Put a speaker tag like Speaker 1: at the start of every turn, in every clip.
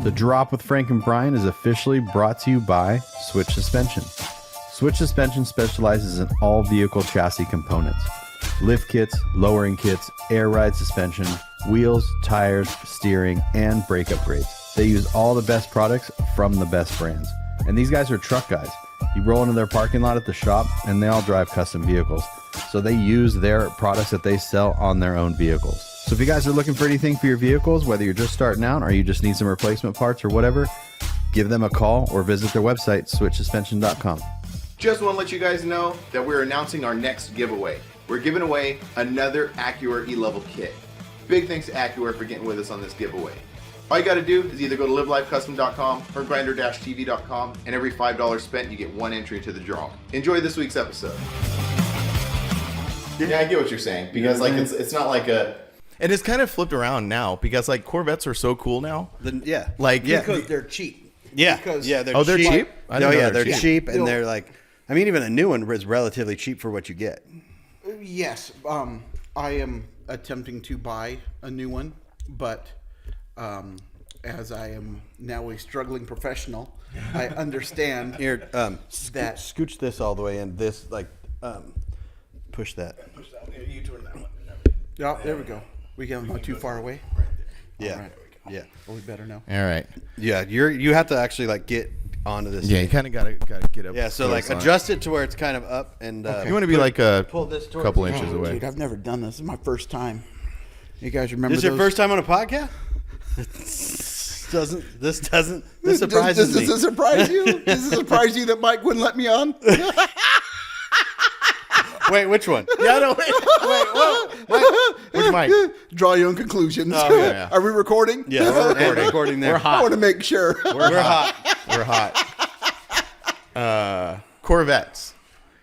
Speaker 1: The Drop with Frank and Brian is officially brought to you by Switch Suspension. Switch Suspension specializes in all vehicle chassis components. Lift kits, lowering kits, air ride suspension, wheels, tires, steering, and brake upgrades. They use all the best products from the best brands. And these guys are truck guys. You roll into their parking lot at the shop and they all drive custom vehicles. So they use their products that they sell on their own vehicles. So if you guys are looking for anything for your vehicles, whether you're just starting out or you just need some replacement parts or whatever, give them a call or visit their website, switchsuspension.com.
Speaker 2: Just want to let you guys know that we're announcing our next giveaway. We're giving away another Acura E-Level kit. Big thanks to Acura for getting with us on this giveaway. All you got to do is either go to livelifecustom.com or grinder-tv.com, and every $5 spent, you get one entry to the draw. Enjoy this week's episode. Yeah, I get what you're saying, because like it's not like a...
Speaker 3: And it's kind of flipped around now, because like Corvettes are so cool now.
Speaker 4: Because they're cheap.
Speaker 3: Yeah.
Speaker 4: They're
Speaker 3: cheap?
Speaker 4: They're cheap, and they're like, I mean, even a new one is relatively cheap for what you get.
Speaker 5: Yes, I am attempting to buy a new one, but as I am now a struggling professional, I understand
Speaker 4: Here,
Speaker 5: that.
Speaker 4: scooch this all the way in. This push that.
Speaker 5: You turn that one. Yeah, there we go. We can't go too far away.
Speaker 4: Yeah,
Speaker 5: All right.
Speaker 4: yeah.
Speaker 5: Well, we better know.
Speaker 3: All right.
Speaker 4: Yeah, you have to actually like get onto this.
Speaker 3: Yeah, you kind of gotta get up.
Speaker 4: Yeah, so like
Speaker 3: close on
Speaker 4: adjust it to where it's kind of up and.
Speaker 3: You want to be like a
Speaker 4: pull this towards
Speaker 3: couple
Speaker 4: you.
Speaker 3: inches away.
Speaker 5: Dude, I've never done this. This is my first time. You guys remember
Speaker 4: This is your
Speaker 5: those?
Speaker 4: first time on a podcast? This surprises me.
Speaker 5: Does this surprise you? Does it surprise you that Mike wouldn't let me on?
Speaker 4: Wait, which one?
Speaker 3: Yeah, no, wait, whoa. Which mic?
Speaker 5: Draw your own conclusions.
Speaker 3: Oh, yeah.
Speaker 5: Are we recording?
Speaker 4: Yeah, we're recording there.
Speaker 3: We're hot.
Speaker 5: I want to make sure.
Speaker 3: We're hot. We're hot. Corvettes.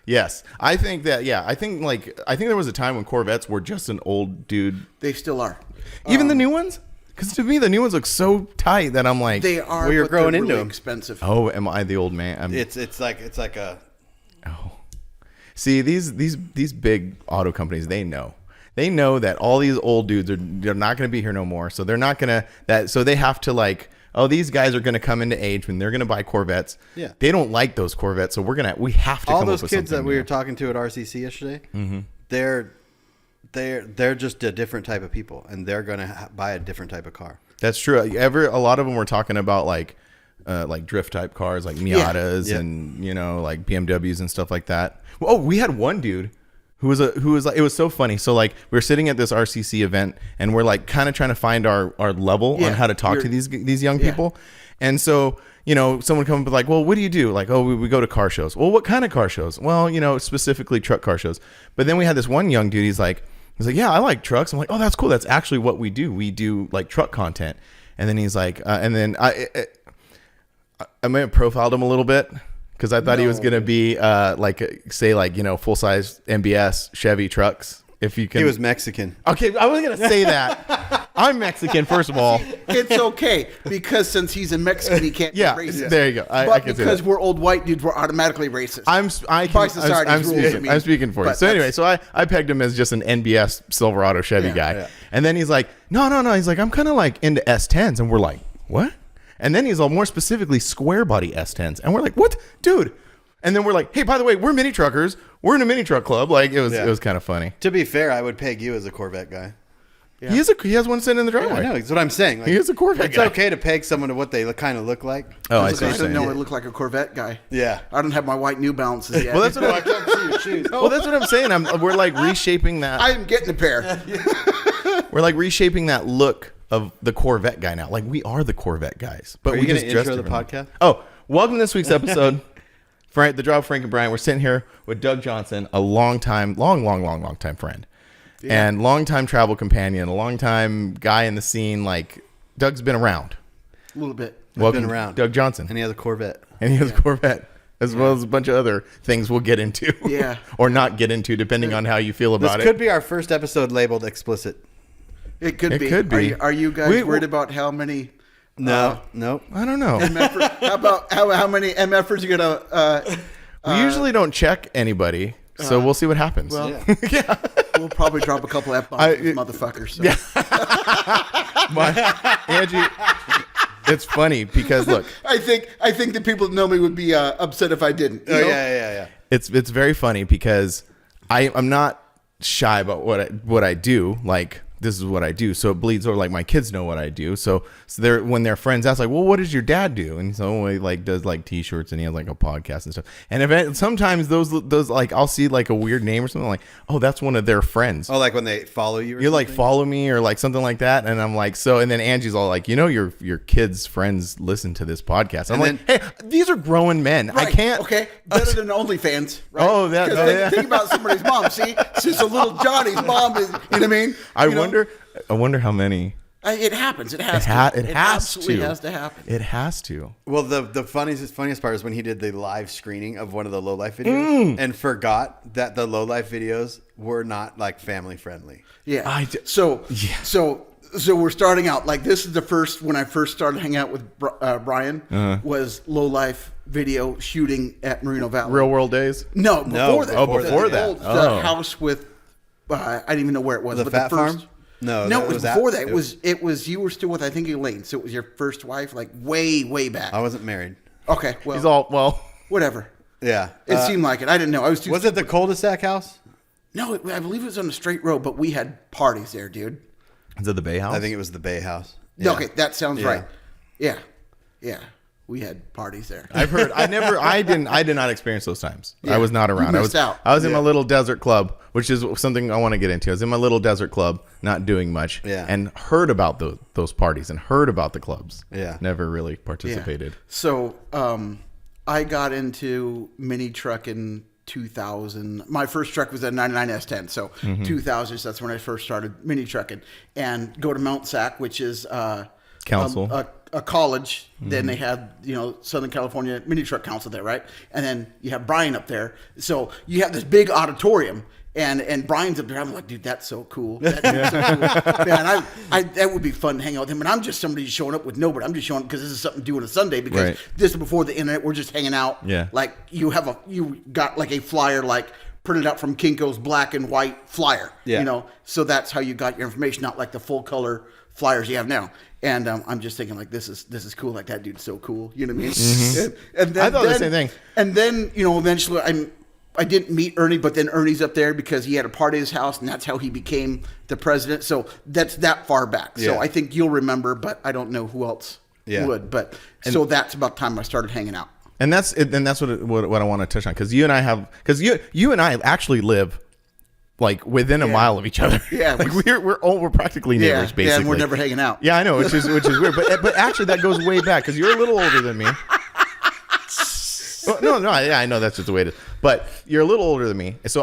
Speaker 3: Yes. I think that, I think there was a time when Corvettes were just an old dude.
Speaker 5: They still are.
Speaker 3: Even the new ones? Because to me, the new ones look so tight that I'm like,
Speaker 5: They are.
Speaker 4: Well, you're
Speaker 5: but
Speaker 4: growing
Speaker 5: they're
Speaker 4: into
Speaker 5: really
Speaker 4: them.
Speaker 5: expensive.
Speaker 3: oh, am I the old man?
Speaker 4: It's like a.
Speaker 3: See, these big auto companies, they know that all these old dudes they're not going to be here no more. So they're not going to so they have to like, oh, these guys are going to come into age when they're going to buy Corvettes.
Speaker 4: Yeah.
Speaker 3: They don't like those Corvettes. So we have to
Speaker 4: All
Speaker 3: come
Speaker 4: those
Speaker 3: up with
Speaker 4: kids that
Speaker 3: something
Speaker 4: we
Speaker 3: new.
Speaker 4: were talking to at RCC yesterday, they're just a different type of people, and they're going to buy a different type of car.
Speaker 3: That's true. A lot of them were talking about like drift type cars, like Miatas and like BMWs and stuff like that. Oh, we had one dude who was like, it was so funny. So like we were sitting at this RCC event and we're like kind of trying to find our level on how to talk to these young people. And so, someone come up with like, well, what do you do? Like, oh, we go to car shows. Well, what kind of car shows? Well, specifically truck car shows. But then we had this one young dude. He's like, yeah, I like trucks. I'm like, oh, that's cool. That's actually what we do. We do like truck content. And then he's like, and then I may have profiled him a little bit. Because I thought he was gonna be full size MBS Chevy trucks. If you can,
Speaker 4: He was Mexican.
Speaker 3: Okay, I wasn't gonna say that. I'm Mexican, first of all.
Speaker 5: It's okay because since he's a Mexican, he can't
Speaker 3: Yeah,
Speaker 5: be racist.
Speaker 3: there you go. I
Speaker 5: But
Speaker 3: can say
Speaker 5: because
Speaker 3: that.
Speaker 5: we're old white dudes, we're automatically racist.
Speaker 3: I'm
Speaker 5: society's rules, I mean.
Speaker 3: speaking for you.
Speaker 5: But
Speaker 3: So anyway, so I pegged him as just an NBS Silverado Chevy guy,
Speaker 4: yeah.
Speaker 3: and then he's like, no. He's like, I'm kind of like into S10s, and we're like, what? And then he's all more specifically square body S10s. And we're like, what? Dude. And then we're like, hey, by the way, we're mini truckers. We're in a mini truck club. Like, it was kind of funny.
Speaker 4: To be fair, I would peg you as a Corvette guy.
Speaker 5: Yeah.
Speaker 3: He has one sitting in the driveway.
Speaker 4: I know. That's what I'm saying. Like,
Speaker 3: He is a Corvette
Speaker 4: It's
Speaker 3: guy.
Speaker 4: okay to peg someone to what they kind of look like.
Speaker 3: Oh, I
Speaker 5: I
Speaker 3: see what you're
Speaker 5: didn't
Speaker 3: saying.
Speaker 5: know I looked like a Corvette guy.
Speaker 4: Yeah.
Speaker 5: I don't have my white New Balances yet.
Speaker 3: Well, that's what
Speaker 4: I can't see your shoes.
Speaker 3: well, that's what I'm saying. We're like reshaping that.
Speaker 5: I am getting a pair.
Speaker 3: We're like reshaping that look of the Corvette guy now. Like, we are the Corvette guys. But
Speaker 4: Are
Speaker 3: we
Speaker 4: you going
Speaker 3: just
Speaker 4: to
Speaker 3: dress
Speaker 4: intro the
Speaker 3: differently.
Speaker 4: podcast?
Speaker 3: Oh, welcome to this week's episode. The Drop with Frank and Brian. We're sitting here with Doug Johnson, a long time friend. Yeah. And long time travel companion, a long time guy in the scene. Like, Doug's been around.
Speaker 5: A little bit.
Speaker 3: Welcome,
Speaker 4: been around.
Speaker 3: Doug Johnson.
Speaker 4: And he has a Corvette.
Speaker 3: And he has a Corvette, as well as a bunch of other things we'll get into.
Speaker 5: Yeah.
Speaker 3: Or not get into, depending on how you feel about
Speaker 4: This
Speaker 3: it.
Speaker 4: could be our first episode labeled explicit.
Speaker 5: It could
Speaker 3: It
Speaker 5: be.
Speaker 3: could be.
Speaker 5: Are you guys worried about how many?
Speaker 4: No, nope.
Speaker 3: I don't know.
Speaker 5: How about how many MFers you gonna?
Speaker 3: We usually don't check anybody, so we'll see what happens.
Speaker 5: Well,
Speaker 4: Yeah.
Speaker 5: we'll probably drop a couple F-bombs, with motherfuckers. So.
Speaker 3: Angie, it's funny because look,
Speaker 5: I think the people that know me would be upset if I didn't. You
Speaker 4: Oh
Speaker 5: know?
Speaker 4: yeah.
Speaker 3: it's very funny because I'm not shy about what I do. Like, this is what I do, so it bleeds over. Like, my kids know what I do, so they're, when their friends ask, like, well, what does your dad do? And so he like does like t-shirts, and he has like a podcast and stuff. And sometimes those like, I'll see like a weird name or something, like, oh, that's one of their friends.
Speaker 4: Oh, like when they follow you. Or
Speaker 3: You like
Speaker 4: something?
Speaker 3: follow me or like something like that, and I'm like, so. And then Angie's all like, your kids' friends listen to this podcast. I'm
Speaker 4: And
Speaker 3: like, hey, these are grown men. I
Speaker 5: Right,
Speaker 3: can't.
Speaker 5: Okay, better than OnlyFans. Right?
Speaker 3: Oh, that-
Speaker 5: 'Cause
Speaker 3: oh,
Speaker 5: think,
Speaker 3: yeah.
Speaker 5: think about somebody's mom. See, it's just a little Johnny's mom. Is, you know what I mean?
Speaker 3: I
Speaker 5: You know?
Speaker 3: wonder how many.
Speaker 5: It happens. It has.
Speaker 3: It has
Speaker 5: absolutely
Speaker 3: to.
Speaker 5: has to happen.
Speaker 3: It has to.
Speaker 4: Well, the funniest part is when he did the live screening of one of the low life videos and forgot that the low life videos were not like family friendly.
Speaker 5: Yeah. So we're starting out like this is the first when I first started hanging out with Brian was low life video shooting at Merino Valley.
Speaker 3: Real world days.
Speaker 5: No, before that.
Speaker 3: Oh, before that.
Speaker 5: Old,
Speaker 3: Oh.
Speaker 5: The house with I didn't even know where it was.
Speaker 4: The
Speaker 5: but
Speaker 4: Fat
Speaker 5: the first,
Speaker 4: Farm? No,
Speaker 5: no,
Speaker 4: that
Speaker 5: it was
Speaker 4: was
Speaker 5: before
Speaker 4: that-
Speaker 5: that. It was you were still with I think Elaine, so it was your first wife, like way back.
Speaker 4: I wasn't married.
Speaker 5: Okay, well,
Speaker 3: He's all well.
Speaker 5: whatever.
Speaker 4: Yeah.
Speaker 5: It seemed like it. I didn't know. I was too.
Speaker 4: Was it the cul-de-sac house?
Speaker 5: No, I believe it was on the straight road, but we had parties there, dude.
Speaker 3: Is it the Bay House?
Speaker 4: I think it was the Bay House.
Speaker 5: Yeah.
Speaker 4: Yeah.
Speaker 5: Okay, that sounds
Speaker 4: Yeah.
Speaker 5: right. Yeah. We had parties there.
Speaker 3: I've heard. I did not experience those times.
Speaker 5: Yeah.
Speaker 3: I was not around.
Speaker 5: You
Speaker 3: I
Speaker 5: missed
Speaker 3: was
Speaker 5: out.
Speaker 3: I was in my little desert club, which is something I want to get into. I was in my little desert club, not doing much,
Speaker 4: Yeah.
Speaker 3: and heard about those parties and heard about the clubs.
Speaker 4: Yeah.
Speaker 3: Never really participated.
Speaker 5: So I got into mini truck in 2000. My first truck was a 99 S10. So 2000, so that's when I first started mini trucking. And go to Mount Sac, which is
Speaker 3: Council.
Speaker 5: a college. Then they had, Southern California Mini Truck Council there, right? And then you have Brian up there. So you have this big auditorium. And Brian's up there. I'm like, dude, that's so cool. That dude's so cool. Man, that would be fun to hang out with him. And I'm just somebody showing up with nobody. I'm just showing up because this is something to do on a Sunday. Because
Speaker 3: Right.
Speaker 5: this is before the internet. We're just hanging out.
Speaker 3: Yeah.
Speaker 5: Like you got like a flyer like printed out from Kinko's black and white flyer.
Speaker 4: Yeah.
Speaker 5: So that's how you got your information, not like the full color flyers you have now. And I'm just thinking like this is cool. Like that dude's so cool. You know what I mean? And then,
Speaker 3: I thought the same thing.
Speaker 5: And then eventually I didn't meet Ernie, but then Ernie's up there because he had a party at his house, and that's how he became the president. So that's that far back. So
Speaker 4: Yeah.
Speaker 5: I think you'll remember, but I don't know who else would. But so that's about the time I started hanging out.
Speaker 3: And that's it. And that's what I want to touch on, because you and I actually live like within a mile of each other.
Speaker 5: Yeah,
Speaker 3: like we're practically neighbors, basically.
Speaker 5: Yeah, and we're never hanging out.
Speaker 3: Yeah, I know, which is weird. But actually, that goes way back because you're a little older than me. Well, no, I know that's just the way it is. But you're a little older than me, so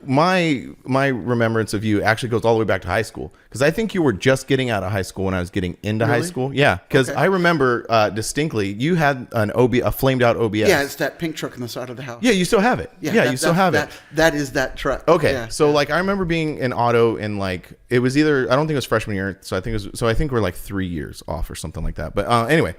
Speaker 3: my remembrance of you actually goes all the way back to high school, because I think you were just getting out of high school when I was getting into high school. Yeah, because I remember distinctly you had a flamed out OBS.
Speaker 5: Yeah, it's that pink truck on the side of the house.
Speaker 3: Yeah, you still have it. Yeah, you still have it.
Speaker 5: That is that truck.
Speaker 3: Okay,
Speaker 5: Yeah.
Speaker 3: so like I remember being in auto in like it was either I don't think it was freshman year, so I think we're like 3 years off or something like that. But anyway,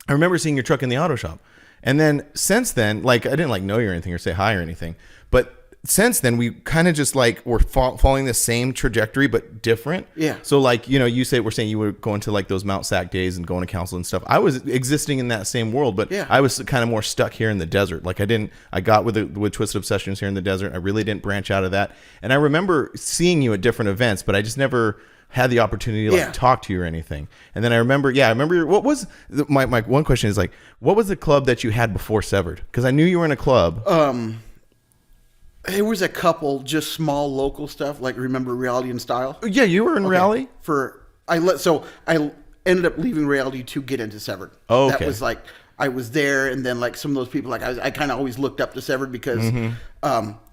Speaker 3: I remember seeing your truck in the auto shop, and then since then, like I didn't like know you or anything or say hi or anything, but since then we kind of just like were following the same trajectory but different.
Speaker 5: Yeah.
Speaker 3: So like we're saying you were going to like those Mount Sac days and going to council and stuff. I was existing in that same world, but
Speaker 5: Yeah.
Speaker 3: I was kind of more stuck here in the desert. Like I got with Twisted Obsessions here in the desert. I really didn't branch out of that. And I remember seeing you at different events, but I just never had the opportunity to like talk to you or anything. And then I remember what was my one question is like, what was the club that you had before Severed? Because I knew you were in a club.
Speaker 5: There was a couple just small local stuff, like remember Reality and Style?
Speaker 3: Yeah, you were in Raleigh.
Speaker 5: I ended up leaving Reality to get into Severed.
Speaker 3: Oh, okay.
Speaker 5: That was like I was there, and then like some of those people, like I kind of always looked up to Severed because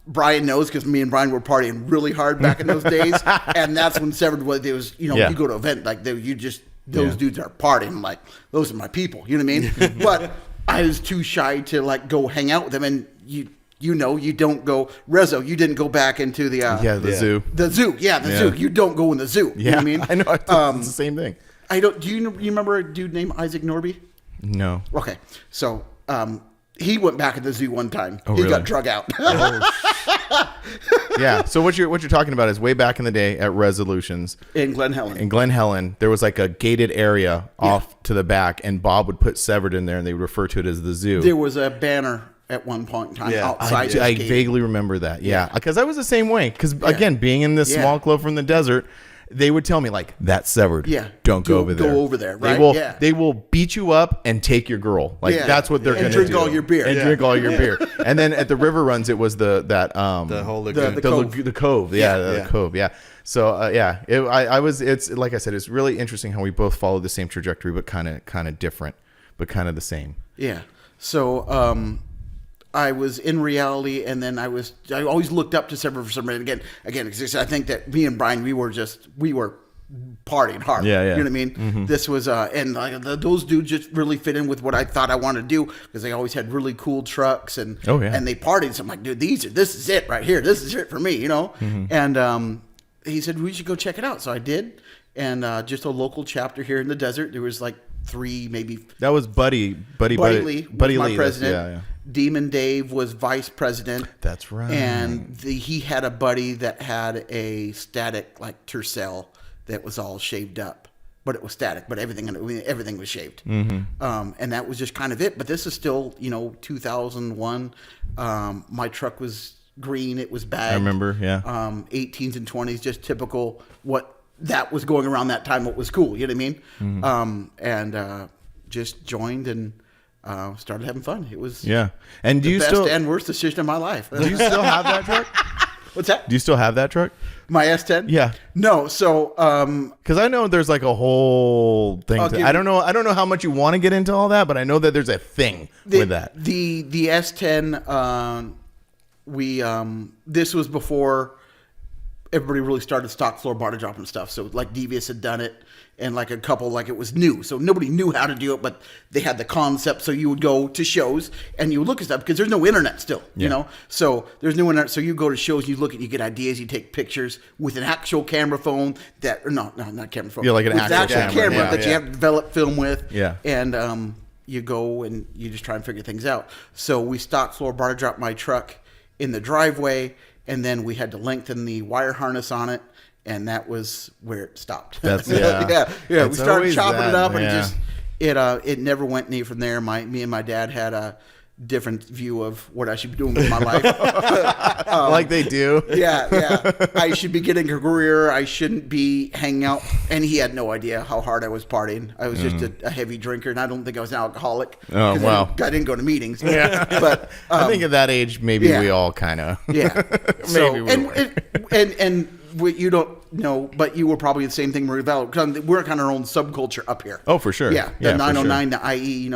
Speaker 5: Brian knows, because me and Brian were partying really hard back in those days, and that's when Severed was. There was you go to an event like those dudes are partying. I'm like, those are my people. You know what I mean? But I was too shy to like go hang out with them, and you don't go Rezo. You didn't go back into the
Speaker 3: zoo.
Speaker 5: The zoo, the zoo. You don't go in the zoo. You know what I mean?
Speaker 3: I know. It's the same thing.
Speaker 5: Do you remember a dude named Isaac Norby?
Speaker 3: No.
Speaker 5: Okay, so He went back at the zoo one time. He
Speaker 3: really?
Speaker 5: got drug out.
Speaker 3: Yeah. So what you're talking about is way back in the day at Resolutions
Speaker 5: In Glen Helen.
Speaker 3: in Glen Helen, there was like a gated area off to the back, and Bob would put Severed in there, and they would refer to it as the zoo.
Speaker 5: There was a banner at one point in time
Speaker 4: Yeah.
Speaker 5: outside.
Speaker 3: I
Speaker 5: this gate.
Speaker 3: vaguely remember that. Yeah, because I was the same way. Because again, being in this
Speaker 5: Yeah.
Speaker 3: small club from the desert, they would tell me like, "That's Severed.
Speaker 5: Yeah.
Speaker 3: don't go
Speaker 5: Don't
Speaker 3: over
Speaker 5: go
Speaker 3: there.
Speaker 5: over there,
Speaker 3: They
Speaker 5: right?
Speaker 3: will.
Speaker 5: Yeah.
Speaker 3: They will beat you up and take your girl. Like
Speaker 5: Yeah.
Speaker 3: that's what they're
Speaker 5: And
Speaker 3: going to do.
Speaker 5: drink all your beer.
Speaker 3: And
Speaker 5: Yeah.
Speaker 3: drink all your beer. And then at the river runs, it was the
Speaker 4: The whole lagoon.
Speaker 5: the cove.
Speaker 3: the cove. Yeah,
Speaker 5: Yeah.
Speaker 3: the
Speaker 4: Yeah.
Speaker 3: cove. Yeah. So it's like I said, it's really interesting how we both follow the same trajectory, but kind of different, but kind of the same.
Speaker 5: Yeah. So I was in reality, and then I always looked up to Severed for some reason. Again, 'cause I think that me and Brian, we were partying hard.
Speaker 3: Yeah, yeah.
Speaker 5: You know what I mean?
Speaker 3: Mm-hmm.
Speaker 5: This was, and like those dudes just really fit in with what I thought I wanted to do, because they always had really cool trucks and
Speaker 3: Oh, yeah.
Speaker 5: and they partied. So I'm like, dude, this is it right here. This is it for me, you know?
Speaker 3: Mm-hmm.
Speaker 5: And he said, we should go check it out. So I did. And just a local chapter here in the desert. There was like 3, maybe.
Speaker 3: That was Buddy
Speaker 5: Lee was my
Speaker 3: Lee,
Speaker 5: president.
Speaker 3: Yeah.
Speaker 5: Demon Dave was vice president.
Speaker 3: That's right.
Speaker 5: And he had a buddy that had a static like Tercel that was all shaved up, but it was static. But everything was shaved.
Speaker 3: Mm-hmm.
Speaker 5: And that was just kind of it. But this is still 2001. My truck was green. It was bagged.
Speaker 3: I remember. Yeah.
Speaker 5: 18s and 20s, just typical what that was going around that time. What was cool, you know what I mean?
Speaker 3: Mm-hmm.
Speaker 5: And just joined and started having fun. It was
Speaker 3: Yeah. And do
Speaker 5: the
Speaker 3: you
Speaker 5: best
Speaker 3: still
Speaker 5: and worst decision of my life.
Speaker 3: do you still have that truck?
Speaker 5: What's that?
Speaker 3: Do you still have that truck?
Speaker 5: My S10?
Speaker 3: Yeah.
Speaker 5: No. So
Speaker 3: Because I know there's like a whole thing.
Speaker 5: I'll give
Speaker 3: I don't know how much you want to get into all that, but I know that there's a thing with that.
Speaker 5: The S10. This was before everybody really started stock floor body drop and stuff. So like Devious had done it, and like a couple, like it was new. So nobody knew how to do it, but they had the concept. So you would go to shows and you would look at stuff, because there's no internet still, you know? So there's no internet. So you go to shows, you look at, you get ideas, you take pictures with an actual camera phone not camera phone.
Speaker 3: Yeah, like an
Speaker 5: with
Speaker 3: actual
Speaker 5: the actual
Speaker 3: camera.
Speaker 5: camera
Speaker 3: Yeah,
Speaker 5: that
Speaker 3: yeah.
Speaker 5: you have to develop film with.
Speaker 3: Yeah.
Speaker 5: And you go and you just try and figure things out. So we stock floor bar drop my truck in the driveway, and then we had to lengthen the wire harness on it, and that was where it stopped.
Speaker 3: That's yeah.
Speaker 5: We
Speaker 3: It's
Speaker 5: started
Speaker 3: always
Speaker 5: chopping
Speaker 3: that,
Speaker 5: it up, and
Speaker 3: yeah.
Speaker 5: it never went any from there. Me and my dad had a different view of what I should be doing with my life.
Speaker 3: Like they do.
Speaker 5: Yeah. I should be getting a career. I shouldn't be hanging out. And he had no idea how hard I was partying. I was just a heavy drinker, and I don't think I was an alcoholic.
Speaker 3: Oh,
Speaker 5: 'cause
Speaker 3: wow.
Speaker 5: I didn't go to meetings. Yeah. But
Speaker 3: I think at that age, maybe
Speaker 5: yeah.
Speaker 3: we all kind of.
Speaker 5: yeah.
Speaker 3: Maybe we
Speaker 5: and,
Speaker 3: were.
Speaker 5: and what you don't know, but you were probably the same thing, Marie Valley. We're kind of our own subculture up here.
Speaker 3: Oh, for sure.
Speaker 5: Yeah, the
Speaker 3: Yeah, for
Speaker 5: 909, the IE,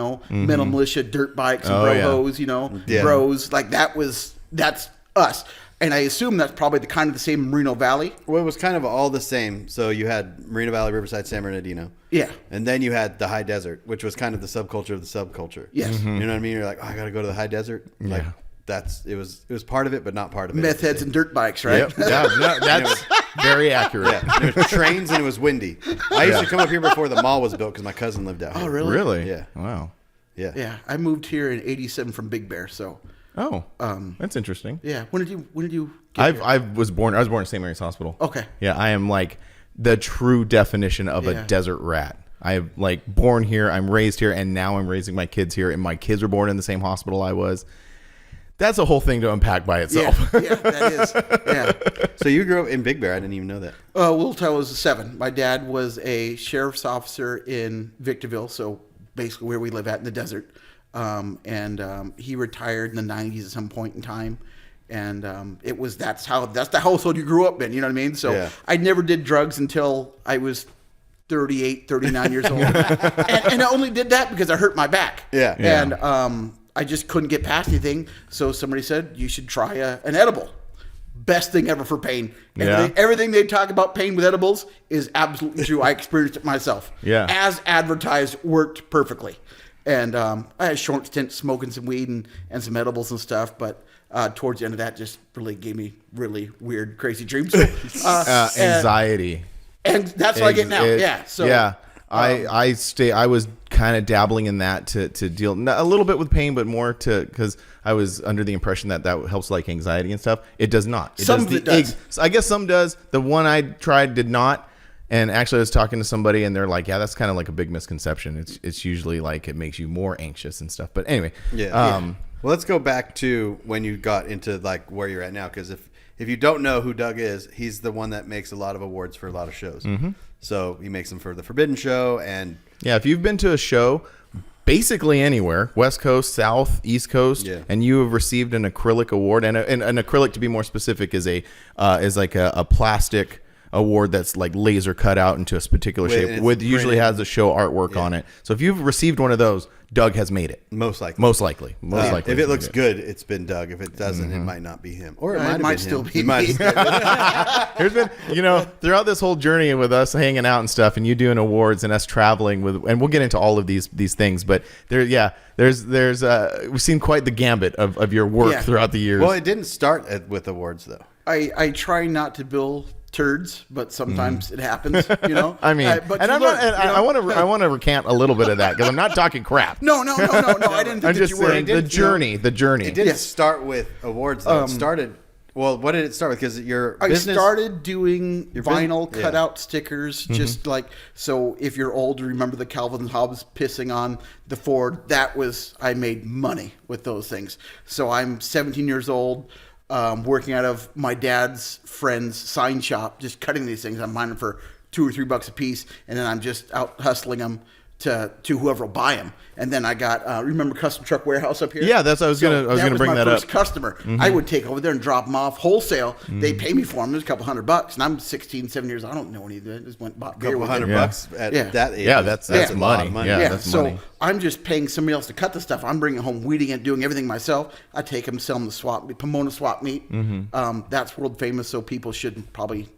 Speaker 5: metal militia, dirt bikes, and
Speaker 3: Oh, yeah.
Speaker 5: brojos,
Speaker 4: Yeah.
Speaker 5: bros. Like that's us. And I assume that's probably the kind of the same in Merino Valley.
Speaker 4: Well, it was kind of all the same. So you had Moreno Valley, Riverside, San Bernardino.
Speaker 5: Yeah.
Speaker 4: And then you had the high desert, which was kind of the subculture of the subculture.
Speaker 5: Yes.
Speaker 4: You know what I mean? You're like, oh, I got to go to the high desert. Like, it was part of it, but not part of it.
Speaker 5: Meth heads and dirt bikes, right?
Speaker 3: Yep. Yeah, no, that's very accurate.
Speaker 4: Yeah. There was trains and it was windy. I used to come up here before the mall was built because my cousin lived out here.
Speaker 5: Oh, really?
Speaker 3: Really?
Speaker 4: Yeah.
Speaker 3: Wow.
Speaker 4: Yeah.
Speaker 5: Yeah. I moved here in '87 from Big Bear, so
Speaker 3: Oh, that's interesting.
Speaker 5: yeah. When did you? Get here?
Speaker 3: I was born at St. Mary's Hospital.
Speaker 5: Okay.
Speaker 3: Yeah, I am like the true definition of
Speaker 5: Yeah.
Speaker 3: a desert rat. I am like born here, I'm raised here, and now I'm raising my kids here, and my kids were born in the same hospital I was. That's a whole thing to unpack by itself.
Speaker 5: Yeah, that is. Yeah.
Speaker 4: So you grew up in Big Bear. I didn't even know that.
Speaker 5: Well, till I was 7. My dad was a sheriff's officer in Victorville, so basically where we live at in the desert. And he retired in the 90s at some point in time. And that's the household you grew up in, you know what I mean? So
Speaker 4: Yeah.
Speaker 5: I never did drugs until I was 38, 39 years old. and I only did that because I hurt my back.
Speaker 4: Yeah.
Speaker 5: And I just couldn't get past anything. So somebody said, you should try an edible. Best thing ever for pain. Everything they talk about pain with edibles is absolutely true. I experienced it myself.
Speaker 3: Yeah.
Speaker 5: As advertised, worked perfectly. And I had a short stint smoking some weed and some edibles and stuff, but towards the end of that just really gave me really weird, crazy dreams. So,
Speaker 3: Anxiety.
Speaker 5: and that's what I get now.
Speaker 3: It-
Speaker 5: Yeah. So
Speaker 3: yeah, I was kind of dabbling in that to deal a little bit with pain, but more because I was under the impression that helps like anxiety and stuff. It does not.
Speaker 5: Some of it does.
Speaker 3: I guess some does. The one I tried did not. And actually, I was talking to somebody, and they're like, "Yeah, that's kind of like a big misconception. It's usually like it makes you more anxious and stuff." But anyway,
Speaker 4: Well, let's go back to when you got into like where you're at now, because if you don't know who Doug is, he's the one that makes a lot of awards for a lot of shows. Mm-hmm. So he makes them for the Forbidden Show, and
Speaker 3: yeah, if you've been to a show, basically anywhere, West Coast, South, East Coast, and you have received an acrylic award, and an acrylic, to be more specific, is like a plastic award that's like laser cut out into a particular shape, with usually has the show artwork on it. So if you've received one of those, Doug has made it. Most likely.
Speaker 4: If it looks good, it's been Doug. If it doesn't, it might not be him. Or it might
Speaker 5: still be
Speaker 4: me.
Speaker 3: There's been, throughout this whole journey with us hanging out and stuff, and you doing awards and us traveling with, and we'll get into all of these things, but there's we've seen quite the gambit of your work throughout the years.
Speaker 4: Well, it didn't start with awards though.
Speaker 5: I try not to bill turds, but sometimes it happens.
Speaker 3: I mean, I want to recant a little bit of that because I'm not talking crap.
Speaker 5: No. I didn't think
Speaker 3: I'm just saying the journey.
Speaker 4: It didn't start with awards though. It started. Well, what did it start with? Because I
Speaker 5: started doing vinyl cutout stickers, just like, so if you're old, remember the Calvin Hobbes pissing on the Ford? I made money with those things. So I'm 17 years old, working out of my dad's friend's sign shop, just cutting these things. I'm buying them for $2 or $3 a piece, and then I'm just out hustling them to whoever will buy them. And then I got remember Custom Truck Warehouse up here?
Speaker 3: Yeah, I was gonna bring that up.
Speaker 5: That was my first customer. I would take over there and drop them off wholesale. They pay me for them. It was a couple $100, and I'm 16, 17 years. I don't know any of it. Just went and bought beer with it.
Speaker 4: $100 at that age.
Speaker 3: Yeah, that's
Speaker 4: a lot
Speaker 3: money.
Speaker 4: of money.
Speaker 3: Yeah, that's
Speaker 5: so
Speaker 3: money.
Speaker 5: I'm just paying somebody else to cut the stuff. I'm bringing it home, weeding it, doing everything myself. I take them, sell them to Pomona swap meet. That's world famous, so people should probably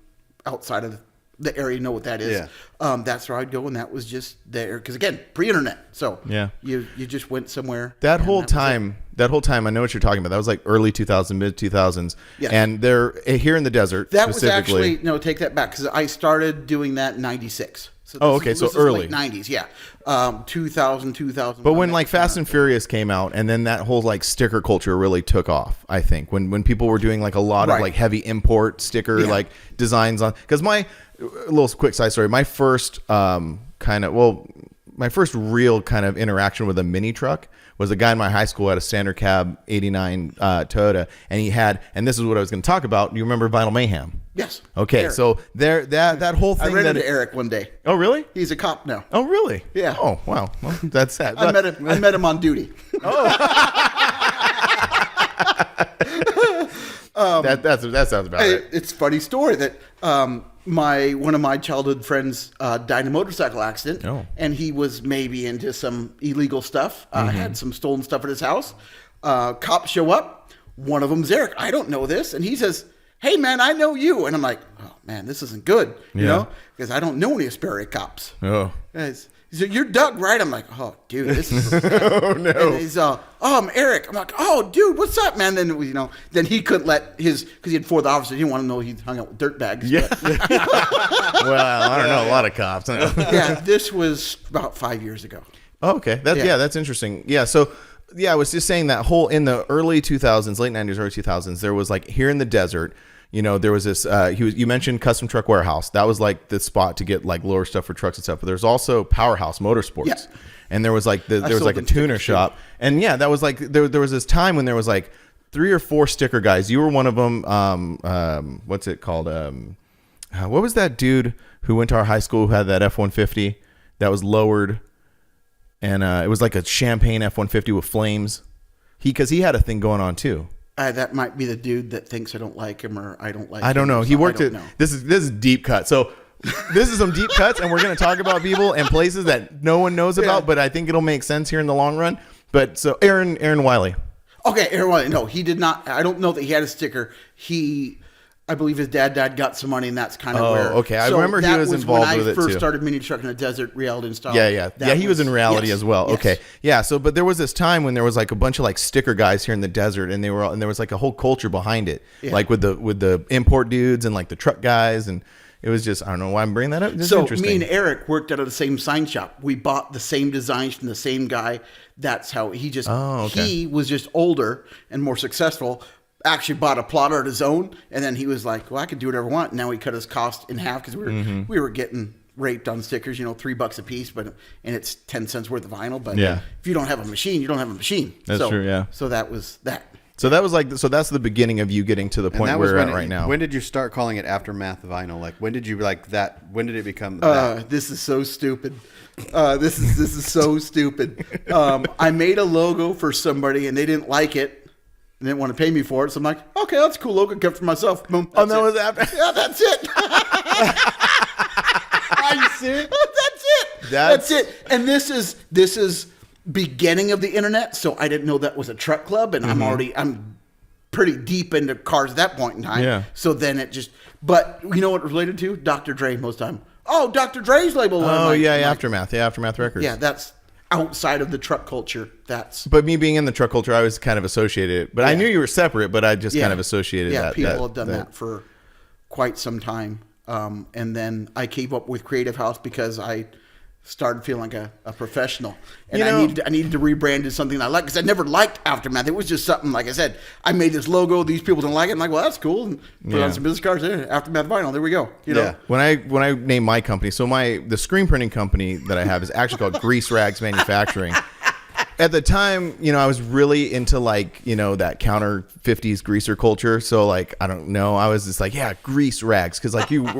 Speaker 5: outside of the area know what that is. That's where I'd go, and that was just there because again, pre-internet. So you just went somewhere.
Speaker 3: That whole time, I know what you're talking about. That was like early 2000s, mid 2000s, and they're here in the desert.
Speaker 5: That was actually take that back because I started doing that in '96. So
Speaker 3: so early
Speaker 5: late 90s, 2000.
Speaker 3: But when like Fast and Furious came out, and then that whole like sticker culture really took off, I think when people were doing like a lot of like heavy import sticker like designs on. Because a little quick side story, my first my first real kind of interaction with a mini truck was a guy in my high school at a standard cab 89 Toyota, and he had, and this is what I was going to talk about. You remember Vinyl Mayhem?
Speaker 5: Yes.
Speaker 3: Okay,
Speaker 5: Eric.
Speaker 3: so that whole thing.
Speaker 5: I ran into Eric one day.
Speaker 3: Oh, really?
Speaker 5: He's a cop now.
Speaker 3: Oh, really?
Speaker 5: Yeah.
Speaker 3: Oh, wow. Well, that's sad.
Speaker 5: I met him on duty.
Speaker 3: That sounds about right.
Speaker 5: It's a funny story that one of my childhood friends died in a motorcycle accident, and he was maybe into some illegal stuff. Had some stolen stuff at his house. Cops show up. One of them's Eric. I don't know this, and he says, "Hey man, I know you," and I'm like, "Oh man, this isn't good," you know, because I don't know any Asperia cops.
Speaker 3: Oh.
Speaker 5: He said, "You're Doug, right?" I'm like, "Oh, dude, this is."
Speaker 3: Oh no!
Speaker 5: And he's, I'm Eric. I'm like, "Oh, dude, what's up, man?" Then then he couldn't let because he had 4th officer. He didn't want to know he hung out with dirtbags.
Speaker 3: Yeah. Well, I don't know a lot of cops.
Speaker 5: Yeah, this was about 5 years ago.
Speaker 3: Oh, okay. That's interesting. Yeah. So. Yeah, I was just saying that in the early 2000s, late 90s, early 2000s, there was like here in the desert, there was this, you mentioned Custom Truck Warehouse. That was like the spot to get like lower stuff for trucks and stuff. But there's also Powerhouse Motorsports. Yeah. And there was like, there was like a tuner shop. And yeah, that was like, there was this time when there was like 3 or 4 sticker guys. You were one of them. What's it called? What was that dude who went to our high school who had that F-150 that was lowered? And it was like a champagne F-150 with flames. Because he had a thing going on too.
Speaker 5: That might be the dude that thinks I don't like him or I don't like him.
Speaker 3: I don't know. He worked at this is deep cut. So this is some deep cuts, and we're going to talk about people and places that no one knows about, but I think it'll make sense here in the long run. But so Aaron Wiley.
Speaker 5: Okay, Aaron Wiley. No, he did not. I don't know that he had a sticker. I believe his dad got some money, and that's kind of where.
Speaker 3: Okay. I remember he was involved with it too.
Speaker 5: When I first started mini truck in the desert, reality install.
Speaker 3: Yeah. He was in reality as well. Yes. Okay. Yeah. So, but there was this time when there was like a bunch of like sticker guys here in the desert, and there was like a whole culture behind it, like with the import dudes and like the truck guys, and it was just, I don't know why I'm bringing that up. It's
Speaker 5: So
Speaker 3: interesting.
Speaker 5: me and Eric worked out of the same sign shop. We bought the same designs from the same guy. That's how he just, he was just older and more successful. Actually bought a plotter of his own. And then he was like, well, I could do whatever I want. Now he cut his cost in half because we were getting raped on stickers, $3 a piece, and it's 10 cents worth of vinyl. But if you don't have a machine, you don't have a machine.
Speaker 3: That's true, yeah.
Speaker 5: So that was that.
Speaker 3: So that was like, so that's the beginning of you getting to the point where we're at right now.
Speaker 4: When did you start calling it Aftermath Vinyl? Like, when did you like that? When did it become that?
Speaker 5: This is so stupid. This is so stupid. I made a logo for somebody and they didn't like it. They didn't want to pay me for it. So I'm like, okay, that's a cool logo. Kept for myself. Boom.
Speaker 3: Oh, that was after.
Speaker 5: Yeah, that's it.
Speaker 4: Are you serious?
Speaker 5: That's it. That's it. And this is beginning of the internet. So I didn't know that was a truck club, and I'm pretty deep into cars at that point in time.
Speaker 3: Yeah.
Speaker 5: So then it just, but you know what it related to? Dr. Dre most time. Oh, Dr. Dre's label.
Speaker 3: Oh, Aftermath. Yeah, Aftermath Records.
Speaker 5: Yeah, that's outside of the truck culture. That's.
Speaker 3: But me being in the truck culture, I was kind of associated. But I knew you were separate, but I just kind of associated that.
Speaker 5: Yeah, people have done that for quite some time. And then I came up with Kre8ive House because I started feeling like a professional. And I needed to rebrand to something I like, because I never liked Aftermath. It was just something, like I said, I made this logo, these people didn't like it. I'm like, well, that's cool. And put on some business cards there, Aftermath Vinyl, there we go. You know?
Speaker 3: When I named my company, so the screen printing company that I have is actually called Grease Rags Manufacturing. At the time, I was really into that counter 50s greaser culture. So I don't know. I was just like, yeah, grease rags. Because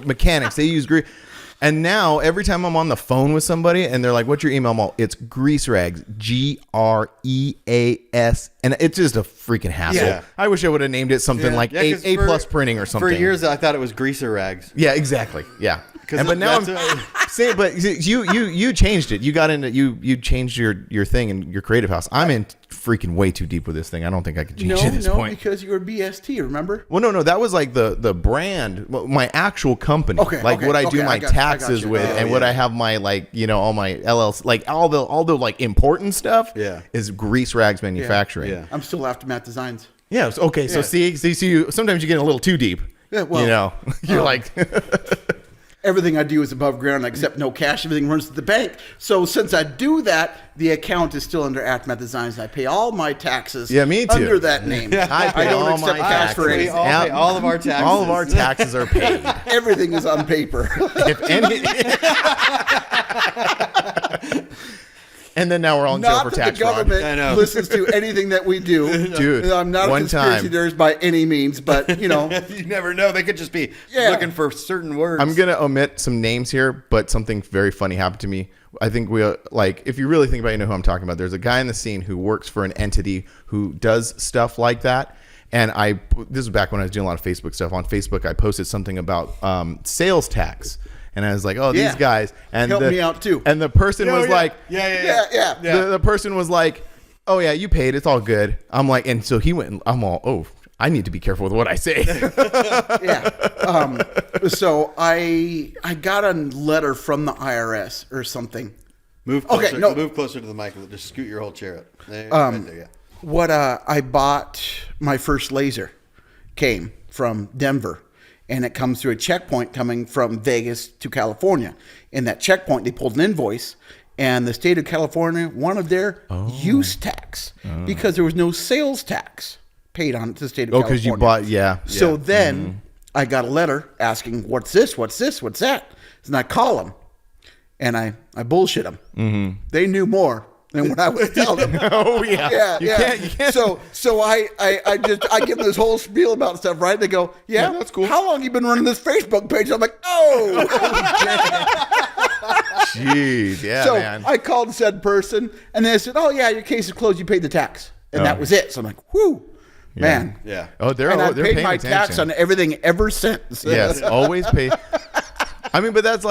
Speaker 3: mechanics, they use grease. And now every time I'm on the phone with somebody and they're like, what's your email? I'm all, it's grease rags, GREAS. And it's just a freaking hassle.
Speaker 4: Yeah.
Speaker 3: I wish I would have named it something like A plus printing or something.
Speaker 4: For years, I thought it was greaser rags.
Speaker 3: Yeah, exactly. Yeah. But now I'm saying, but you changed it. You got into you changed your thing in your Kre8ive House. I'm in freaking way too deep with this thing. I don't think I can change it at this point.
Speaker 5: Because you were BST, remember?
Speaker 3: Well, no, that was like the brand, my actual company. What I do my taxes with, and what I have my all my LLC, all the important stuff.
Speaker 4: Yeah.
Speaker 3: Is Grease Rags Manufacturing.
Speaker 4: Yeah.
Speaker 5: I'm still Aftermath Designs.
Speaker 3: Yeah. Okay. So see, you sometimes you get a little too deep.
Speaker 5: Yeah. Well,
Speaker 3: you're like.
Speaker 5: Everything I do is above ground, except no cash. Everything runs to the bank. So since I do that, the account is still under Aftermath Designs. I pay all my taxes
Speaker 3: me too.
Speaker 5: under that name.
Speaker 3: I pay
Speaker 5: don't
Speaker 3: all
Speaker 5: accept
Speaker 3: my
Speaker 5: cash for
Speaker 3: taxes.
Speaker 5: anything.
Speaker 4: Pay all of our taxes.
Speaker 3: All of our taxes are paid.
Speaker 5: Everything is on paper.
Speaker 3: If any. And then now we're all in jail
Speaker 5: Not
Speaker 3: for
Speaker 5: that
Speaker 3: tax
Speaker 5: the
Speaker 3: fraud.
Speaker 5: government listens to anything that we do.
Speaker 3: Dude,
Speaker 5: I'm not a
Speaker 3: one
Speaker 5: conspiracy
Speaker 3: time.
Speaker 5: theorist by any means, but
Speaker 4: You never know. They could just be looking for certain words.
Speaker 3: I'm gonna omit some names here, but something very funny happened to me. I think if you really think about it, you know who I'm talking about. There's a guy in the scene who works for an entity who does stuff like that. And this was back when I was doing a lot of Facebook stuff. On Facebook, I posted something about sales tax. And I was like, oh, these guys. And
Speaker 5: help me out too.
Speaker 3: And the person was like,
Speaker 5: Yeah.
Speaker 3: The person was like, oh, yeah, you paid. It's all good. I'm like, and so he went, I'm all, oh, I need to be careful with what I say.
Speaker 5: So I got a letter from the IRS or something.
Speaker 4: Move closer, move closer to the mic. Just scoot your whole chair up. Right there,
Speaker 5: What I bought, my first laser came from Denver. And it comes through a checkpoint coming from Vegas to California. In that checkpoint, they pulled an invoice, and the state of California wanted their use tax because there was no sales tax paid on it to the state of California.
Speaker 3: Because you bought,
Speaker 5: So then I got a letter asking, what's this? What's this? What's that? And I call them, and I bullshit them. Mm-hmm. They knew more than what I was telling them.
Speaker 3: Oh yeah.
Speaker 5: You can't. So I give them this whole spiel about stuff, right? They go, yeah,
Speaker 3: that's cool.
Speaker 5: How long have you been running this Facebook page? I'm like, oh.
Speaker 3: Jeez, man.
Speaker 5: I called said person, and they said, oh yeah, your case is closed. You paid the tax, and that was it. So I'm like, whew, man.
Speaker 4: Yeah.
Speaker 3: Oh, they're
Speaker 5: and I
Speaker 3: they're
Speaker 5: paid
Speaker 3: paying
Speaker 5: my
Speaker 3: attention.
Speaker 5: tax on everything ever since.
Speaker 3: Yes, always pay. I mean, but that's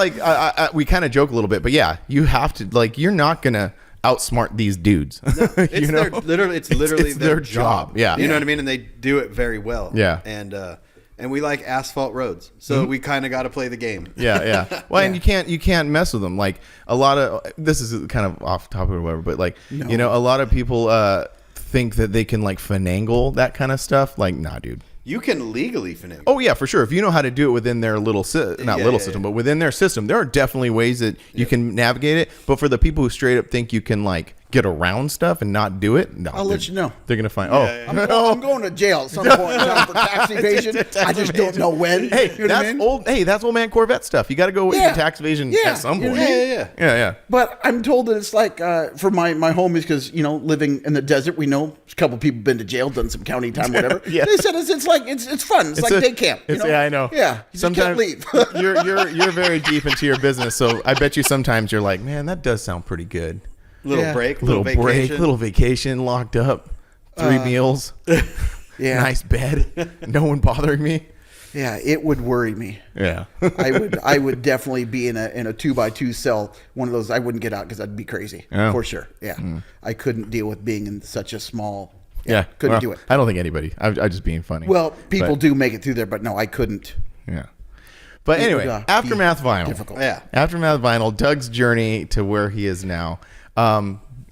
Speaker 3: we kind of joke a little bit, but yeah, you have to you're not gonna outsmart these dudes.
Speaker 4: It's literally their job.
Speaker 3: Yeah.
Speaker 4: You know what I mean? And they do it very well.
Speaker 3: Yeah.
Speaker 4: And we like asphalt roads. So we kind of got to play the game.
Speaker 3: Yeah. Well, and you can't mess with them. Like a lot of, this is kind of off topic or whatever, but a lot of people think that they can finagle that kind of stuff. Like, nah, dude.
Speaker 4: You can legally finagle.
Speaker 3: Oh yeah, for sure. If you know how to do it within their little system, but within their system, there are definitely ways that you can navigate it. But for the people who straight up think you can like get around stuff and not do it, no,
Speaker 5: I'll let you know.
Speaker 3: They're gonna find.
Speaker 5: I'm going to jail at some point for tax evasion. I just don't know when.
Speaker 3: Hey,
Speaker 5: you know
Speaker 3: that's
Speaker 5: what I mean?
Speaker 3: old. Hey, that's old man Corvette stuff. You got to go with
Speaker 5: Yeah.
Speaker 3: the tax evasion
Speaker 5: Yeah.
Speaker 3: at some
Speaker 5: You
Speaker 3: point.
Speaker 5: know,
Speaker 3: Yeah.
Speaker 5: But I'm told that it's like for my homies, because living in the desert, we know a couple people been to jail, done some county time, whatever.
Speaker 3: Yeah.
Speaker 5: They said it's like it's fun. It's like day camp.
Speaker 3: Yeah, I know.
Speaker 5: Yeah, you just can't leave.
Speaker 3: you're very deep into your business, so I bet you sometimes you're like, man, that does sound pretty good.
Speaker 4: Little
Speaker 5: Yeah.
Speaker 4: break,
Speaker 3: Little
Speaker 4: vacation.
Speaker 3: break, little vacation, locked up, 3 meals,
Speaker 5: Yeah,
Speaker 3: nice bed, no one bothering me.
Speaker 5: yeah, it would worry me.
Speaker 3: Yeah.
Speaker 5: I would definitely be in a 2x2 cell. One of those I wouldn't get out because I'd be crazy
Speaker 3: Oh.
Speaker 5: for sure. Yeah, I couldn't deal with being in such a small.
Speaker 3: Yeah,
Speaker 5: couldn't
Speaker 3: well,
Speaker 5: do it.
Speaker 3: I don't think anybody. I'm just being funny.
Speaker 5: Well, people
Speaker 3: But,
Speaker 5: do make it through there, but no, I couldn't.
Speaker 3: Yeah. But
Speaker 5: It
Speaker 3: anyway,
Speaker 5: would,
Speaker 3: Aftermath
Speaker 5: be
Speaker 3: Vinyl.
Speaker 5: difficult.
Speaker 4: Yeah.
Speaker 3: Aftermath Vinyl, Doug's journey to where he is now.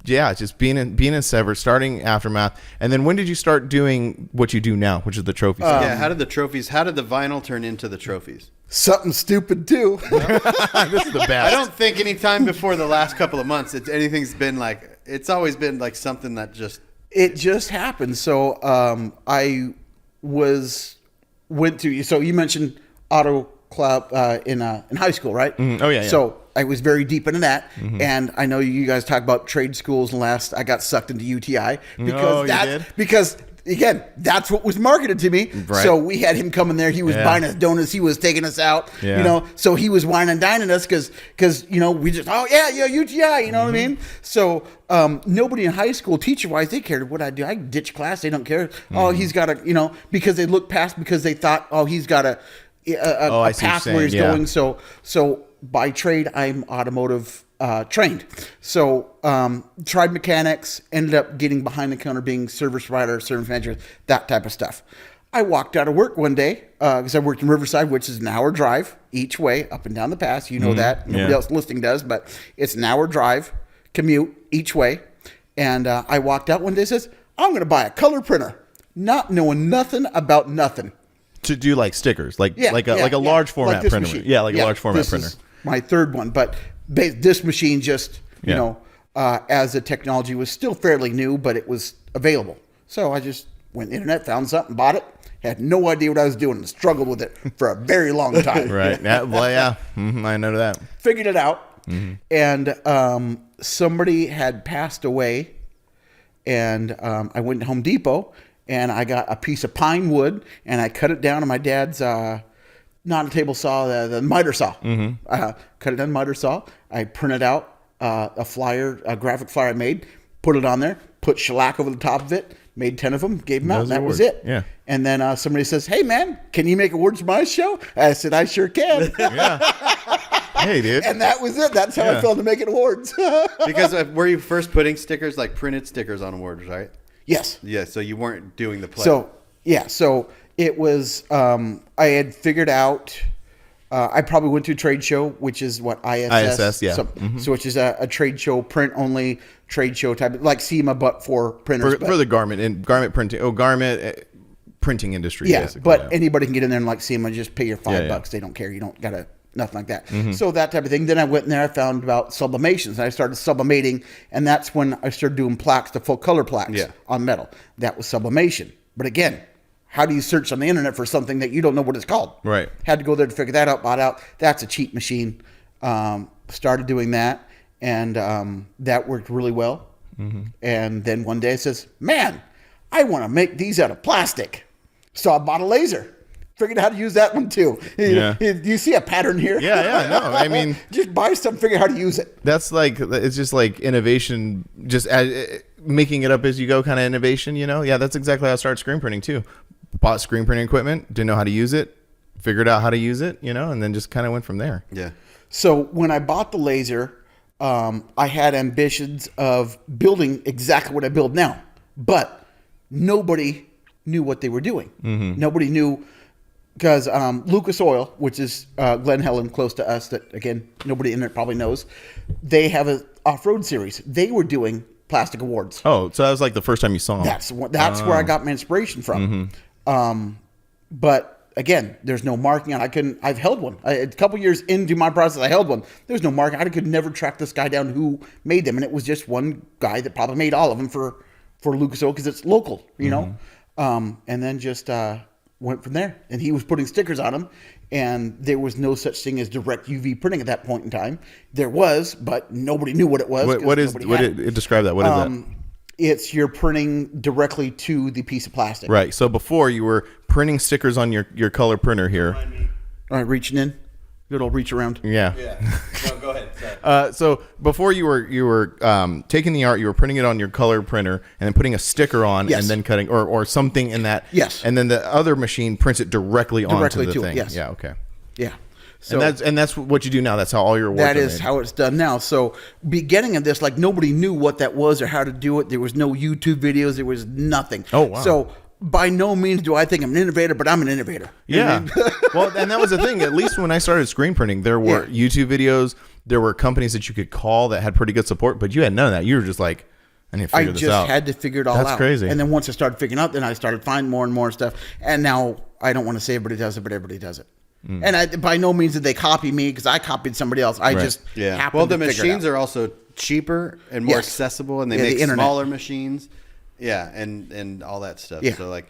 Speaker 3: Just being in Sever, starting Aftermath, and then when did you start doing what you do now, which is the trophy stuff?
Speaker 4: Yeah. How did the vinyl turn into the trophies?
Speaker 5: Something stupid too.
Speaker 3: This is the best.
Speaker 4: I don't think any time before the last couple of months, anything's been like, it's always been like something that just.
Speaker 5: It just happened. So I went to. So you mentioned auto club in high school, right?
Speaker 3: Oh, yeah.
Speaker 5: So I was very deep into that, and I know you guys talk about trade schools. And last, I got sucked into UTI because again, that's what was marketed to me.
Speaker 3: Right.
Speaker 5: So we had him coming there. He was
Speaker 3: Yeah.
Speaker 5: buying us donuts. He was taking us out.
Speaker 3: Yeah.
Speaker 5: So he was wine and dining us because we just UTI. You know what I mean? So nobody in high school, teacher wise, they cared what I do. I ditch class. They don't care. Oh, he's got a because they looked past because they thought he's got a
Speaker 3: I see what
Speaker 5: path
Speaker 3: you're
Speaker 5: where he's
Speaker 3: saying, yeah.
Speaker 5: going. So by trade, I'm automotive trained. So tried mechanics, ended up getting behind the counter, being service writer, service manager, that type of stuff. I walked out of work one day because I worked in Riverside, which is an hour drive each way up and down the pass. You know that. Nobody else listening does, but it's an hour drive commute each way. And I walked out one day and says, I'm going to buy a color printer, not knowing nothing about nothing.
Speaker 3: To do like stickers, like a large format
Speaker 5: this
Speaker 3: printer.
Speaker 5: machine.
Speaker 3: Yeah, like a large format
Speaker 5: this
Speaker 3: printer.
Speaker 5: is my third one, but this machine just, as the technology was still fairly new, but it was available. So I just went on the internet, found something, bought it, had no idea what I was doing, and struggled with it for a very long time.
Speaker 3: Right. Yeah. Well, yeah. I know that.
Speaker 5: Figured it out, and somebody had passed away, and I went to Home Depot, and I got a piece of pine wood, and I cut it down on my dad's not a table saw, the miter saw. Cut it down miter saw. I printed out a graphic flyer I made, put it on there, put shellac over the top of it, made 10 of them, gave them out, and that was it.
Speaker 3: Yeah.
Speaker 5: And then somebody says, hey, man, can you make awards for my show? I said, I sure can.
Speaker 3: Yeah. Hey, dude.
Speaker 5: And that was it. That's how I fell into making awards.
Speaker 4: Because were you first putting stickers, like printed stickers on awards, right?
Speaker 5: Yes.
Speaker 4: Yeah, so you weren't doing the play.
Speaker 5: So it was, I had figured out, I probably went to a trade show, which is what ISS.
Speaker 3: ISS, yeah.
Speaker 5: So which is a trade show, print only trade show type, like SEMA, but for printers.
Speaker 3: For the garment printing industry.
Speaker 5: Yeah,
Speaker 3: basically,
Speaker 5: but anybody can get in there and like SEMA, just pay your $5.
Speaker 3: Yeah.
Speaker 5: They don't care. You don't got to, nothing like that. So that type of thing. Then I went in there, I found about sublimations, and I started sublimating, and that's when I started doing plaques, the full color plaques on metal. That was sublimation. But again, how do you search on the internet for something that you don't know what it's called?
Speaker 3: Right.
Speaker 5: Had to go there to figure that out, bought out. That's a cheap machine. Started doing that, and that worked really well. And then one day it says, man, I want to make these out of plastic. So I bought a laser. Figured out how to use that one too.
Speaker 3: Yeah.
Speaker 5: You see a pattern here?
Speaker 3: Yeah, no, I mean,
Speaker 5: just buy something, figure out how to use it.
Speaker 3: that's like, it's just like innovation, just making it up as you go kind of innovation, Yeah, that's exactly how I started screen printing too. Bought screen printing equipment, didn't know how to use it, figured out how to use it, and then just kind of went from there.
Speaker 4: Yeah.
Speaker 5: So when I bought the laser, I had ambitions of building exactly what I build now, but nobody knew what they were doing. Nobody knew, because Lucas Oil, which is Glen Helen, close to us, that again nobody in there probably knows, they have an off-road series. They were doing plastic awards.
Speaker 3: Oh, so that was like the first time you saw them.
Speaker 5: That's where I got my inspiration from. but again, there's no marking on. I've held one. A couple years into my process, I held one. There's no marking. I could never track this guy down who made them, and it was just one guy that probably made all of them for Lucas Oil because it's local, you know. And then just went from there. And he was putting stickers on them, and there was no such thing as direct UV printing at that point in time. There was, but nobody knew what it was.
Speaker 3: Describe that? What is that?
Speaker 5: It's you're printing directly to the piece of plastic.
Speaker 3: Right. So before you were printing stickers on your color printer here.
Speaker 5: All right, reaching in. Good old reach around.
Speaker 3: Yeah.
Speaker 4: No, go ahead. Sorry.
Speaker 3: So before you were taking the art, you were printing it on your color printer and then putting a sticker on
Speaker 5: Yes.
Speaker 3: and then cutting or something in that.
Speaker 5: Yes.
Speaker 3: And then the other machine prints it directly onto the
Speaker 5: to it,
Speaker 3: thing.
Speaker 5: yes.
Speaker 3: Yeah. Okay.
Speaker 5: Yeah. So
Speaker 3: And that's what you do now. That's how all your awards
Speaker 5: that
Speaker 3: are
Speaker 5: is
Speaker 3: made.
Speaker 5: how it's done now. So beginning of this, like nobody knew what that was or how to do it. There was no YouTube videos. There was nothing.
Speaker 3: Oh, wow.
Speaker 5: So by no means do I think I'm an innovator, but I'm an innovator. You know
Speaker 3: Yeah.
Speaker 5: what I mean?
Speaker 3: Well, and that was the thing. At least when I started screen printing, there were YouTube videos. There were companies that you could call that had pretty good support, but you had none of that. You were just like, I need to figure this out.
Speaker 5: I just had to figure it all out.
Speaker 3: That's crazy.
Speaker 5: And then once I started figuring out, then I started finding more and more stuff. And now I don't want to say everybody does it, but everybody does it. And by no means did they copy me because I copied somebody else. I just happened
Speaker 4: Well, the
Speaker 5: to figure it
Speaker 4: machines
Speaker 5: out.
Speaker 4: are also cheaper and more
Speaker 5: Yes.
Speaker 4: accessible, and they
Speaker 5: Yeah, the
Speaker 4: make
Speaker 5: internet.
Speaker 4: smaller machines. Yeah, and all that stuff.
Speaker 5: Yeah.
Speaker 4: So like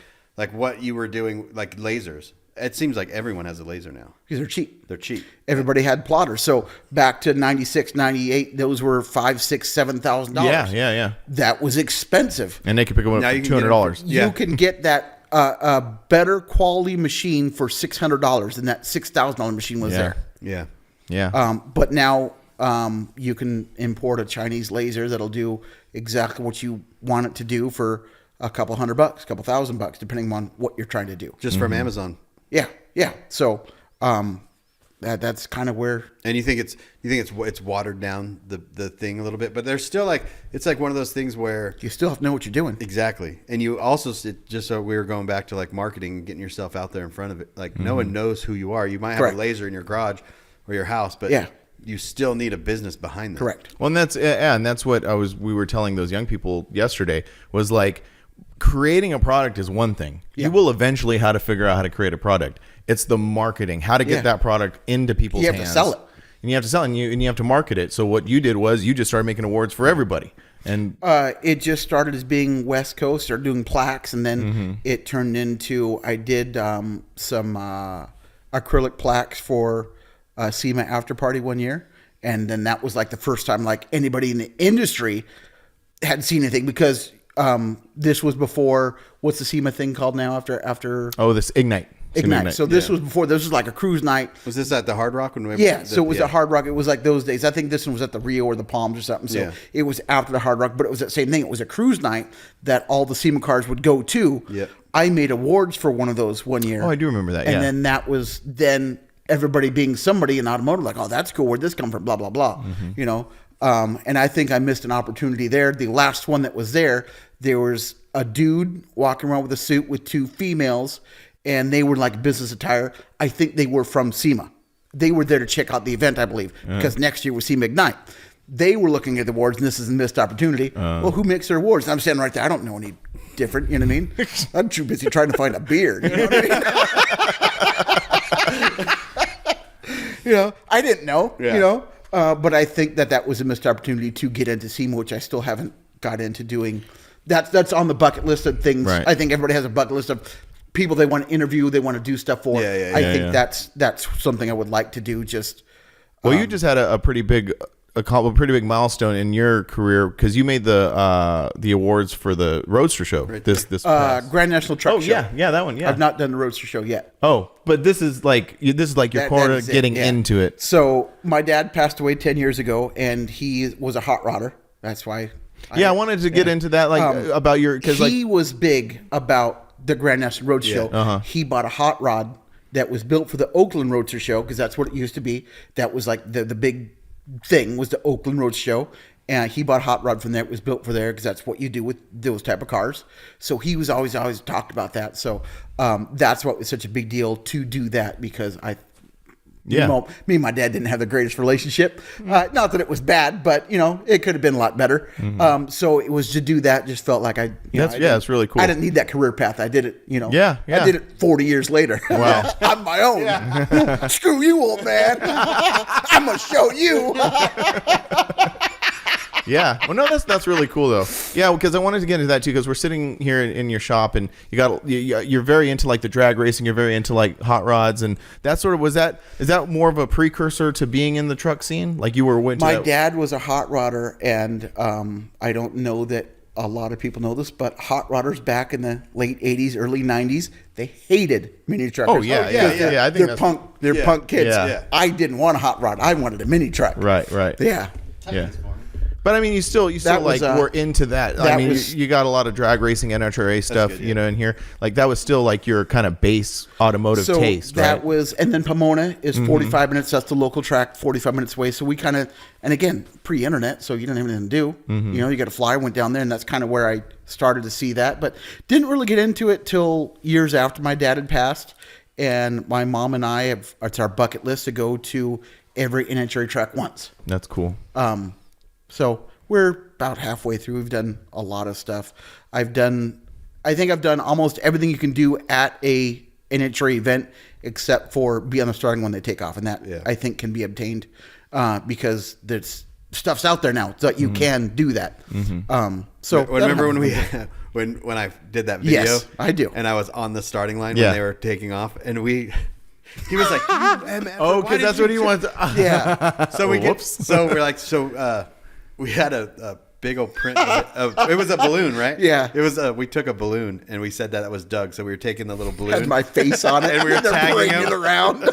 Speaker 4: what you were doing, like lasers. It seems like everyone has a laser now.
Speaker 5: Because they're cheap.
Speaker 4: They're cheap.
Speaker 5: Everybody had plotters. So back to 96, 98, those were $5,000, $6,000, $7,000.
Speaker 3: Yeah.
Speaker 5: That was expensive.
Speaker 3: And they could pick them up
Speaker 4: Now
Speaker 3: for
Speaker 4: you can get them
Speaker 3: $200.
Speaker 4: for- Yeah.
Speaker 5: You can get that a better quality machine for $600 and that $6,000 machine was there.
Speaker 4: Yeah.
Speaker 3: Yeah.
Speaker 5: But now you can import a Chinese laser that'll do exactly what you want it to do for a couple $100, a couple $1,000, depending on what you're trying to do.
Speaker 4: Just from Amazon.
Speaker 5: Yeah. So that's kind of where.
Speaker 4: And you think it's watered down the thing a little bit, but there's still it's like one of those things where
Speaker 5: You still have to know what you're doing.
Speaker 4: exactly, and you also just so we were going back to like marketing, getting yourself out there in front of it. Like no one knows who you are. You might have
Speaker 5: Correct.
Speaker 4: a laser in your garage or your house, but
Speaker 5: Yeah.
Speaker 4: you still need a business behind that.
Speaker 5: Correct.
Speaker 3: Well, and that's what we were telling those young people yesterday was like creating a product is one thing. You will eventually how to figure out how to create a product. It's the marketing, how to get that product into people's hands.
Speaker 5: You have to sell it.
Speaker 3: And you have to sell it and you have to market it. So what you did was you just started making awards for everybody. And
Speaker 5: It just started as being West Coast, started doing plaques, and then it turned into I did some acrylic plaques for SEMA After Party one year, and then that was like the first time like anybody in the industry had seen anything because this was before what's the SEMA thing called now after
Speaker 3: this Ignite.
Speaker 5: Ignite. So this was before. This was like a cruise night.
Speaker 4: Was this at the Hard Rock when we?
Speaker 5: Yeah, so it was at Hard Rock. It was like those days. I think this one was at the Rio or the Palms or something. So
Speaker 4: Yeah.
Speaker 5: it was after the Hard Rock, but it was that same thing. It was a cruise night that all the SEMA cars would go to.
Speaker 4: Yep.
Speaker 5: I made awards for one of those one year.
Speaker 3: Oh, I do remember that,
Speaker 5: And
Speaker 3: yeah.
Speaker 5: then that was everybody being somebody in automotive, like, oh, that's cool. Where'd this come from? Blah, blah, blah. You know? And I think I missed an opportunity there. The last one that was there was a dude walking around with a suit with two females, and they were like business attire. I think they were from SEMA. They were there to check out the event, I believe, because next year was SEMA Ignite. They were looking at the awards, and this is a missed opportunity. Well, who makes their awards? And I'm standing right there. I don't know any different. You know what I mean? I'm too busy trying to find a beard. You know what I mean? You know, I didn't know.
Speaker 4: Yeah.
Speaker 5: You know, but I think that was a missed opportunity to get into SEMA, which I still haven't got into doing. That's on the bucket list of things.
Speaker 3: Right.
Speaker 5: I think everybody has a bucket list of people they want to interview, they want to do stuff for.
Speaker 4: Yeah,
Speaker 5: I think that's something I would like to do. Just
Speaker 3: you just had a pretty big milestone in your career because you made the awards for the Roadster show. This past-
Speaker 5: Grand National Truck Show.
Speaker 3: yeah, that one. Yeah,
Speaker 5: I've not done the Roadster Show yet.
Speaker 3: Oh, but this is like your
Speaker 5: That
Speaker 3: core
Speaker 5: is it,
Speaker 3: getting
Speaker 5: yeah.
Speaker 3: into it.
Speaker 5: So my dad passed away 10 years ago, and he was a hot rodder. That's why.
Speaker 3: I wanted to get into that, about your because
Speaker 5: he was big about the Grand National Road Show.
Speaker 3: Uh-huh.
Speaker 5: He bought a hot rod that was built for the Oakland Roadster Show because that's what it used to be. That was like the big thing was the Oakland Road Show, and he bought a hot rod from there. It was built for there because that's what you do with those type of cars. So he was always talked about that. So that's what was such a big deal to do that because
Speaker 3: Yeah.
Speaker 5: Me and my dad didn't have the greatest relationship. Not that it was bad, but it could have been a lot better. So it was to do that. Just felt like
Speaker 3: It's really cool.
Speaker 5: I didn't need that career path. I did it.
Speaker 3: Yeah.
Speaker 5: I did it 40 years later.
Speaker 3: Wow.
Speaker 5: On my own. Screw you, old man. I'm gonna show you.
Speaker 3: Yeah. Well, no, that's really cool though. Yeah, because I wanted to get into that too, because we're sitting here in your shop, and you're very into like the drag racing. You're very into like hot rods, and that sort of is that more of a precursor to being in the truck scene? Like you went to
Speaker 5: My dad was a hot rodder, and I don't know that a lot of people know this, but hot rodders back in the late 80s, early 90s, they hated mini truckers.
Speaker 3: Oh, yeah. I think
Speaker 5: they're punk kids.
Speaker 3: Yeah.
Speaker 5: I didn't want a hot rod. I wanted a mini truck.
Speaker 3: Right.
Speaker 5: Yeah.
Speaker 3: Yeah. But I mean, you still like were into that. I mean, you got a lot of drag racing, NHRA stuff,
Speaker 4: good,
Speaker 3: in here. Like that was still like your kind of base automotive taste, right?
Speaker 5: That was, and then Pomona is 45 minutes. That's the local track, 45 minutes away. So we kind of, and again, pre-internet, so you didn't have anything to do. You got to fly. Went down there, and that's kind of where I started to see that. But didn't really get into it till years after my dad had passed. And my mom and I it's our bucket list to go to every NHRA track once.
Speaker 3: That's cool.
Speaker 5: So we're about halfway through. We've done a lot of stuff. I think I've done almost everything you can do at a NHRA event except for be on the starting when they take off. And that I think can be obtained because there's stuff's out there now that you can do that. So
Speaker 4: remember when when I did that video?
Speaker 5: Yes, I do.
Speaker 4: And I was on the starting line when they were taking off, and he was like,
Speaker 3: because that's what he wants.
Speaker 5: Yeah.
Speaker 4: So we're like, we had a big old print of it was a balloon, right?
Speaker 5: Yeah.
Speaker 4: It was we took a balloon and we said that was Doug, so we were taking the little balloon,
Speaker 5: Had my face on it,
Speaker 4: and we were
Speaker 5: they're
Speaker 4: tagging
Speaker 5: bringing
Speaker 4: him
Speaker 5: it around.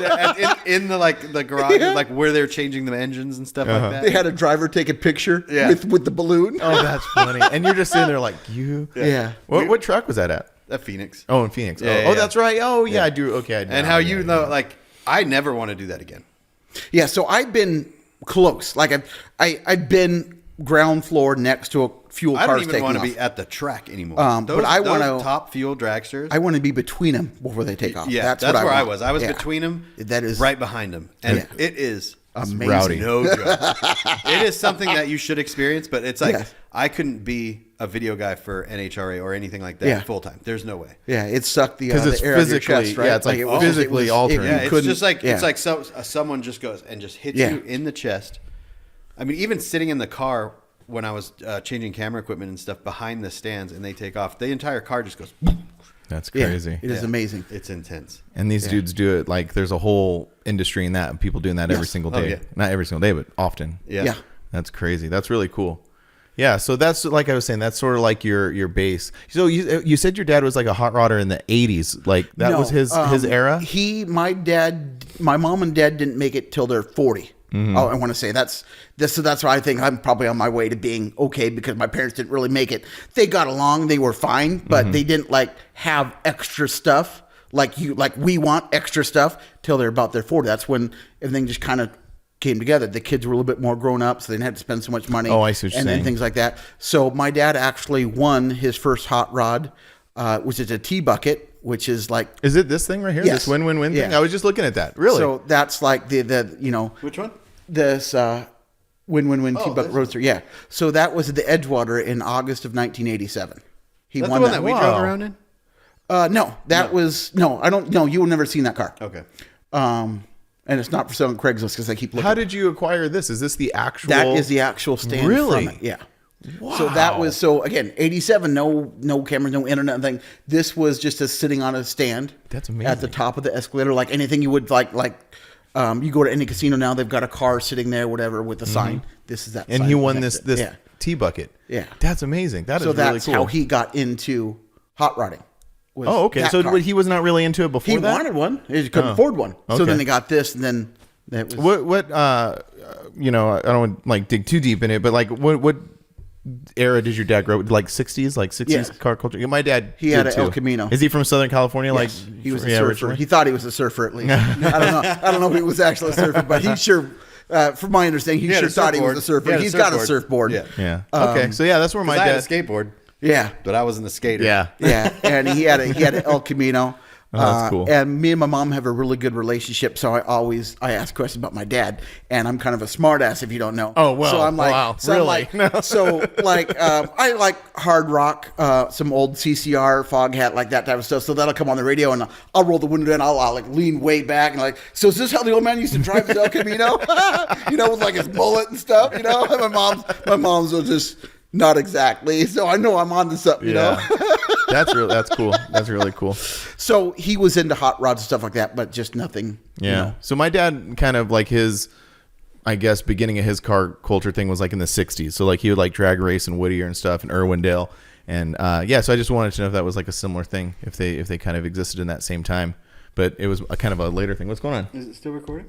Speaker 4: in the garage, like where they're changing the engines and stuff like that.
Speaker 5: They had a driver take a picture with the balloon.
Speaker 3: Oh, that's funny. And you're just sitting there like,
Speaker 5: Yeah.
Speaker 3: What track was that at?
Speaker 4: At Phoenix.
Speaker 3: Oh, in Phoenix.
Speaker 4: Yeah,
Speaker 3: Oh, that's right. Oh, yeah, I do. Okay, I do.
Speaker 4: And how like I never want to do that again.
Speaker 5: Yeah, so I've been close. Like I've been ground floor next to a fuel
Speaker 4: I
Speaker 5: cars
Speaker 4: don't even
Speaker 5: taking
Speaker 4: want to
Speaker 5: off.
Speaker 4: be at the track anymore.
Speaker 5: But I want
Speaker 4: those
Speaker 5: to
Speaker 4: top fuel dragsters.
Speaker 5: I want to be between them before they take off.
Speaker 4: Yeah, that's
Speaker 5: what
Speaker 4: where I
Speaker 5: want.
Speaker 4: was. I was
Speaker 5: Yeah.
Speaker 4: between them.
Speaker 5: That is
Speaker 4: right behind them, and it is
Speaker 5: amazing.
Speaker 3: rowdy.
Speaker 4: no joke. It is something that you should experience, but it's like
Speaker 5: Yes.
Speaker 4: I couldn't be a video guy for NHRA or anything like that full time. There's no way.
Speaker 5: Yeah, it sucked the
Speaker 3: Because it's
Speaker 5: air out of your
Speaker 3: physically,
Speaker 5: chest, right?
Speaker 3: yeah, it's like
Speaker 5: it was-
Speaker 3: physically altering.
Speaker 4: Yeah,
Speaker 5: you
Speaker 4: it's
Speaker 5: couldn't-
Speaker 4: just like
Speaker 5: yeah.
Speaker 4: it's like someone just goes and just hits you in the chest. I mean, even sitting in the car when I was changing camera equipment and stuff behind the stands, and they take off, the entire car just goes.
Speaker 3: That's
Speaker 5: Yeah,
Speaker 3: crazy.
Speaker 5: it is amazing.
Speaker 4: It's intense.
Speaker 3: And these dudes do it like there's a whole industry in that, and people doing that every single day.
Speaker 4: yeah.
Speaker 3: Not every single day, but often.
Speaker 4: Yeah.
Speaker 5: Yeah.
Speaker 3: That's crazy. That's really cool. Yeah, so that's like I was saying. That's sort of like your base. So you said your dad was like a hot rodder in the '80s. Like that
Speaker 5: No,
Speaker 3: was his era.
Speaker 5: My mom and dad didn't make it till they're 40. Oh, I want to say that's why I think I'm probably on my way to being okay, because my parents didn't really make it. They got along, they were fine, but they didn't like have extra stuff like we want extra stuff till they're about their 40. That's when everything just kind of came together. The kids were a little bit more grown up, so they didn't have to spend so much money.
Speaker 3: Oh, I see what you're
Speaker 5: and then
Speaker 3: saying.
Speaker 5: things like that. So my dad actually won his first hot rod, which is a T-bucket, which is like.
Speaker 3: Is it this thing right here?
Speaker 5: Yes.
Speaker 3: This win-win-win thing?
Speaker 5: Yeah.
Speaker 3: I was just looking at that. Really?
Speaker 5: So that's like the
Speaker 4: Which one?
Speaker 5: this win-win-win T-bucket
Speaker 4: this
Speaker 5: roadster. Yeah. So that was at the Edgewater in August of 1987. He
Speaker 4: That's
Speaker 5: won
Speaker 4: the one
Speaker 5: that.
Speaker 4: that we
Speaker 3: Wow.
Speaker 4: drove around in.
Speaker 5: No, that was no. I don't. No, you will never seen that car.
Speaker 4: Okay.
Speaker 5: And it's not for sale on Craigslist because I keep looking.
Speaker 3: How did you acquire this? Is this the actual?
Speaker 5: That is the actual stand.
Speaker 3: Really?
Speaker 5: From it. Yeah. So that was again 87. No cameras, no internet thing. This was just a sitting on a stand.
Speaker 3: That's
Speaker 5: At the
Speaker 3: amazing.
Speaker 5: top of the escalator, like anything you would like. You go to any casino now, they've got a car sitting there, whatever, with a sign. This is that.
Speaker 3: And
Speaker 5: sign
Speaker 3: he won
Speaker 5: next
Speaker 3: this
Speaker 5: to it.
Speaker 3: T-bucket.
Speaker 5: Yeah.
Speaker 3: That's amazing. That is
Speaker 5: So
Speaker 3: really
Speaker 5: that's
Speaker 3: cool.
Speaker 5: how he got into hot rodding. was
Speaker 3: Oh, okay.
Speaker 5: that
Speaker 3: So
Speaker 5: car.
Speaker 3: he was not really into it before
Speaker 5: He
Speaker 3: that?
Speaker 5: wanted one. He couldn't
Speaker 3: Oh.
Speaker 5: afford one. So
Speaker 3: Okay.
Speaker 5: then they got this, and then that was.
Speaker 3: What I don't want to like dig too deep in it, but like what era did your dad grow up? Like 60s? Like 60s
Speaker 5: Yes.
Speaker 3: car culture? Yeah, my dad
Speaker 5: He had
Speaker 3: did
Speaker 5: an El
Speaker 3: too.
Speaker 5: Camino.
Speaker 3: Is he from Southern California?
Speaker 5: Yes,
Speaker 3: Like
Speaker 5: he was a
Speaker 3: yeah,
Speaker 5: surfer.
Speaker 3: originally?
Speaker 5: He thought he was a surfer at least. I don't know if he was actually a surfer, but he sure, from my understanding, he
Speaker 4: had
Speaker 5: sure
Speaker 4: a
Speaker 5: thought he was a
Speaker 4: surfboard.
Speaker 5: surfer.
Speaker 4: He had a
Speaker 5: He's got a
Speaker 4: surfboard.
Speaker 5: surfboard.
Speaker 4: Yeah.
Speaker 3: Yeah. Okay. So yeah, that's where my
Speaker 4: I
Speaker 3: dad.
Speaker 4: had a skateboard,
Speaker 5: Yeah.
Speaker 4: but I wasn't a skater.
Speaker 3: Yeah.
Speaker 5: Yeah, and he had an El Camino.
Speaker 3: Oh, that's cool.
Speaker 5: And me and my mom have a really good relationship, so I ask questions about my dad, and I'm kind of a smart ass if you don't know.
Speaker 3: Oh, well,
Speaker 5: so I'm like,
Speaker 3: wow,
Speaker 5: so
Speaker 3: really?
Speaker 5: I'm like, so like I like hard rock, some old CCR, Foghat, like that type of stuff. So that'll come on the radio, and I'll roll the window down, I'll like lean way back, and like, so is this how the old man used to drive his El Camino? With like his bullet and stuff, And my mom's will just not exactly. So I know I'm onto something,
Speaker 3: That's cool. That's really cool.
Speaker 5: So he was into hot rods and stuff like that, but just nothing.
Speaker 3: Yeah. So my dad kind of like his, I guess, beginning of his car culture thing was like in the 60s. So like he would like drag race and Whittier and stuff and Irwindale. And so I just wanted to know if that was like a similar thing, if they kind of existed in that same time. But it was a kind of a later thing. What's going on?
Speaker 4: Is it still recording?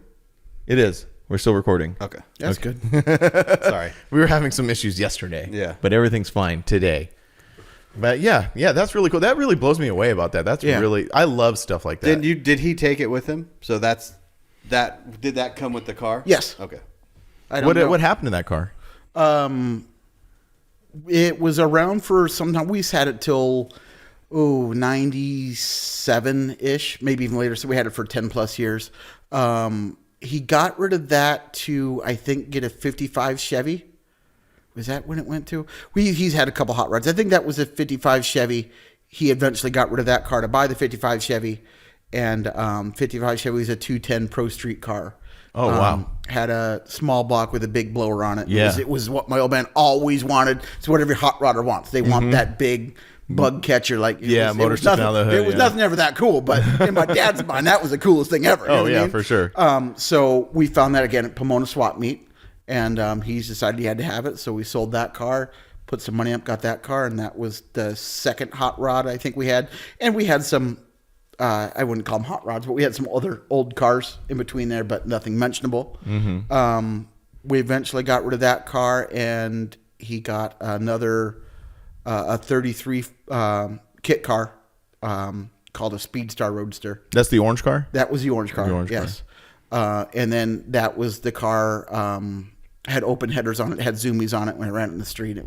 Speaker 3: It is. We're still recording.
Speaker 4: Okay.
Speaker 5: That's good.
Speaker 4: Sorry.
Speaker 3: We were having some issues yesterday.
Speaker 4: Yeah.
Speaker 3: But everything's fine today. But yeah, that's really cool. That really blows me away about that. That's really, I love stuff like that.
Speaker 4: Did he take it with him? So did that come with the car?
Speaker 5: Yes.
Speaker 4: Okay.
Speaker 3: What happened to that car?
Speaker 5: It was around for some time. We had it till 97-ish, maybe even later. So we had it for 10 plus years. He got rid of that to, I think, get a 55 Chevy. Was that when it went to? He's had a couple hot rods. I think that was a 55 Chevy. He eventually got rid of that car to buy the 55 Chevy. And 55 Chevy was a 210 Pro Street car.
Speaker 3: Oh, wow.
Speaker 5: Had a small block with a big blower on it.
Speaker 3: Yeah.
Speaker 5: It was what my old man always wanted. It's what every hot rodder wants. They want that big bug catcher. Like
Speaker 3: motor sticking out of the hood.
Speaker 5: It was nothing ever that cool, but in my dad's mind, that was the coolest thing ever. You know what I mean?
Speaker 3: For sure.
Speaker 5: So we found that again at Pomona Swap Meet, and he's decided he had to have it. So we sold that car, put some money up, got that car, and that was the second hot rod I think we had. And we had some, I wouldn't call them hot rods, but we had some other old cars in between there, but nothing mentionable. We eventually got rid of that car, and he got another a 33 kit car called a Speedstar Roadster.
Speaker 3: That's the orange car?
Speaker 5: That was the orange car. Yes. And then that was the car had open headers on it, had zoomies on it. When I ran it in the street,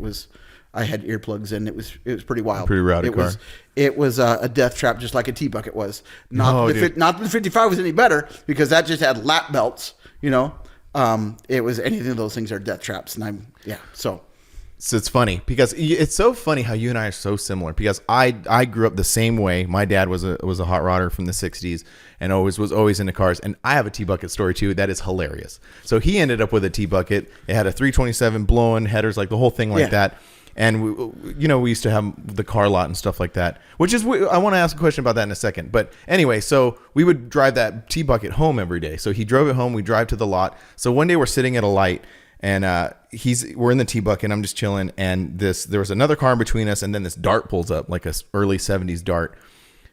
Speaker 5: I had earplugs in. It was pretty wild.
Speaker 3: Pretty rowdy car.
Speaker 5: It was a death trap, just like a T-Bucket was. Not that the 55 was any better, because that just had lap belts. It was anything of those things are death traps, and so.
Speaker 3: So it's funny because it's so funny how you and I are so similar, because I grew up the same way. My dad was a hot rodder from the 60s and was always into cars. And I have a T-Bucket story too that is hilarious. So he ended up with a T-Bucket. It had a 327 blowing headers, like the whole thing like that. And we used to have the car lot and stuff like that, which is, I want to ask a question about that in a second. But anyway, so we would drive that T-Bucket home every day. So he drove it home. We drive to the lot. So one day we're sitting at a light, and we're in the T-Bucket. I'm just chilling, and there was another car in between us, and then this Dart pulls up, like a early 70s Dart.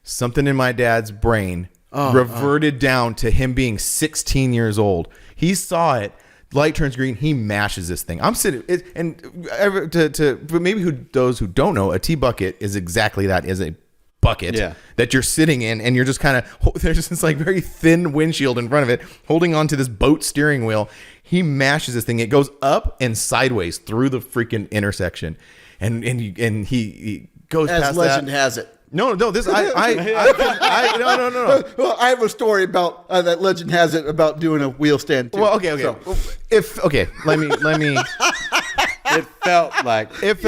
Speaker 3: Something in my dad's brain reverted down to him being 16 years old. He saw it. Light turns green. He mashes this thing. I'm sitting, but maybe those who don't know, a T-Bucket is exactly that. Is a bucket that you're sitting in, and you're just kind of, there's this like very thin windshield in front of it, holding onto this boat steering wheel. He mashes this thing. It goes up and sideways through the freaking intersection, and he goes
Speaker 5: as
Speaker 3: past
Speaker 5: legend
Speaker 3: that.
Speaker 5: has it.
Speaker 3: No. This no.
Speaker 5: Well, I have a story about that legend has it about doing a wheel stand too.
Speaker 3: Well, okay.
Speaker 5: So,
Speaker 3: Let me.
Speaker 4: It felt like
Speaker 3: It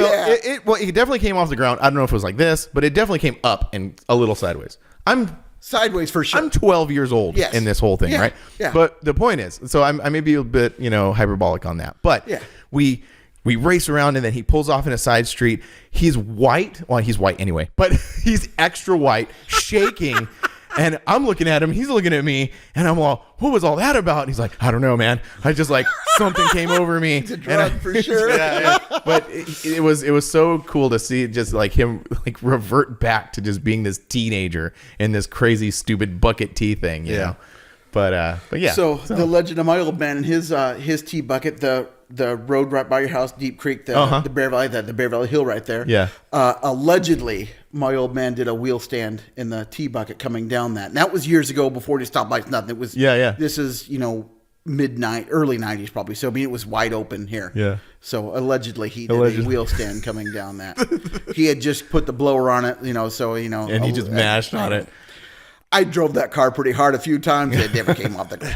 Speaker 3: definitely came off the ground. I don't know if it was like this, but it definitely came up and a little sideways. I'm
Speaker 5: sideways for sure.
Speaker 3: I'm 12 years old in this whole thing, right?
Speaker 5: Yeah.
Speaker 3: But the point is, so I may be a bit, hyperbolic on that. But we race around, and then he pulls off in a side street. He's white. Well, he's white anyway, but he's extra white, shaking. And I'm looking at him, he's looking at me, and I'm all, what was all that about? And he's like, I don't know, man. I just like, something came over me.
Speaker 5: It's a drug for sure.
Speaker 3: But it was so cool to see just like him like revert back to just being this teenager in this crazy, stupid bucket tea thing, you know? But yeah.
Speaker 5: So the legend of my old man and his T-Bucket, the road right by your house, Deep Creek, the Bear Valley, the Bear Valley Hill right there.
Speaker 3: Yeah.
Speaker 5: Allegedly, my old man did a wheel stand in the T-Bucket coming down that. And that was years ago before the stoplights, nothing. It was This is early 90s probably. So I mean, it was wide open here.
Speaker 3: Yeah.
Speaker 5: So allegedly he did a wheel stand coming down that. He had just put the blower on it, and he just
Speaker 3: mashed on it.
Speaker 5: I drove that car pretty hard a few times. It never came off the ground.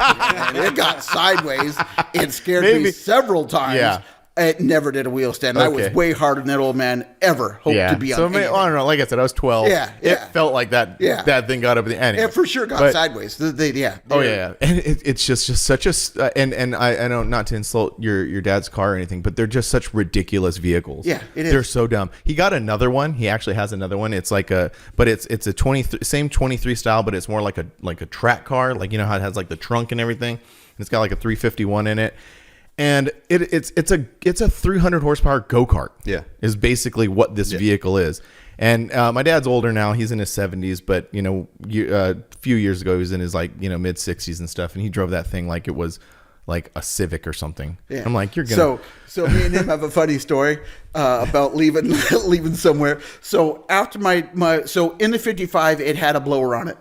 Speaker 5: And it got sideways. It scared me several times.
Speaker 3: Yeah.
Speaker 5: It never did a wheel stand. I was way harder than that old man ever hoped to be on.
Speaker 3: So I don't know. Like I said, I was 12.
Speaker 5: Yeah,
Speaker 3: It felt like that.
Speaker 5: Yeah.
Speaker 3: That thing got up the end.
Speaker 5: It for sure got sideways.
Speaker 3: And it's just such a and I know not to insult your dad's car or anything, but they're just such ridiculous vehicles.
Speaker 5: Yeah, it is.
Speaker 3: They're so dumb. He got another one. He actually has another one. It's like it's a 23 same 23 style, but it's more like a track car. Like, you know how it has like the trunk and everything. It's got like a 351 in it. And it's a 300 horsepower go-kart.
Speaker 4: Yeah.
Speaker 3: Is basically what this vehicle is. And my dad's older now. He's in his 70s, but a few years ago he was in his mid 60s and stuff, and he drove that thing like it was like a Civic or something. Yeah. I'm like, you're gonna.
Speaker 5: So me and him have a funny story about leaving somewhere. So after so in the 55, it had a blower on it.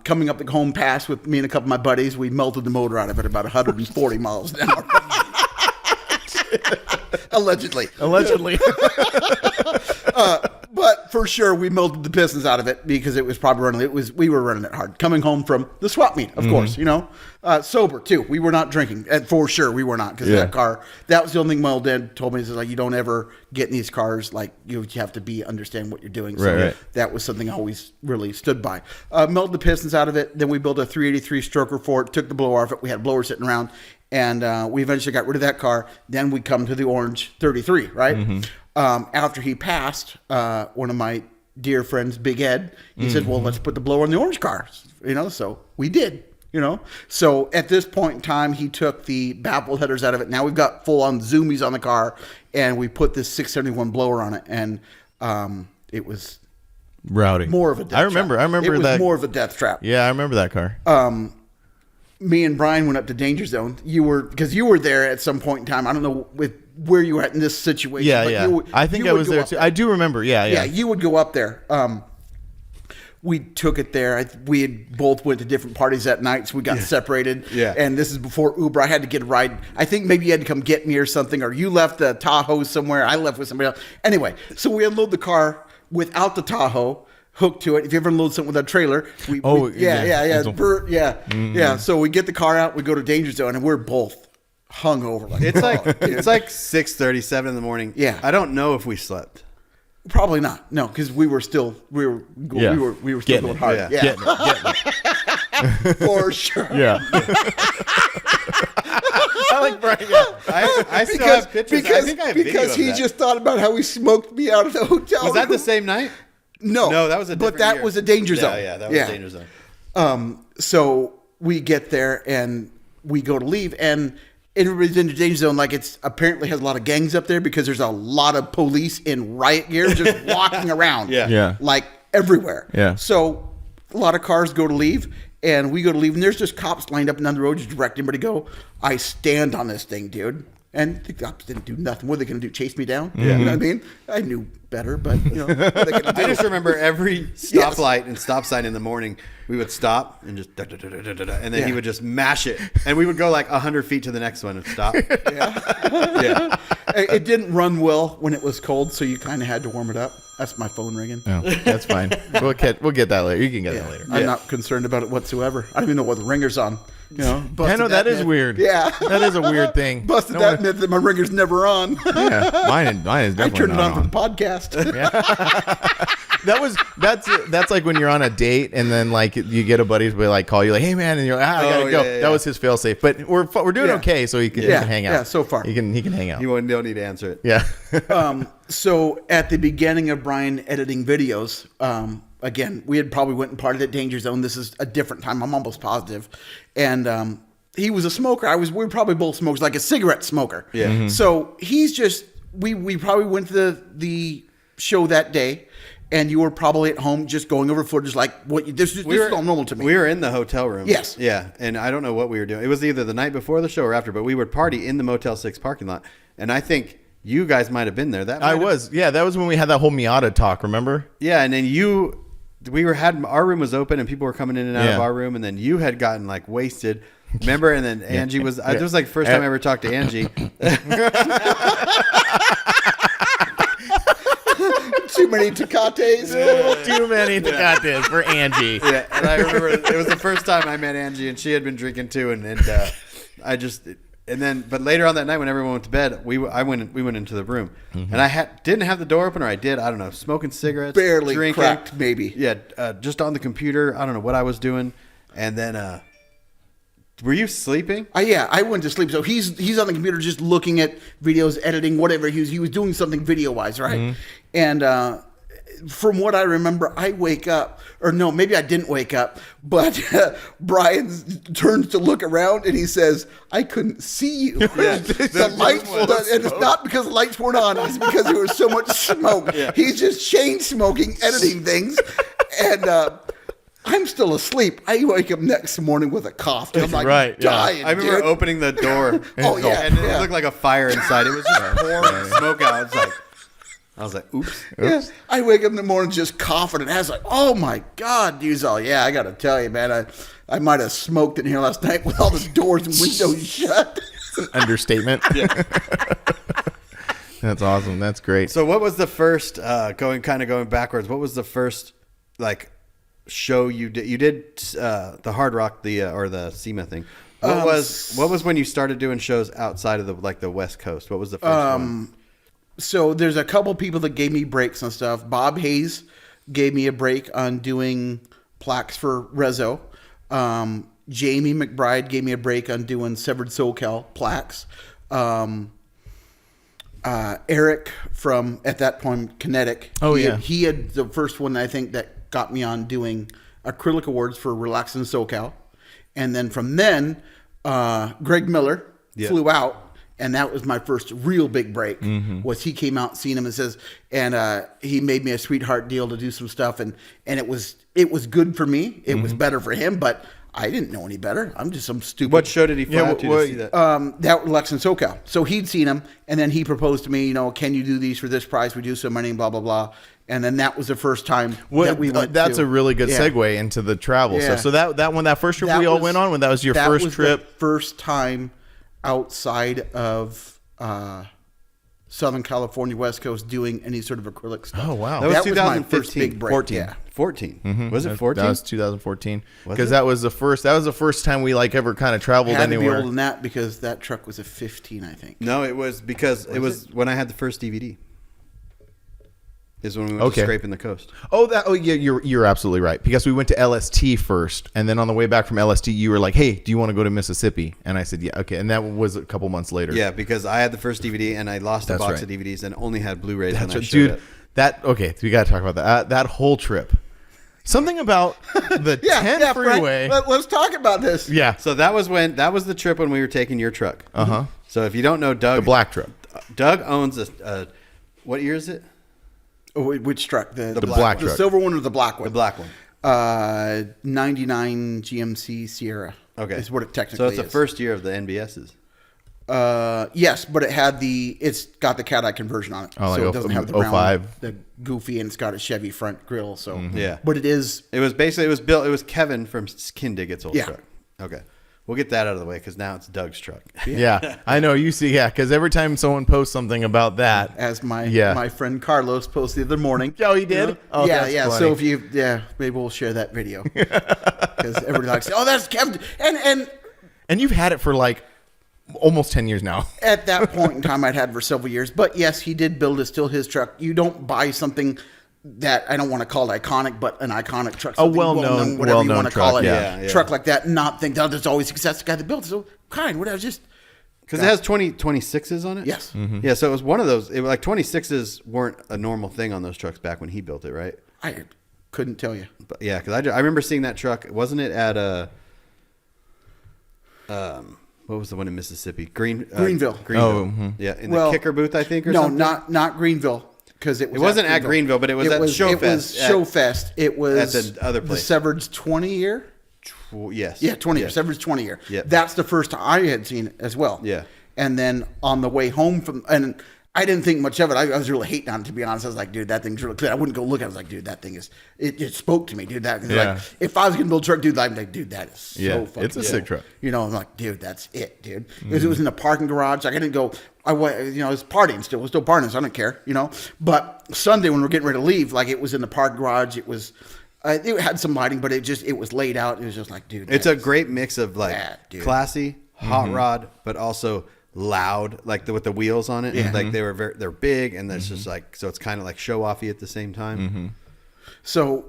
Speaker 5: Coming up the home pass with me and a couple of my buddies, we melted the motor out of it about 140 miles an hour. Allegedly. But for sure, we melted the pistons out of it because it was probably running. We were running it hard. Coming home from the swap meet, of course, sober too. We were not drinking, for sure. We were not, because that car. That was the only thing my old dad told me. Is like, you don't ever get in these cars. Like, you have to understand what you're doing. So that was something I always really stood by. Melted the pistons out of it. Then we built a 383 stroker for it. Took the blower off it. We had a blower sitting around, and we eventually got rid of that car. Then we come to the orange 33, right? After he passed, one of my dear friends, Big Ed, he said, well, let's put the blower in the orange car. So we did, So at this point in time, he took the baffle headers out of it. Now we've got full-on zoomies on the car, and we put this 671 blower on it, and it was
Speaker 3: rowdy.
Speaker 5: More of a death trap.
Speaker 3: I remember
Speaker 5: it
Speaker 3: that.
Speaker 5: was more of a death trap.
Speaker 3: Yeah, I remember that car.
Speaker 5: Me and Brian went up to Danger Zone. Because you were there at some point in time. I don't know where you were at in this situation.
Speaker 3: Yeah. I think I was there too. I do remember. Yeah.
Speaker 5: Yeah, you would go up there. We took it there. We had both went to different parties that night, so we got separated.
Speaker 4: Yeah.
Speaker 5: And this is before Uber. I had to get a ride. I think maybe you had to come get me or something, or you left the Tahoe somewhere. I left with somebody else. Anyway, so we unload the car without the Tahoe hooked to it. If you ever unload something with a trailer, So we get the car out, we go to Danger Zone, and we're both hung over.
Speaker 4: It's like 6:37 in the morning.
Speaker 5: Yeah.
Speaker 4: I don't know if we slept.
Speaker 5: Probably not. No, because we were still still going hard.
Speaker 3: Yeah. Getting it.
Speaker 5: For sure.
Speaker 3: Yeah.
Speaker 4: I like Brian. Yeah. I still have pictures. I think I have video
Speaker 5: because
Speaker 4: of
Speaker 5: he
Speaker 4: that.
Speaker 5: just thought about how he smoked me out of the hotel.
Speaker 4: Was that the
Speaker 5: room.
Speaker 4: same night?
Speaker 5: No,
Speaker 4: that was a different
Speaker 5: But that
Speaker 4: year.
Speaker 5: was a Danger Zone.
Speaker 4: Yeah, that was a Danger Zone.
Speaker 5: So we get there and we go to leave, and everybody's in the Danger Zone. Like, it's apparently has a lot of gangs up there because there's a lot of police in riot gear just walking around.
Speaker 3: Yeah.
Speaker 5: Like everywhere.
Speaker 3: Yeah.
Speaker 5: So a lot of cars go to leave, and we go to leave, and there's just cops lined up and down the road just directing everybody to go. I stand on this thing, dude. And the cops didn't do nothing. What are they going to do? Chase me down? Yeah. You know what I mean? I knew better, but what are they gonna do?
Speaker 4: I just remember every stoplight and stop sign in the morning, we would stop and just and then he would just mash it, and we would go like 100 feet to the next one and stop.
Speaker 5: Yeah. It didn't run well when it was cold, so you kind of had to warm it up. That's my phone ringing.
Speaker 3: Oh, that's fine. We'll get that later. You can get that later.
Speaker 5: I'm not concerned about it whatsoever. I don't even know what the ringer's on.
Speaker 3: I know that is weird.
Speaker 5: Yeah,
Speaker 3: that is a weird thing.
Speaker 5: Busted that myth that my ringer's never on.
Speaker 3: Yeah, mine is definitely
Speaker 5: I turned it on
Speaker 3: not
Speaker 5: for the podcast.
Speaker 3: That's like when you're on a date and then like you get a buddy to be like call you like, hey man, and you're like, I gotta go.
Speaker 4: Yeah.
Speaker 3: That was his fail safe, but we're doing okay, so he can hang out.
Speaker 5: Yeah, so far
Speaker 3: he can hang out.
Speaker 4: You don't need to answer it.
Speaker 3: Yeah.
Speaker 5: So at the beginning of Brian editing videos, again, we had probably went and partied at Danger Zone. This is a different time. I'm almost positive. And he was a smoker. We were probably both smokers, like a cigarette smoker.
Speaker 4: Yeah. Mm-hmm.
Speaker 5: So he's just, we probably went to the show that day, and you were probably at home just going over footage like, this is all normal to me.
Speaker 4: We were in the hotel room.
Speaker 5: Yes.
Speaker 4: Yeah. And I don't know what we were doing. It was either the night before the show or after, but we would party in the Motel 6 parking lot. And I think you guys might have been there. That was when we had that whole Miata talk, remember? Yeah. And then our room was open and people were coming in and out of our room, and then you had gotten like wasted. Remember? And then Angie was. It was like the first time I ever talked to Angie.
Speaker 5: To too many Tecates.
Speaker 3: Too many Tecates for Angie.
Speaker 4: Yeah, and I remember it was the first time I met Angie, and she had been drinking too, and but later on that night when everyone went to bed, we went into the room, and I didn't have the door open, or I did, I don't know, smoking cigarettes,
Speaker 5: Barely
Speaker 4: drinking,
Speaker 5: cracked, maybe.
Speaker 4: Yeah, just on the computer. I don't know what I was doing, and then were you sleeping?
Speaker 5: Yeah, I went to sleep. So he's on the computer just looking at videos, editing, whatever. He was doing something video wise, right? And from what I remember, I wake up, or no, maybe I didn't wake up, but Brian turns to look around and he says, "I couldn't see you." The lights, and it's not because the lights weren't on; it's because there was so much smoke. He's just chain smoking, editing things, and. I'm still asleep. I wake up next morning with a cough. I'm like dying.
Speaker 4: I remember
Speaker 5: dude.
Speaker 4: opening the door.
Speaker 5: Oh, yeah.
Speaker 4: And it looked like a fire inside. It was just pouring smoke out. I was like, oops.
Speaker 5: Yeah. I wake up in the morning just coughing, and I was like, oh my God, dude. Oh, yeah, I got to tell you, man, I might have smoked in here last night with all the doors and windows shut.
Speaker 3: Understatement. Yeah. That's awesome. That's great.
Speaker 4: So what was the first, going backwards, what was the first, like, show you did the Hard Rock, or the SEMA thing. What was when you started doing shows outside of the West Coast? What was the first one?
Speaker 5: So there's a couple people that gave me breaks on stuff. Bob Hayes gave me a break on doing plaques for Rezo. Jamie McBride gave me a break on doing Severed SoCal plaques. Eric from, at that point, Kinetic. He had the first one, I think, that got me on doing acrylic awards for Relaxin' SoCal. And then from then, Greg Miller flew out, and that was my first real big break. Was he came out, seen him, and says, and he made me a sweetheart deal to do some stuff, and it was good for me. It was better for him, but I didn't know any better. I'm just some stupid.
Speaker 4: What show did he fly out to see that?
Speaker 5: That was Relaxin' SoCal. So he'd seen him, and then he proposed to me, can you do these for this price? We do so many, blah blah blah. And then that was the first time that we went.
Speaker 3: That's
Speaker 5: to.
Speaker 3: a really good segue into the travel stuff. So that first trip we all went on, when that was your first trip,
Speaker 5: the first time outside of Southern California, West Coast, doing any sort of acrylic stuff.
Speaker 3: Oh wow,
Speaker 4: that was 2015,
Speaker 5: my first big break.
Speaker 4: 14.
Speaker 5: Yeah.
Speaker 4: 14. Was it 14?
Speaker 3: That was 2014 because that was the first time we ever kind of traveled
Speaker 5: Had
Speaker 3: anywhere.
Speaker 5: to be older than that because that truck was a 15, I think.
Speaker 4: No, it was because it was when I had the first DVD. Is when we went to Scraping the Coast.
Speaker 3: Yeah, you're absolutely right, because we went to LST first, and then on the way back from LST, you were like, "Hey, do you want to go to Mississippi?" And I said, "Yeah, okay." And that was a couple months later.
Speaker 4: Yeah, because I had the first DVD and I lost a box of DVDs and only had Blu-rays.
Speaker 3: That's
Speaker 4: when I
Speaker 3: right,
Speaker 4: showed
Speaker 3: dude.
Speaker 4: it.
Speaker 3: We got to talk about that. That whole trip. Something about the 10 freeway.
Speaker 5: Frank, let's talk about this.
Speaker 3: Yeah.
Speaker 4: So that was the trip when we were taking your truck. So if you don't know Doug,
Speaker 3: The black truck.
Speaker 4: Doug owns a what year is it?
Speaker 5: Which truck? The
Speaker 3: black truck.
Speaker 5: The silver one or the black one?
Speaker 4: The black one.
Speaker 5: 99 GMC Sierra.
Speaker 4: Okay.
Speaker 5: Is what it technically is.
Speaker 4: So it's the first year of the NBS's.
Speaker 5: Yes, but it's got the cat eye conversion on it.
Speaker 3: Oh, like
Speaker 5: so it doesn't have the round,
Speaker 3: 05.
Speaker 5: the goofy, and it's got a Chevy front grille. So
Speaker 4: Yeah.
Speaker 5: But it is.
Speaker 4: It was Kevin from Kindig's old
Speaker 5: Yeah.
Speaker 4: truck. Okay. We'll get that out of the way because now it's Doug's truck.
Speaker 3: Yeah, I know. You see, because every time someone posts something about that,
Speaker 5: As my friend Carlos posted the other morning.
Speaker 3: Oh, he did? Oh,
Speaker 5: yeah,
Speaker 3: that's
Speaker 5: yeah.
Speaker 3: funny.
Speaker 5: So maybe we'll share that video because everybody likes. Oh, that's Kevin. And
Speaker 3: you've had it for like almost 10 years now.
Speaker 5: at that point in time, I'd had it for several years. But yes, he did build it. Still his truck. You don't buy something that I don't want to call it iconic, but an iconic truck.
Speaker 3: A well-known
Speaker 5: whatever you want to call
Speaker 3: truck,
Speaker 5: it.
Speaker 3: yeah.
Speaker 5: Truck like that. Not think that there's always success. The guy that built it. So kind. Whatever. Just.
Speaker 4: Because it has 26s on it?
Speaker 5: Yes.
Speaker 4: Yeah, so it was one of those. It was like 26s weren't a normal thing on those trucks back when he built it, right?
Speaker 5: I couldn't tell you.
Speaker 4: But yeah, because I remember seeing that truck. Wasn't it at what was the one in Mississippi?
Speaker 5: Greenville.
Speaker 3: Oh,
Speaker 4: Yeah, in the kicker booth, I think, or
Speaker 5: no,
Speaker 4: something?
Speaker 5: not Greenville. Because it
Speaker 4: wasn't at Greenville, but it was at Showfest.
Speaker 5: It was Showfest. It was
Speaker 4: at the other place.
Speaker 5: The Severed's 20 year.
Speaker 4: Yes.
Speaker 5: Yeah, 20 year.
Speaker 4: Yes.
Speaker 5: Severed's 20 year.
Speaker 4: Yeah.
Speaker 5: That's the first time I had seen it as well.
Speaker 4: Yeah.
Speaker 5: And then on the way home and I didn't think much of it. I was really hating on it, to be honest. I was like, dude, that thing's really clean. I wouldn't go look at it. I was like, dude, that thing is, it spoke to me, dude. Like, if I was going to build a truck, dude, I'm like, dude, that is so fucking
Speaker 3: it's a sick truck.
Speaker 5: I'm like, dude, that's it, dude. Because it was in the parking garage. Like, I didn't go, I was partying still. We're still partying, so I don't care, But Sunday when we're getting ready to leave, like it was in the park garage. It was, it had some lighting, but it was laid out. It was just like, dude.
Speaker 4: It's a great mix of like classy, hot
Speaker 5: Mm-hmm.
Speaker 4: rod, but also loud, like with the wheels on it.
Speaker 5: Yeah.
Speaker 4: Like they're big, and that's just like, so it's kind of like show offy at the same time.
Speaker 5: So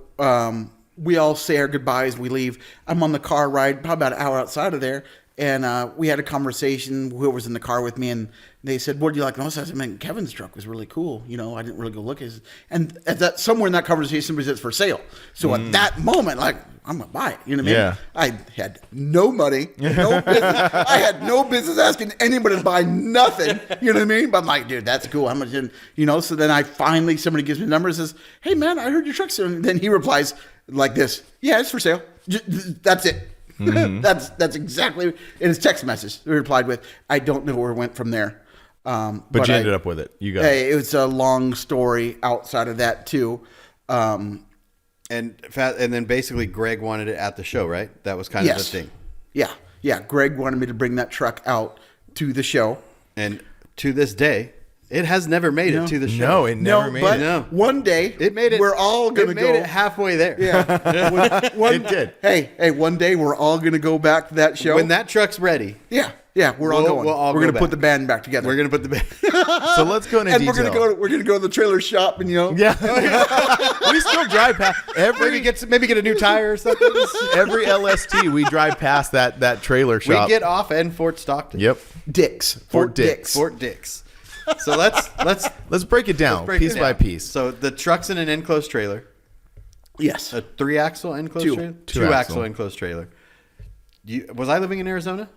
Speaker 5: we all say our goodbyes. We leave. I'm on the car ride, probably about an hour outside of there. And we had a conversation, whoever was in the car with me, and they said, what do you like most? I said, man, Kevin's truck was really cool. I didn't really go look at it. And at that, somewhere in that conversation, somebody said it's for sale. So at that moment, like, I'm going to buy it. You know what I mean?
Speaker 3: Yeah.
Speaker 5: I had no money, no business. I had no business asking anybody to buy nothing. You know what I mean? But I'm like, dude, that's cool. How much? So then somebody gives me a number and says, hey, man, I heard your truck's soon. Then he replies like this, yeah, it's for sale. That's it. That's exactly in his text message. He replied with, "I don't know where it went from there."
Speaker 3: But you ended up with it. You got it.
Speaker 5: It was a long story outside of that too.
Speaker 4: And then basically Greg wanted it at the show, right? That was kind of the thing.
Speaker 5: Yeah. Greg wanted me to bring that truck out to the show,
Speaker 4: And to this day, it has never made it to the show.
Speaker 3: No, it never made
Speaker 5: but
Speaker 3: it.
Speaker 4: No.
Speaker 5: one day
Speaker 4: It made it.
Speaker 5: We're all gonna
Speaker 4: it made
Speaker 5: go.
Speaker 4: it halfway there.
Speaker 5: Yeah,
Speaker 3: It did.
Speaker 5: Hey, one day we're all gonna go back to that show.
Speaker 4: When that truck's ready,
Speaker 5: yeah, we're all
Speaker 4: We'll-
Speaker 5: going.
Speaker 4: we'll all
Speaker 5: we're
Speaker 4: go
Speaker 5: gonna
Speaker 4: back.
Speaker 5: put the band back together.
Speaker 4: we're gonna put the band.
Speaker 3: So let's go into
Speaker 5: and
Speaker 3: detail.
Speaker 5: we're gonna go to the trailer shop and
Speaker 3: Yeah. We still drive past
Speaker 4: maybe get a new tire or something.
Speaker 3: every LST. We drive past that trailer
Speaker 4: We
Speaker 3: shop.
Speaker 4: get off in Fort Stockton.
Speaker 3: Yep.
Speaker 5: Dix,
Speaker 3: Fort Dix.
Speaker 4: Fort Dix. So let's
Speaker 3: Let's break it down
Speaker 4: break it
Speaker 3: piece by
Speaker 4: down.
Speaker 3: piece.
Speaker 4: So the truck's in an enclosed trailer,
Speaker 5: Yes.
Speaker 4: a 3-axle enclosed
Speaker 5: Two.
Speaker 4: trailer,
Speaker 3: Two
Speaker 4: 2-axle
Speaker 3: axle.
Speaker 4: enclosed trailer. Was I living in Arizona?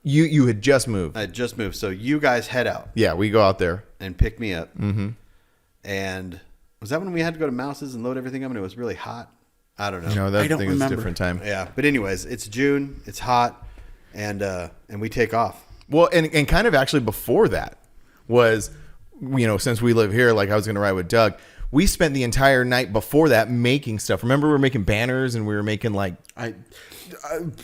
Speaker 3: You had just moved.
Speaker 4: I had just moved. So you guys head out
Speaker 3: Yeah, we go out there.
Speaker 4: and pick me up. Mm-hmm. And was that when we had to go to Mouse's and load everything up and it was really hot? I don't know.
Speaker 3: No, that
Speaker 5: I don't
Speaker 3: thing is a
Speaker 5: remember.
Speaker 3: different time.
Speaker 4: Yeah. But anyways, it's June. It's hot, and we take off.
Speaker 3: Well, and kind of actually before that was, since we live here, like I was going to ride with Doug, we spent the entire night before that making stuff. Remember, we were making banners and we were making like.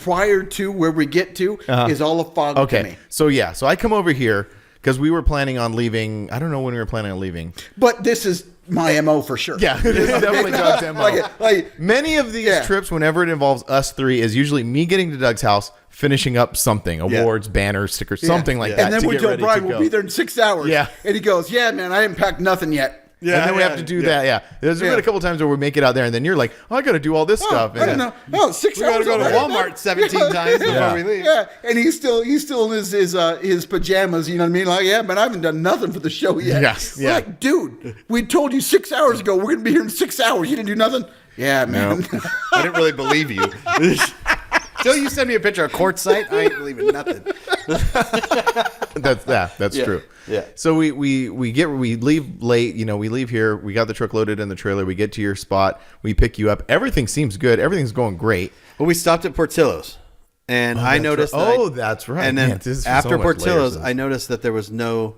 Speaker 5: Prior to where we get to is all a fog to me.
Speaker 3: So I come over here because we were planning on leaving. I don't know when we were planning on leaving.
Speaker 5: But this is my MO for sure.
Speaker 3: Yeah, it is definitely Doug's MO.
Speaker 5: Like,
Speaker 3: Many of these trips, whenever it involves us three, is usually me getting to Doug's house, finishing up something, awards, banners, stickers, something like that.
Speaker 5: And then
Speaker 3: to
Speaker 5: we
Speaker 3: get
Speaker 5: tell
Speaker 3: ready
Speaker 5: Brian
Speaker 3: to
Speaker 5: we'll
Speaker 3: go.
Speaker 5: be there in 6 hours.
Speaker 3: Yeah.
Speaker 5: And he goes, yeah, man, I haven't packed nothing yet.
Speaker 3: Yeah, and then we have to do that. Yeah, there's been a couple times where we make it out there, and then you're like, "Oh, I got to do all this stuff."
Speaker 5: I don't
Speaker 3: And
Speaker 5: know. No, 6
Speaker 4: We gotta
Speaker 5: hours.
Speaker 4: go to
Speaker 5: already.
Speaker 4: Walmart 17 times before we leave.
Speaker 5: Yeah, and he's still in his pajamas. You know what I mean? Like, yeah, man, I haven't done nothing for the show yet.
Speaker 3: Yes,
Speaker 5: We're
Speaker 3: yeah.
Speaker 5: Like, dude, we told you 6 hours ago we're gonna be here in 6 hours. You didn't do nothing. Yeah, man.
Speaker 4: I didn't really believe you. Till you send me a picture of quartzite, I ain't believing nothing.
Speaker 3: That's true.
Speaker 4: Yeah.
Speaker 3: So we leave late. We leave here. We got the truck loaded in the trailer. We get to your spot. We pick you up. Everything seems good. Everything's going great.
Speaker 4: Well, we stopped at Portillo's, and I noticed.
Speaker 3: That's right.
Speaker 4: And then
Speaker 3: Man, this is
Speaker 4: after
Speaker 3: so much
Speaker 4: Portillo's,
Speaker 3: layers.
Speaker 4: I noticed that there was no.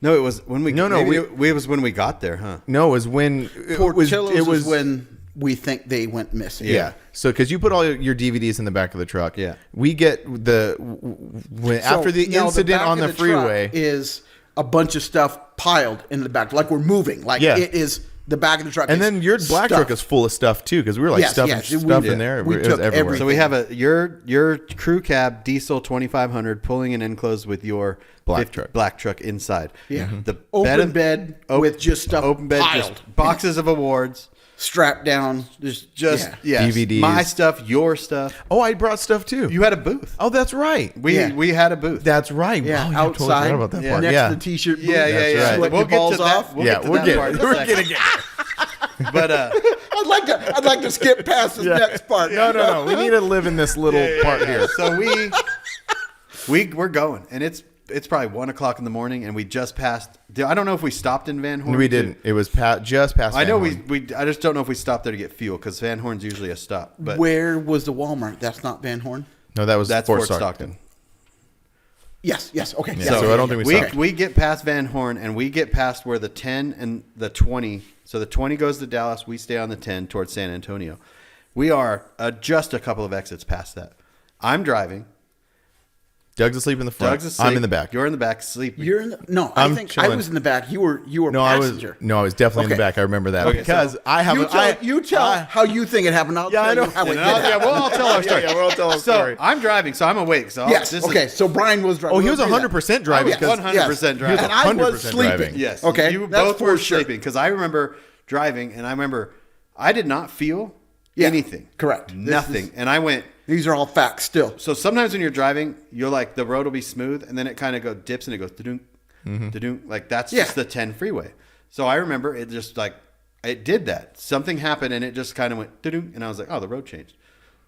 Speaker 4: No, it was when we.
Speaker 3: No,
Speaker 4: maybe
Speaker 3: we-
Speaker 4: it was when we got there, huh?
Speaker 3: No, it was when
Speaker 5: Portillo's
Speaker 3: it was
Speaker 5: is when we think they went missing.
Speaker 3: Yeah. So, because you put all your DVDs in the back of the truck.
Speaker 4: Yeah.
Speaker 3: We get after the
Speaker 5: now
Speaker 3: incident
Speaker 5: back
Speaker 3: on
Speaker 5: of
Speaker 3: the
Speaker 5: truck
Speaker 3: freeway.
Speaker 5: is a bunch of stuff piled in the back, like we're moving. Like it is the back of the truck.
Speaker 3: And
Speaker 5: is
Speaker 3: then your black
Speaker 5: stuff.
Speaker 3: truck is full of stuff too, because we were like stuffing stuff in there.
Speaker 5: We
Speaker 3: It was
Speaker 5: took
Speaker 3: everywhere.
Speaker 5: everything.
Speaker 4: So we have your crew cab diesel 2500 pulling an enclosed with your black truck inside.
Speaker 5: Yeah.
Speaker 4: The
Speaker 5: Open bed with just stuff
Speaker 4: open bed,
Speaker 5: piled.
Speaker 4: just boxes of awards.
Speaker 5: Strapped down.
Speaker 4: Yes,
Speaker 3: DVDs.
Speaker 4: my stuff, your stuff.
Speaker 3: Oh, I brought stuff too.
Speaker 4: You had a booth.
Speaker 3: Oh, that's right.
Speaker 4: We had a booth.
Speaker 3: That's right.
Speaker 5: Yeah,
Speaker 3: Wow, you
Speaker 5: outside.
Speaker 3: totally forgot about that part.
Speaker 5: Next
Speaker 3: Yeah.
Speaker 5: to the t-shirt booth.
Speaker 4: Yeah.
Speaker 5: Sweat
Speaker 4: We'll
Speaker 5: your
Speaker 4: get
Speaker 5: balls
Speaker 4: to that.
Speaker 5: off.
Speaker 4: We'll
Speaker 3: Yeah,
Speaker 4: get to
Speaker 3: we're
Speaker 4: that
Speaker 3: getting
Speaker 4: part in a
Speaker 3: we're
Speaker 4: second.
Speaker 3: getting it.
Speaker 4: But
Speaker 5: I'd like to skip past this next part.
Speaker 3: No. We need to live in this little part here.
Speaker 4: So we're going, and it's probably 1:00 in the morning, and we just passed. I don't know if we stopped in Van Horn.
Speaker 3: We didn't. It was just past.
Speaker 4: I know
Speaker 3: Van Horn.
Speaker 4: we. I just don't know if we stopped there to get fuel because Van Horn's usually a stop. But
Speaker 5: Where was the Walmart? That's not Van Horn?
Speaker 3: No,
Speaker 4: that's
Speaker 3: Fort
Speaker 4: Stockton.
Speaker 3: Stockton.
Speaker 5: Yes. Okay.
Speaker 3: Yeah, so I don't think we stopped.
Speaker 4: We get past Van Horn, and we get past where the 10 and the 20. So the 20 goes to Dallas. We stay on the 10 towards San Antonio. We are just a couple of exits past that. I'm driving.
Speaker 3: Doug's asleep in the front.
Speaker 4: Doug's asleep.
Speaker 3: I'm in the back.
Speaker 4: You're in the back sleeping.
Speaker 5: You're in the, no. I
Speaker 3: I'm
Speaker 5: think I
Speaker 3: chilling.
Speaker 5: was in the back. You were
Speaker 3: No, I was
Speaker 5: passenger.
Speaker 3: definitely in the
Speaker 5: Okay.
Speaker 3: back. I remember that
Speaker 4: Okay,
Speaker 3: because I have
Speaker 5: You tell how you think it happened. I'll
Speaker 3: Yeah, I
Speaker 5: tell
Speaker 3: know.
Speaker 5: you how it
Speaker 3: And
Speaker 5: did
Speaker 3: I'll-
Speaker 5: happen.
Speaker 4: Well, I'll tell our story.
Speaker 3: Yeah, we'll tell our
Speaker 4: So
Speaker 3: story.
Speaker 4: I'm driving, so I'm awake. So
Speaker 5: Yes.
Speaker 4: this
Speaker 5: Okay.
Speaker 4: is,
Speaker 5: So Brian was driving.
Speaker 3: Oh, he was
Speaker 5: We'll do that.
Speaker 3: 100% driving.
Speaker 4: I was 100% driving.
Speaker 5: And I was
Speaker 3: 100%
Speaker 5: sleeping.
Speaker 3: driving.
Speaker 4: yes.
Speaker 5: Okay.
Speaker 4: You
Speaker 5: That's
Speaker 4: both
Speaker 5: for
Speaker 4: were
Speaker 5: sure.
Speaker 4: sleeping because I remember driving, and I remember I did not feel
Speaker 5: Yeah,
Speaker 4: anything.
Speaker 5: correct. This
Speaker 4: Nothing.
Speaker 5: is-
Speaker 4: And I went.
Speaker 5: These are all facts still.
Speaker 4: So sometimes when you're driving, you're like the road will be smooth, and then it kind of go dips and it goes da-dunk, da-dunk. Like that's
Speaker 5: Yeah.
Speaker 4: just the 10 freeway. So I remember it just like it did that. Something happened and it just kind of went da-dunk, and I was like, oh, the road changed.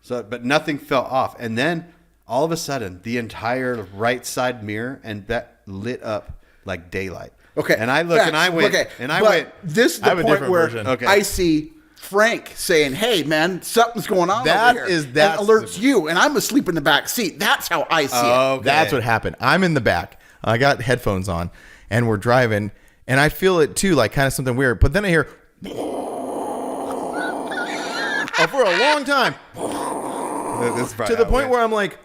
Speaker 4: So but nothing fell off, and then all of a sudden the entire right side mirror and that lit up like daylight.
Speaker 5: Okay.
Speaker 4: And I look
Speaker 5: facts.
Speaker 4: and I went
Speaker 5: Okay.
Speaker 4: and I
Speaker 5: but
Speaker 4: went.
Speaker 5: This is
Speaker 3: I
Speaker 5: the
Speaker 3: have a
Speaker 5: point
Speaker 3: different
Speaker 5: where
Speaker 3: version.
Speaker 4: Okay.
Speaker 5: I see Frank saying, "Hey, man, something's going on
Speaker 3: That
Speaker 5: over here,"
Speaker 3: is- that's
Speaker 5: and alerts
Speaker 3: the-
Speaker 5: you, and I'm asleep in the back seat. That's how I see it.
Speaker 4: Okay.
Speaker 3: That's what happened. I'm in the back. I got headphones on, and we're driving, and I feel it too, like kind of something weird. But then I hear, oh, for a long time, to the point where I'm like,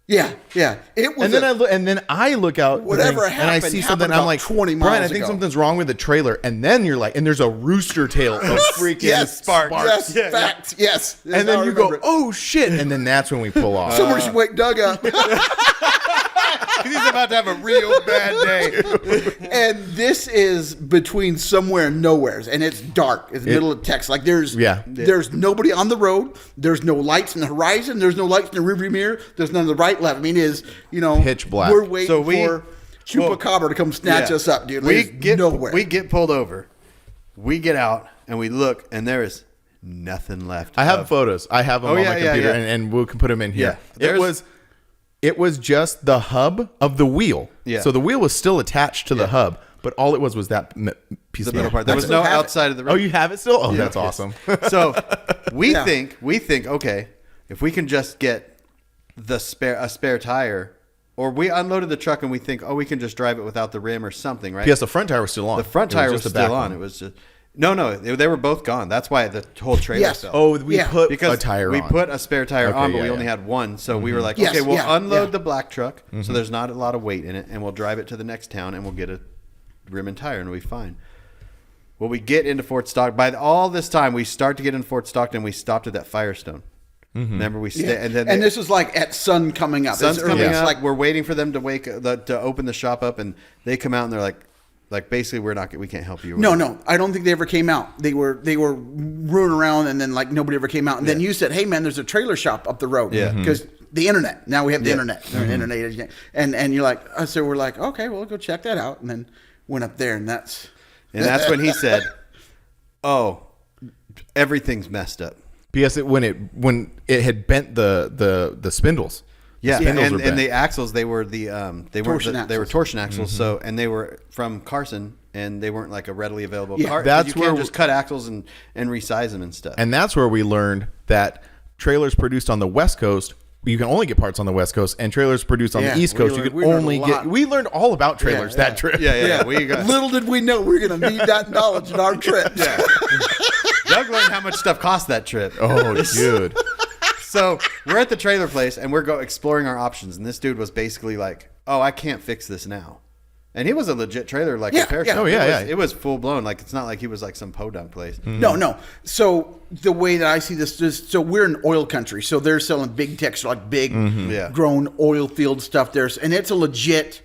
Speaker 5: Yeah, yeah. It was.
Speaker 3: and then I look out, the
Speaker 5: Whatever
Speaker 3: thing, and I
Speaker 5: happened
Speaker 3: see
Speaker 5: happened
Speaker 3: something. I'm
Speaker 5: about
Speaker 3: like,
Speaker 5: 20 miles
Speaker 3: Brian, I think
Speaker 5: ago.
Speaker 3: something's wrong with the trailer. And then you're like, and there's a rooster tail of freaking
Speaker 5: yes,
Speaker 3: sparks.
Speaker 5: Yes,
Speaker 4: Yeah,
Speaker 5: facts. Yes.
Speaker 3: And
Speaker 5: I
Speaker 3: then you go,
Speaker 5: remember it.
Speaker 3: oh shit! And then that's when we pull off.
Speaker 5: Somebody should wake Doug up.
Speaker 4: He's about to have a real bad day.
Speaker 5: And this is between somewhere and nowheres, and it's dark. It's the middle of Texas. Like there's nobody on the road. There's no lights in the horizon. There's no lights in the rearview mirror. There's none to the right, left. I mean, it's
Speaker 3: Pitch black.
Speaker 5: We're waiting
Speaker 4: So we-
Speaker 5: for Chupacabra to come snatch us up, dude.
Speaker 4: We
Speaker 5: There's
Speaker 4: get
Speaker 5: nowhere.
Speaker 4: We get pulled over. We get out and we look, and there is nothing left.
Speaker 3: I have
Speaker 4: of-
Speaker 3: photos. I have them on
Speaker 4: yeah,
Speaker 3: my
Speaker 4: yeah,
Speaker 3: computer,
Speaker 4: yeah.
Speaker 3: And we can put them in here.
Speaker 4: Yeah.
Speaker 3: It was just the hub of the wheel.
Speaker 4: Yeah.
Speaker 3: So the wheel was still attached to the hub, but all it was that piece
Speaker 4: the
Speaker 3: of
Speaker 4: middle
Speaker 3: metal.
Speaker 4: part. There was no
Speaker 5: have it.
Speaker 4: outside of the road.
Speaker 3: Oh, you have it still? Oh,
Speaker 4: Yeah.
Speaker 3: that's
Speaker 4: Yes.
Speaker 3: awesome.
Speaker 4: So we
Speaker 5: Yeah.
Speaker 4: think okay, if we can just get a spare tire, or we unloaded the truck and we think, oh, we can just drive it without the rim or something, right?
Speaker 3: Yes, the front tire was still on.
Speaker 4: The front
Speaker 3: It
Speaker 4: tire was
Speaker 3: just the back
Speaker 4: still on.
Speaker 3: one.
Speaker 4: It was just no, they were both gone. That's why the whole trailer
Speaker 5: Yes.
Speaker 4: fell.
Speaker 3: Oh, we
Speaker 5: Yeah.
Speaker 3: put
Speaker 4: Because
Speaker 3: a tire
Speaker 4: we
Speaker 3: on.
Speaker 4: put a spare tire
Speaker 3: Okay,
Speaker 4: on, but
Speaker 3: yeah,
Speaker 4: we only
Speaker 3: yeah.
Speaker 4: had one. So we were like,
Speaker 5: Yes,
Speaker 4: okay, we'll
Speaker 5: yeah,
Speaker 4: unload
Speaker 5: yeah.
Speaker 4: the black truck, so there's not a lot of weight in it, and we'll drive it to the next town, and we'll get a rim and tire, and we'll be fine. Well, we get into Fort Stockton. By all this time, we start to get into Fort Stockton. We stopped at that Firestone. Remember, we stayed, and then
Speaker 5: this was like at sun coming up.
Speaker 4: sun's
Speaker 5: It's
Speaker 4: coming
Speaker 5: early. It's
Speaker 4: up.
Speaker 5: like
Speaker 4: We're waiting for them to to open the shop up, and they come out and they're like basically we can't help you.
Speaker 5: no. I don't think they ever came out. They were running around, and then like nobody ever came out. And then you said, "Hey, man, there's a trailer shop up the road."
Speaker 4: Yeah.
Speaker 5: because the internet. Now we have the
Speaker 4: Yeah.
Speaker 5: internet. Internet, and you're like, so we're like, okay, well, go check that out, and then went up there, and that's
Speaker 4: when he said, "Oh, everything's messed up."
Speaker 3: Because when it had bent the spindles.
Speaker 4: Yeah,
Speaker 3: The spindles
Speaker 4: and,
Speaker 3: were bent.
Speaker 4: and the axles they were they
Speaker 5: Torsion
Speaker 4: were
Speaker 5: axles.
Speaker 4: torsion axles. So and they were from Carson, and they weren't like a readily available
Speaker 5: Yeah.
Speaker 4: car.
Speaker 3: That's
Speaker 4: you can't
Speaker 3: where
Speaker 4: just cut axles and resize them and stuff.
Speaker 3: And that's where we learned that trailers produced on the West Coast, you can only get parts on the West Coast, and trailers produced on
Speaker 5: Yeah,
Speaker 3: the East
Speaker 5: we
Speaker 3: Coast,
Speaker 5: learned-
Speaker 3: you can
Speaker 5: we learned
Speaker 3: only
Speaker 5: a
Speaker 3: get.
Speaker 5: lot.
Speaker 3: We learned all about trailers
Speaker 5: Yeah,
Speaker 3: that trip.
Speaker 4: yeah, we got
Speaker 5: little did we know we were going to need that knowledge in our trip.
Speaker 4: yeah. Doug learned how much stuff cost that trip.
Speaker 3: Oh, dude.
Speaker 4: So we're at the trailer place and we're exploring our options, and this dude was basically like, "Oh, I can't fix this now," and he was a legit trailer, like
Speaker 5: Yeah,
Speaker 4: repair
Speaker 5: yeah.
Speaker 4: shop.
Speaker 3: Oh, yeah,
Speaker 4: It was full blown. Like it's not like he was like some podunk place.
Speaker 5: No. So the way that I see this is, so we're in oil country. So they're selling big techs, like big
Speaker 4: Yeah.
Speaker 5: grown oil field stuff there. And it's a legit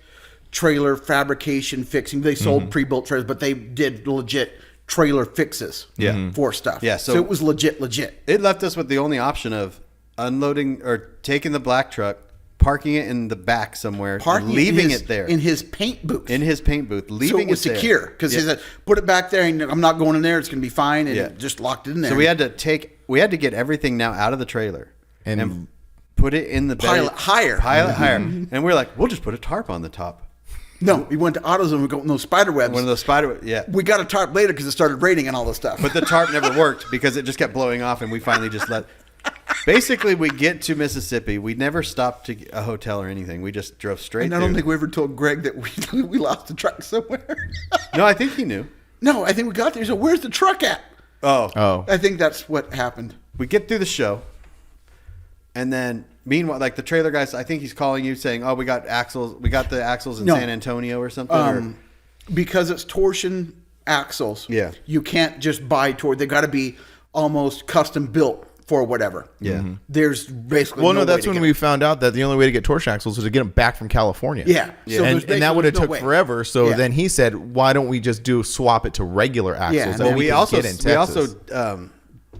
Speaker 5: trailer fabrication fixing. They sold pre-built trailers, but they did legit trailer fixes for stuff.
Speaker 4: Yeah,
Speaker 5: So
Speaker 4: so-
Speaker 5: it was legit.
Speaker 4: It left us with the only option of unloading or taking the black truck, parking it in the back somewhere,
Speaker 5: Parking
Speaker 4: leaving
Speaker 5: in his,
Speaker 4: it there
Speaker 5: in his paint booth.
Speaker 4: in his paint booth,
Speaker 5: so
Speaker 4: leaving
Speaker 5: it was
Speaker 4: there.
Speaker 5: secure because he said, put it back there and I'm not going in there. It's going to be fine. And
Speaker 4: Yeah.
Speaker 5: just locked it in there.
Speaker 4: So we had to get everything now out of the trailer
Speaker 3: And
Speaker 4: put it in the
Speaker 5: Pile
Speaker 4: bed-
Speaker 5: it higher.
Speaker 4: Pile it higher. And we're like, we'll just put a tarp on the top.
Speaker 5: No, we went to AutoZone. We got those spider webs.
Speaker 4: One of those spider, yeah.
Speaker 5: We got a tarp later because it started raining and all this stuff.
Speaker 4: But the tarp never worked because it just kept blowing off, and we finally just let. Basically, we get to Mississippi. We never stopped to a hotel or anything. We just drove straight.
Speaker 5: And I don't
Speaker 4: through.
Speaker 5: think we ever told Greg that we lost the truck somewhere.
Speaker 4: No, I think he knew.
Speaker 5: No, I think we got there. So where's the truck at?
Speaker 4: Oh,
Speaker 3: oh,
Speaker 5: I think that's what happened.
Speaker 4: we get through the show, and then meanwhile, like the trailer guys, I think he's calling you saying, "Oh, we got the axles in
Speaker 5: No.
Speaker 4: San Antonio or something."
Speaker 5: Because it's torsion axles.
Speaker 4: Yeah.
Speaker 5: You can't just buy They got to be almost custom built for whatever.
Speaker 4: Yeah.
Speaker 5: There's basically
Speaker 3: Well,
Speaker 5: no
Speaker 3: no,
Speaker 5: way
Speaker 3: that's
Speaker 5: to
Speaker 3: when
Speaker 5: get
Speaker 3: we found out that the only way to get torsion axles was to get them back from California.
Speaker 5: Yeah. So
Speaker 3: and,
Speaker 5: there's
Speaker 3: and that would have
Speaker 5: basically
Speaker 3: took
Speaker 5: no way.
Speaker 3: forever. So
Speaker 5: Yeah.
Speaker 3: then he said, "Why don't we just swap it to regular axles?"
Speaker 5: Yeah,
Speaker 3: that
Speaker 5: well,
Speaker 3: we
Speaker 4: we
Speaker 3: could
Speaker 4: also
Speaker 3: get in Texas.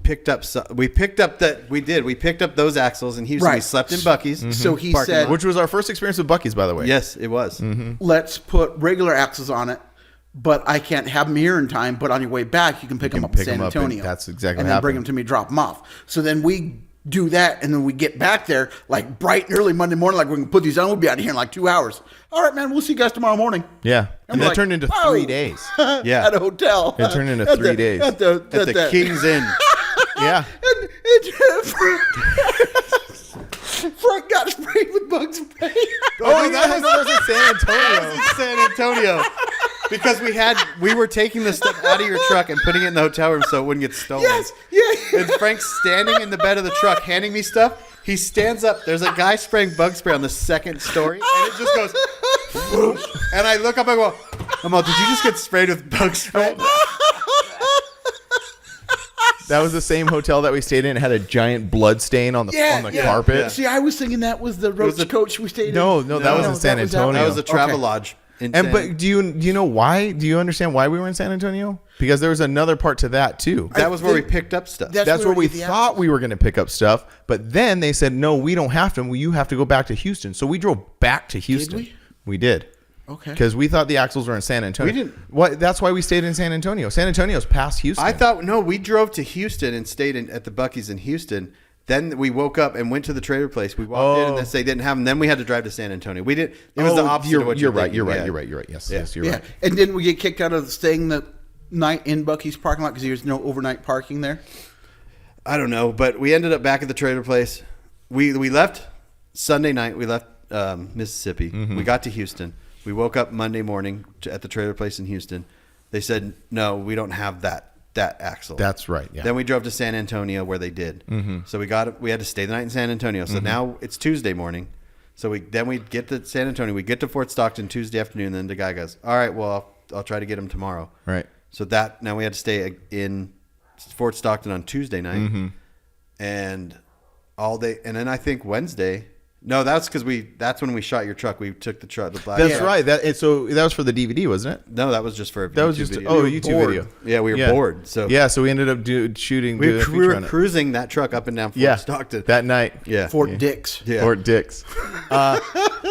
Speaker 4: picked up we picked up those axles in Houston. We
Speaker 5: Right.
Speaker 4: slept in Buc-ee's.
Speaker 5: So he
Speaker 4: parking
Speaker 5: said,
Speaker 4: lot.
Speaker 3: which was our first experience with Buc-ee's, by the way.
Speaker 4: Yes, it was.
Speaker 5: let's put regular axles on it, but I can't have them here in time. But on your way back, you can pick them up in
Speaker 3: pick
Speaker 5: San
Speaker 3: 'em up, and
Speaker 5: Antonio.
Speaker 3: that's exactly
Speaker 5: and
Speaker 3: what
Speaker 5: then bring
Speaker 3: happened.
Speaker 5: them to me, drop them off. So then we do that, and then we get back there like bright and early Monday morning, like we can put these on. We'll be out of here in like 2 hours. All right, man. We'll see you guys tomorrow morning.
Speaker 3: Yeah, and
Speaker 5: we're
Speaker 3: that
Speaker 5: like,
Speaker 3: turned into
Speaker 5: "Whoa."
Speaker 3: 3 days.
Speaker 4: Yeah.
Speaker 5: At a hotel.
Speaker 3: It turned into
Speaker 5: At
Speaker 3: 3 days.
Speaker 5: At the
Speaker 4: At the King's Inn.
Speaker 3: Yeah.
Speaker 5: Frank got sprayed with bug spray.
Speaker 3: Oh, that was in San Antonio.
Speaker 4: San Antonio. Because we were taking the stuff out of your truck and putting it in the hotel room so it wouldn't get stolen.
Speaker 5: Yes, yeah.
Speaker 4: And Frank's standing in the bed of the truck handing me stuff. He stands up. There's a guy spraying bug spray on the second story, and it just goes. Whoop. And I look up and go, I'm like, did you just get sprayed with bug spray?
Speaker 3: That was the same hotel that we stayed in. It had a giant blood stain on the carpet.
Speaker 4: Yeah.
Speaker 5: See, I was thinking that was the roach coach we stayed in.
Speaker 3: No, that was in San
Speaker 5: that was
Speaker 3: Antonio.
Speaker 4: That was a travel
Speaker 5: Okay.
Speaker 4: lodge.
Speaker 3: But do you know why? Do you understand why we were in San Antonio? Because there was another part to that too.
Speaker 4: that was where we picked up stuff.
Speaker 3: That's where we
Speaker 5: get the
Speaker 3: thought
Speaker 5: axles.
Speaker 3: we were going to pick up stuff, but then they said, "No, we don't have to. You have to go back to Houston." So we drove back to Houston.
Speaker 5: we?
Speaker 3: We did.
Speaker 5: Okay.
Speaker 3: Because we thought the axles were in San Antonio.
Speaker 4: We didn't-
Speaker 3: What? That's why we stayed in San Antonio. San Antonio's past Houston.
Speaker 4: I thought, no, we drove to Houston and stayed at the Buc-ee's in Houston. Then we woke up and went to the trailer place. We walked in and they didn't have them. Then we had to drive to San Antonio. We did. It was the opposite of what
Speaker 3: You're right.
Speaker 4: thinking.
Speaker 3: You're right.
Speaker 4: Yeah.
Speaker 3: You're right. You're right. Yes.
Speaker 4: Yeah.
Speaker 3: Yes. You're
Speaker 5: Yeah.
Speaker 3: right.
Speaker 5: And didn't we get kicked out of staying the night in Buc-ee's parking lot because there's no overnight parking there?
Speaker 4: I don't know, but we ended up back at the trailer place. We left Sunday night. We left Mississippi.
Speaker 3: Mm-hmm.
Speaker 4: We got to Houston. We woke up Monday morning at the trailer place in Houston. They said, no, we don't have that axle.
Speaker 3: That's right. Yeah.
Speaker 4: Then we drove to San Antonio where they did.
Speaker 3: Mm-hmm.
Speaker 4: So we had to stay the night in San Antonio. So now it's Tuesday morning. So we get to San Antonio. We get to Fort Stockton Tuesday afternoon. Then the guy goes, all right, well, I'll try to get him tomorrow.
Speaker 3: Right.
Speaker 4: So now we had to stay in Fort Stockton on Tuesday night.
Speaker 3: Mm-hmm.
Speaker 4: And all day. And then I think Wednesday. No, that's because that's when we shot your truck. We took the truck. The black
Speaker 3: That's
Speaker 4: truck.
Speaker 3: right. So that was for the DVD, wasn't it?
Speaker 4: No, that was just for a
Speaker 3: That was
Speaker 4: YouTube
Speaker 3: just
Speaker 4: video.
Speaker 3: a
Speaker 4: We were
Speaker 3: YouTube
Speaker 4: bored.
Speaker 3: video.
Speaker 4: Yeah, we were bored. So
Speaker 3: So we ended up shooting.
Speaker 4: we
Speaker 3: doing a
Speaker 4: were
Speaker 3: feature on it.
Speaker 4: cruising that truck up and down Fort
Speaker 3: Yeah,
Speaker 4: Stockton.
Speaker 3: that night.
Speaker 4: Yeah.
Speaker 5: Fort Dix.
Speaker 4: Yeah.
Speaker 3: Fort Dix.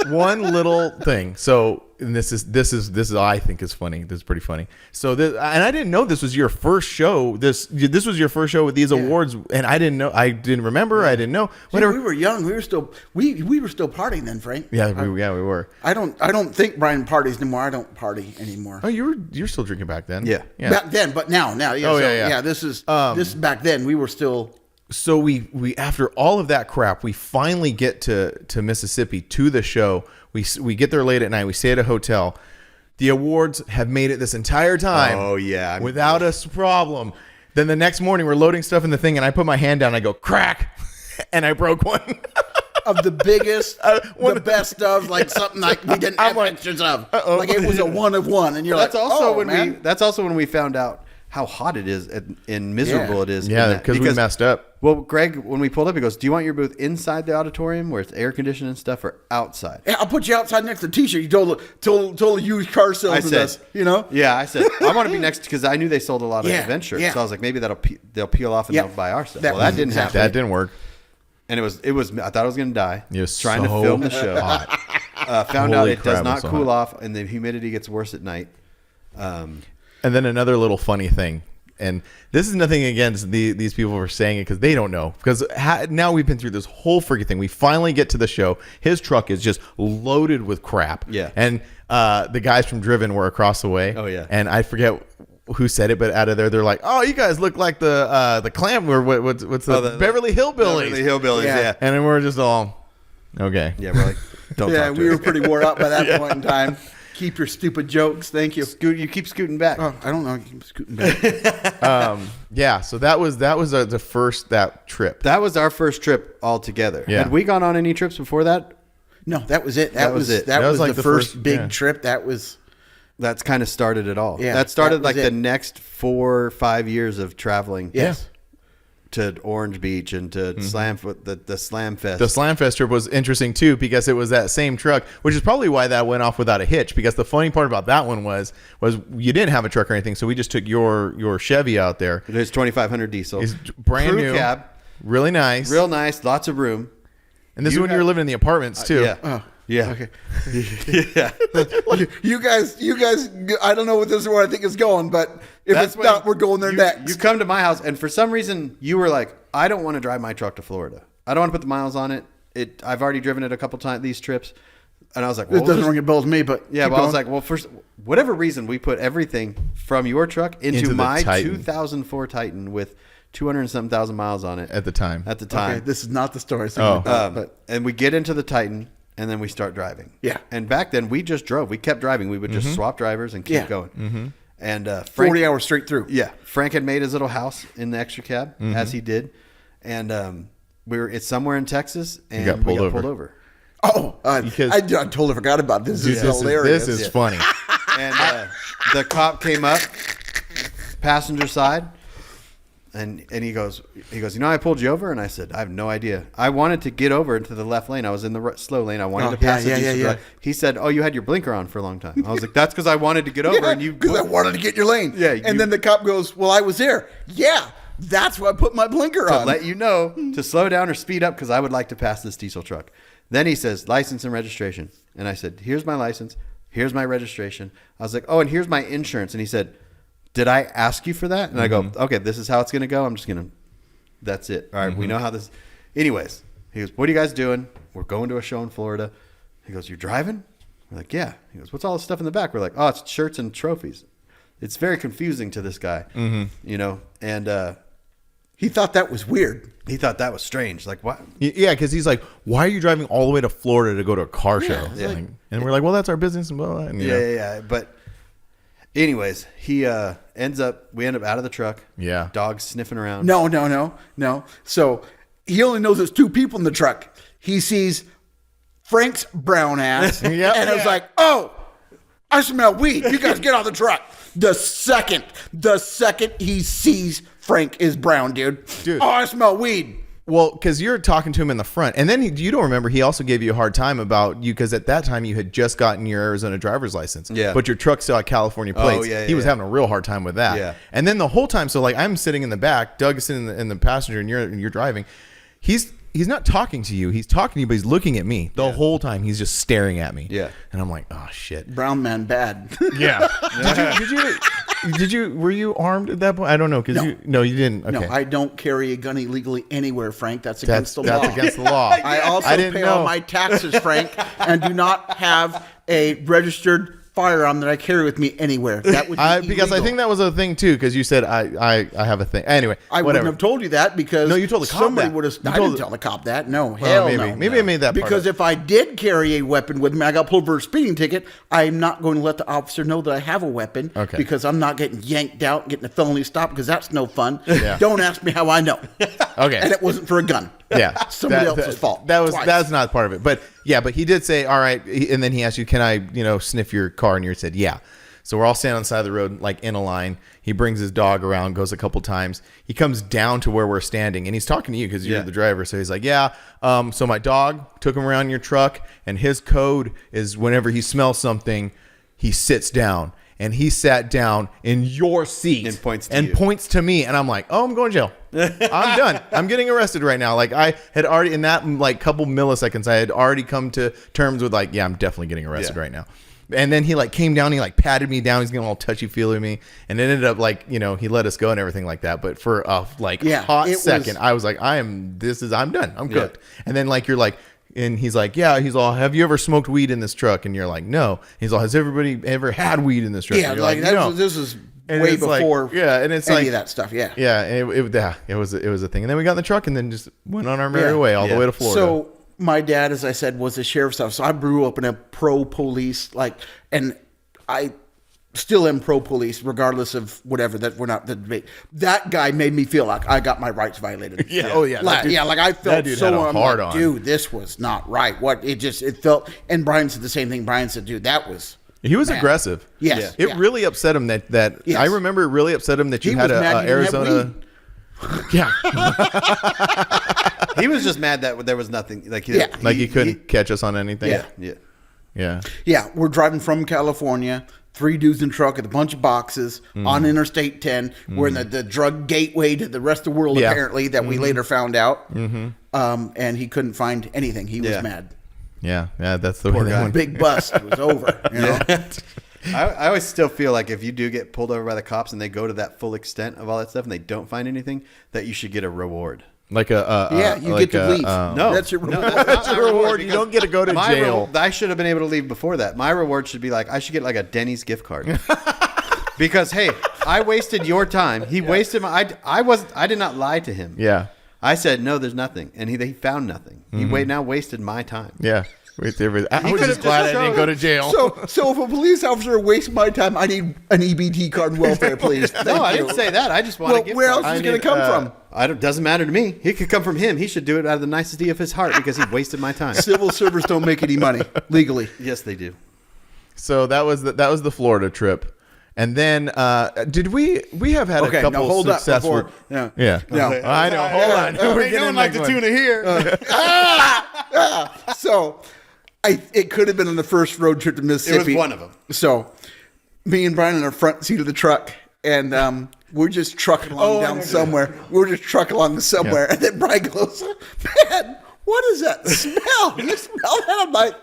Speaker 3: One little thing. So, and this is I think is funny. This is pretty funny. So and I didn't know this was your first show. This was your first show with these awards, and I didn't know. I didn't remember. I didn't know.
Speaker 5: See,
Speaker 3: Whatever.
Speaker 5: we were young. We were still we were still partying then, Frank.
Speaker 3: we were.
Speaker 5: I don't think Brian parties anymore. I don't party anymore.
Speaker 3: Oh, you're still drinking back then.
Speaker 4: Yeah.
Speaker 5: Back then, but now. Yeah,
Speaker 3: Oh, yeah.
Speaker 5: This is back then. We were still.
Speaker 3: So we after all of that crap, we finally get to Mississippi to the show. We get there late at night. We stay at a hotel. The awards have made it this entire time.
Speaker 4: Oh, yeah.
Speaker 3: without a problem. Then the next morning we're loading stuff in the thing, and I put my hand down. And I go crack, and I broke one.
Speaker 5: Of the biggest, the best of, like something like we didn't have extras of. Like it was a one of one, and you're
Speaker 4: That's
Speaker 5: like,
Speaker 4: also
Speaker 5: man.
Speaker 4: That's also when we found out how hot it is and miserable
Speaker 5: Yeah.
Speaker 4: it is.
Speaker 3: Yeah,
Speaker 4: in that-
Speaker 3: because we messed up.
Speaker 4: Well, Greg, when we pulled up, he goes, "Do you want your booth inside the auditorium where it's air conditioned and stuff, or outside?"
Speaker 5: Yeah, I'll put you outside next to the T-shirt. You told a used car salesman
Speaker 4: said-
Speaker 5: us, you know?
Speaker 4: Yeah, I said I want to be next because I knew they sold a lot of
Speaker 5: Yeah,
Speaker 4: event shirts.
Speaker 5: yeah.
Speaker 4: So I was like, maybe they'll peel off and
Speaker 5: Yeah.
Speaker 4: they'll buy our stuff.
Speaker 5: That
Speaker 4: Well, that
Speaker 5: was
Speaker 4: didn't happen.
Speaker 3: That didn't work.
Speaker 4: And it was. I thought I was going to die.
Speaker 3: It was
Speaker 4: trying to
Speaker 3: so
Speaker 4: film the show.
Speaker 3: hot.
Speaker 4: Found out
Speaker 3: Holy
Speaker 4: it
Speaker 3: crap,
Speaker 4: does
Speaker 3: it
Speaker 4: not
Speaker 3: was so
Speaker 4: cool
Speaker 3: hot.
Speaker 4: off, and the humidity gets worse at night.
Speaker 3: And then another little funny thing, and this is nothing against these people for saying it because they don't know. Because now we've been through this whole freaking thing. We finally get to the show. His truck is just loaded with crap.
Speaker 4: Yeah.
Speaker 3: And the guys from Driven were across the way.
Speaker 4: Oh, yeah.
Speaker 3: And I forget who said it, but out of there they're like, "Oh, you guys look like the clam or what's the Beverly Hillbillies."
Speaker 4: Beverly Hillbillies, yeah.
Speaker 3: And then we're just all okay.
Speaker 4: Yeah, we're like, don't
Speaker 5: Yeah,
Speaker 4: talk to
Speaker 5: we
Speaker 4: us.
Speaker 5: were pretty wore out by that point in time. Keep your stupid jokes. Thank you.
Speaker 4: You keep scooting back.
Speaker 5: Oh, I don't know. Keep scooting back.
Speaker 3: Yeah. So that was the first trip.
Speaker 4: That was our first trip all together.
Speaker 3: Yeah.
Speaker 4: Had we gone on any trips before that?
Speaker 5: No, that was it.
Speaker 4: That was it.
Speaker 5: That was
Speaker 3: like
Speaker 5: the first big
Speaker 3: yeah.
Speaker 5: trip. That was.
Speaker 4: That's kind of started it all.
Speaker 5: Yeah,
Speaker 4: that started
Speaker 5: that was
Speaker 4: like the
Speaker 5: it.
Speaker 4: next 4 or 5 years of traveling.
Speaker 5: Yes.
Speaker 4: To Orange Beach and to the Slam Fest.
Speaker 3: The Slam Fest trip was interesting too because it was that same truck, which is probably why that went off without a hitch. Because the funny part about that one was you didn't have a truck or anything, so we just took your Chevy out there.
Speaker 4: There's 2500 diesel.
Speaker 3: It's brand
Speaker 4: Crew
Speaker 3: new,
Speaker 4: cab,
Speaker 3: really nice,
Speaker 4: real nice, lots of room.
Speaker 3: And this is when you were living in the apartments too.
Speaker 4: Yeah.
Speaker 5: Oh,
Speaker 4: Yeah.
Speaker 5: Okay.
Speaker 4: Yeah.
Speaker 5: You guys. I don't know what this is where I think it's going, but if it's
Speaker 4: when
Speaker 5: not, we're going there next.
Speaker 4: You come to my house, and for some reason, you were like, I don't want to drive my truck to Florida. I don't want to put the miles on it. I've already driven it a couple times these trips. And I was like, well,
Speaker 5: It doesn't ring a bell to me, but
Speaker 4: yeah,
Speaker 5: keep
Speaker 4: but I was
Speaker 5: going.
Speaker 4: like, well, first, whatever reason, we put everything from your truck into
Speaker 3: the
Speaker 4: my
Speaker 3: Titan.
Speaker 4: 2004 Titan with 200 and some thousand miles on it
Speaker 3: At the time.
Speaker 4: At the time.
Speaker 5: Okay, this is not the story. I was thinking about, but
Speaker 4: And we get into the Titan, and then we start driving.
Speaker 5: Yeah.
Speaker 4: And back then, we just drove. We kept driving. We would just swap drivers and keep
Speaker 5: Yeah.
Speaker 4: going. And Frank,
Speaker 5: 40 hours straight through.
Speaker 4: yeah, Frank had made his little house in the extra cab, as he did. And it's somewhere in Texas, and
Speaker 3: got
Speaker 4: we
Speaker 3: pulled
Speaker 4: got
Speaker 3: over.
Speaker 4: pulled over.
Speaker 5: Oh,
Speaker 3: Because-
Speaker 5: I totally forgot about this.
Speaker 3: Dude,
Speaker 5: This is hilarious.
Speaker 3: This is funny.
Speaker 4: And the cop came up, passenger side, and he goes, you know, I pulled you over, and I said, I have no idea. I wanted to get over into the left lane. I was in the slow lane. I wanted
Speaker 5: Oh,
Speaker 4: to pass
Speaker 5: yeah,
Speaker 4: the
Speaker 5: yeah,
Speaker 4: decent
Speaker 5: yeah.
Speaker 4: right. He said, oh, you had your blinker on for a long time. I was like, that's because I wanted to get over, and you.
Speaker 5: because I wanted to get your lane.
Speaker 4: Yeah,
Speaker 5: and then the cop goes, "Well, I was there." Yeah, that's why I put my blinker
Speaker 4: to
Speaker 5: on.
Speaker 4: let you know to slow down or speed up because I would like to pass this diesel truck. Then he says, license and registration. And I said, here's my license. Here's my registration. I was like, oh, and here's my insurance. And he said, did I ask you for that? And I go, okay, this is how it's going to go. I'm just going to, that's it. All right, we know how this, anyways. He goes, what are you guys doing? We're going to a show in Florida. He goes, you're driving? We're like, yeah. He goes, what's all this stuff in the back? We're like, oh, it's shirts and trophies. It's very confusing to this guy, you know, and
Speaker 5: he thought that was weird.
Speaker 4: he thought that was strange. Like, what?
Speaker 3: Yeah, because he's like, why are you driving all the way to Florida to go to a car show?
Speaker 4: yeah.
Speaker 3: Like, and we're like, well, that's our business and blah, blah, and, you know.
Speaker 4: Yeah. But anyways, we end up out of the truck.
Speaker 3: Yeah.
Speaker 4: Dogs sniffing around.
Speaker 5: No. So he only knows there's two people in the truck. He sees Frank's brown ass,
Speaker 3: Yep.
Speaker 5: and I was like, "Oh, I smell weed. You guys get out of the truck." The second he sees Frank is brown, dude. Oh, I smell weed.
Speaker 3: Well, because you're talking to him in the front, and then you don't remember he also gave you a hard time about you because at that time you had just gotten your Arizona driver's license,
Speaker 4: Yeah.
Speaker 3: but your truck still had California plates.
Speaker 4: yeah,
Speaker 3: he was
Speaker 4: yeah.
Speaker 3: having a real hard time with that.
Speaker 4: Yeah.
Speaker 3: And then the whole time, so like I'm sitting in the back, Doug is sitting in the passenger, and you're driving. He's not talking to you. He's talking to you, but he's looking at me the whole time. He's just staring at me.
Speaker 4: Yeah.
Speaker 3: And I'm like, oh shit.
Speaker 5: Brown man bad.
Speaker 3: Yeah. Did you? Were you armed at that point? I don't know.
Speaker 5: No.
Speaker 3: You didn't. Okay.
Speaker 5: No, I don't carry a gun illegally anywhere, Frank. That's
Speaker 3: That's
Speaker 5: against the law.
Speaker 3: against the law.
Speaker 5: I also
Speaker 3: I didn't
Speaker 5: pay
Speaker 3: know.
Speaker 5: all my taxes, Frank, and do not have a registered firearm that I carry with me anywhere. That would be
Speaker 3: because I
Speaker 5: illegal.
Speaker 3: think that was a thing too. Because you said I have a thing. Anyway,
Speaker 5: I
Speaker 3: whatever.
Speaker 5: wouldn't have told you that because
Speaker 3: No, you told the cop
Speaker 5: somebody
Speaker 3: that.
Speaker 5: would have.
Speaker 3: You
Speaker 5: I
Speaker 3: told
Speaker 5: didn't
Speaker 3: the-
Speaker 5: tell the cop that. No, hell
Speaker 3: maybe.
Speaker 5: no.
Speaker 3: Maybe I made that part
Speaker 5: because
Speaker 3: up.
Speaker 5: if I did carry a weapon with me, I got pulled for a speeding ticket. I'm not going to let the officer know that I have a weapon.
Speaker 3: Okay.
Speaker 5: Because I'm not getting yanked out, and getting a felony stop because that's no fun.
Speaker 3: Yeah.
Speaker 5: Don't ask me how I know.
Speaker 3: Okay.
Speaker 5: And it wasn't for a gun.
Speaker 3: Yeah,
Speaker 5: Somebody else's fault.
Speaker 3: That's
Speaker 5: Twice.
Speaker 3: not part of it. But yeah, but he did say, all right, and then he asked you, can I sniff your car? And you said, yeah. So we're all standing on the side of the road, like in a line. He brings his dog around, goes a couple times. He comes down to where we're standing, and he's talking to you because you're
Speaker 4: Yeah.
Speaker 3: the driver. So he's like, yeah. So my dog took him around your truck, and his code is whenever he smells something, he sits down. And he sat down in your seat
Speaker 4: And points to you.
Speaker 3: points to me, and I'm like, oh, I'm going to jail. I'm done. I'm getting arrested right now. Like I had already in that like couple milliseconds, I had already come to terms with like, yeah, I'm definitely getting arrested
Speaker 4: Yeah.
Speaker 3: right now. And then he like came down, he like patted me down, he's getting all touchy feely with me, and it ended up like he let us go and everything like that. But for a
Speaker 5: Yeah,
Speaker 3: hot
Speaker 5: it
Speaker 3: second,
Speaker 5: was-
Speaker 3: I was like, I'm done. I'm cooked. And then like you're like. And he's like, yeah. He's all, have you ever smoked weed in this truck? And you're like, no. He's all, has everybody ever had weed in this truck?
Speaker 5: Yeah,
Speaker 3: And you're
Speaker 5: like that
Speaker 3: no.
Speaker 5: was, this is
Speaker 3: And
Speaker 5: way
Speaker 3: it's like-
Speaker 5: before.
Speaker 3: yeah, and it's
Speaker 5: any
Speaker 3: like
Speaker 5: of that stuff. Yeah.
Speaker 3: Yeah, and it was a thing. And then we got in the truck and then just went on our merry
Speaker 5: Yeah.
Speaker 3: way all the
Speaker 4: Yeah.
Speaker 3: way to Florida.
Speaker 5: So my dad, as I said, was a sheriff's officer. So I grew up in a pro police and I still am pro police, regardless of whatever. That we're not the debate. That guy made me feel like I got my rights violated.
Speaker 3: Yeah. Oh, yeah.
Speaker 5: Like, like I felt
Speaker 3: dude
Speaker 5: so
Speaker 3: had a
Speaker 5: I'm
Speaker 3: hard
Speaker 5: like,
Speaker 3: on.
Speaker 5: dude, this was not right. It felt. And Brian said the same thing. Brian said, dude, that was.
Speaker 3: He was
Speaker 5: mad.
Speaker 3: aggressive.
Speaker 5: Yes.
Speaker 3: It
Speaker 5: Yeah.
Speaker 3: really upset him that
Speaker 5: Yes.
Speaker 3: I remember it really upset him that you
Speaker 5: He
Speaker 3: had
Speaker 5: was
Speaker 3: a
Speaker 5: mad he didn't have
Speaker 3: Arizona. Yeah.
Speaker 4: He was just mad that there was nothing. Like,
Speaker 3: Like he couldn't catch us on anything.
Speaker 5: Yeah.
Speaker 4: Yeah.
Speaker 3: Yeah.
Speaker 5: Yeah, we're driving from California. 3 dudes in a truck with a bunch of boxes on Interstate 10. We're in the drug gateway to the rest of the world,
Speaker 3: Yeah.
Speaker 5: apparently, that we later found out. And he couldn't find anything. He was mad.
Speaker 3: Yeah. Yeah. That's the way that
Speaker 5: Guy.
Speaker 3: went.
Speaker 5: Big bust. It was over. You know?
Speaker 4: I always still feel like if you do get pulled over by the cops and they go to that full extent of all that stuff and they don't find anything, that you should get a reward.
Speaker 3: Like a
Speaker 5: Yeah, you
Speaker 3: like
Speaker 5: get to leave.
Speaker 4: No,
Speaker 5: That's your reward.
Speaker 3: That's a reward. You don't get to go to
Speaker 4: My
Speaker 3: jail.
Speaker 4: I should have been able to leave before that. My reward should be like I should get like a Denny's gift card. Because hey, I wasted your time. He wasted my. I did not lie to him.
Speaker 3: Yeah.
Speaker 4: I said no, there's nothing, and he found nothing. He now wasted my time.
Speaker 3: Yeah. I was
Speaker 4: could've
Speaker 3: just glad I
Speaker 4: just
Speaker 3: didn't go to jail.
Speaker 5: So if a police officer wastes my time, I need an EBT card and welfare, please.
Speaker 4: No,
Speaker 5: Thank
Speaker 4: I
Speaker 5: you.
Speaker 4: didn't say that. I just want
Speaker 5: Well,
Speaker 4: to give.
Speaker 5: where else is it going to come from?
Speaker 4: Doesn't matter to me. He could come from him. He should do it out of the nicety of his heart because he wasted my time.
Speaker 5: Civil servers don't make any money legally.
Speaker 4: Yes, they do.
Speaker 3: So that was the Florida trip. And then did we have had a couple
Speaker 5: hold
Speaker 3: successful
Speaker 5: up before,
Speaker 3: Yeah.
Speaker 5: No.
Speaker 3: I know. Hold on. We're
Speaker 4: Ain't no
Speaker 3: getting
Speaker 4: one like the
Speaker 3: next one.
Speaker 4: tuna here.
Speaker 5: So it could have been on the first road trip to Mississippi.
Speaker 4: It was one of them.
Speaker 5: So me and Brian in the front seat of the truck, and we're just trucking along down somewhere. We're just trucking along somewhere, and then Brian goes, "Man, what is that smell? You smell that?" I'm like,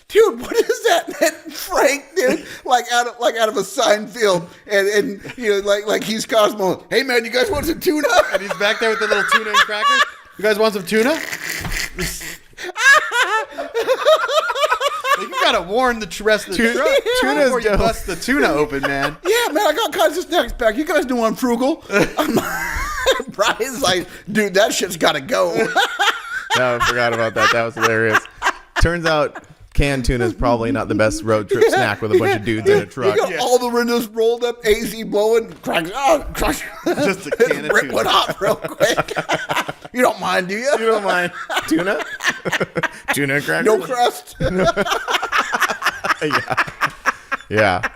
Speaker 5: "Dude, what is that?" And then Frank, dude, like out of a sign field, and you know, like he's Cosmo. "Hey man, you guys want some tuna?"
Speaker 4: And he's back there with the little tuna and crackers. You guys want some tuna? You gotta warn the rest of the truck
Speaker 3: Tuna's
Speaker 4: before you
Speaker 3: dope.
Speaker 4: bust the tuna open, man.
Speaker 5: Yeah, man, I got kinds of snacks back. You guys know I'm frugal. Brian's like, "Dude, that shit's got to go."
Speaker 3: No, I forgot about that. That was hilarious. Turns out canned tuna is probably not the best road trip snack with a bunch of dudes in a truck.
Speaker 5: You got all the windows rolled up, AC blowing, cracks. Oh, crush.
Speaker 4: Just a can of
Speaker 5: Rip
Speaker 4: tuna.
Speaker 5: one off real quick. You don't mind, do you?
Speaker 3: You don't mind tuna? Tuna and crackers?
Speaker 5: No crust.
Speaker 3: Yeah.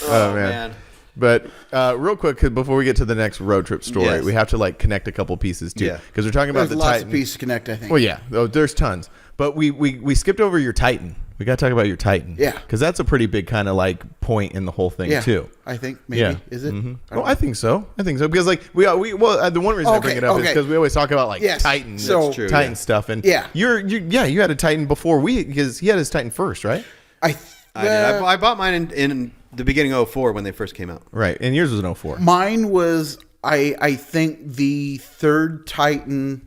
Speaker 3: Oh, man. But real quick, 'cause before we get to the next road trip story,
Speaker 4: Yes.
Speaker 3: we have to like connect a couple pieces too,
Speaker 4: Yeah.
Speaker 3: because we're talking about
Speaker 5: There's
Speaker 3: the
Speaker 5: lots
Speaker 3: Titan.
Speaker 5: of pieces to connect, I think.
Speaker 3: Well, yeah, there's tons, but we skipped over your Titan. We got to talk about your Titan,
Speaker 5: Yeah.
Speaker 3: because that's a pretty big kind of like point in the whole thing
Speaker 5: Yeah,
Speaker 3: too.
Speaker 5: I think maybe.
Speaker 3: Yeah.
Speaker 5: Is it?
Speaker 3: Well, I think so. Because like the one reason I bring it up is because we always talk about like
Speaker 5: Yes.
Speaker 3: Titan,
Speaker 5: So- That's
Speaker 4: true,
Speaker 3: Titan
Speaker 4: yeah.
Speaker 3: stuff, and
Speaker 5: Yeah.
Speaker 3: you had a Titan before because he had his Titan first, right?
Speaker 4: I did. I bought mine in the beginning of 04 when they first came out.
Speaker 3: Right, and yours was an 04.
Speaker 5: Mine was, I think, the third Titan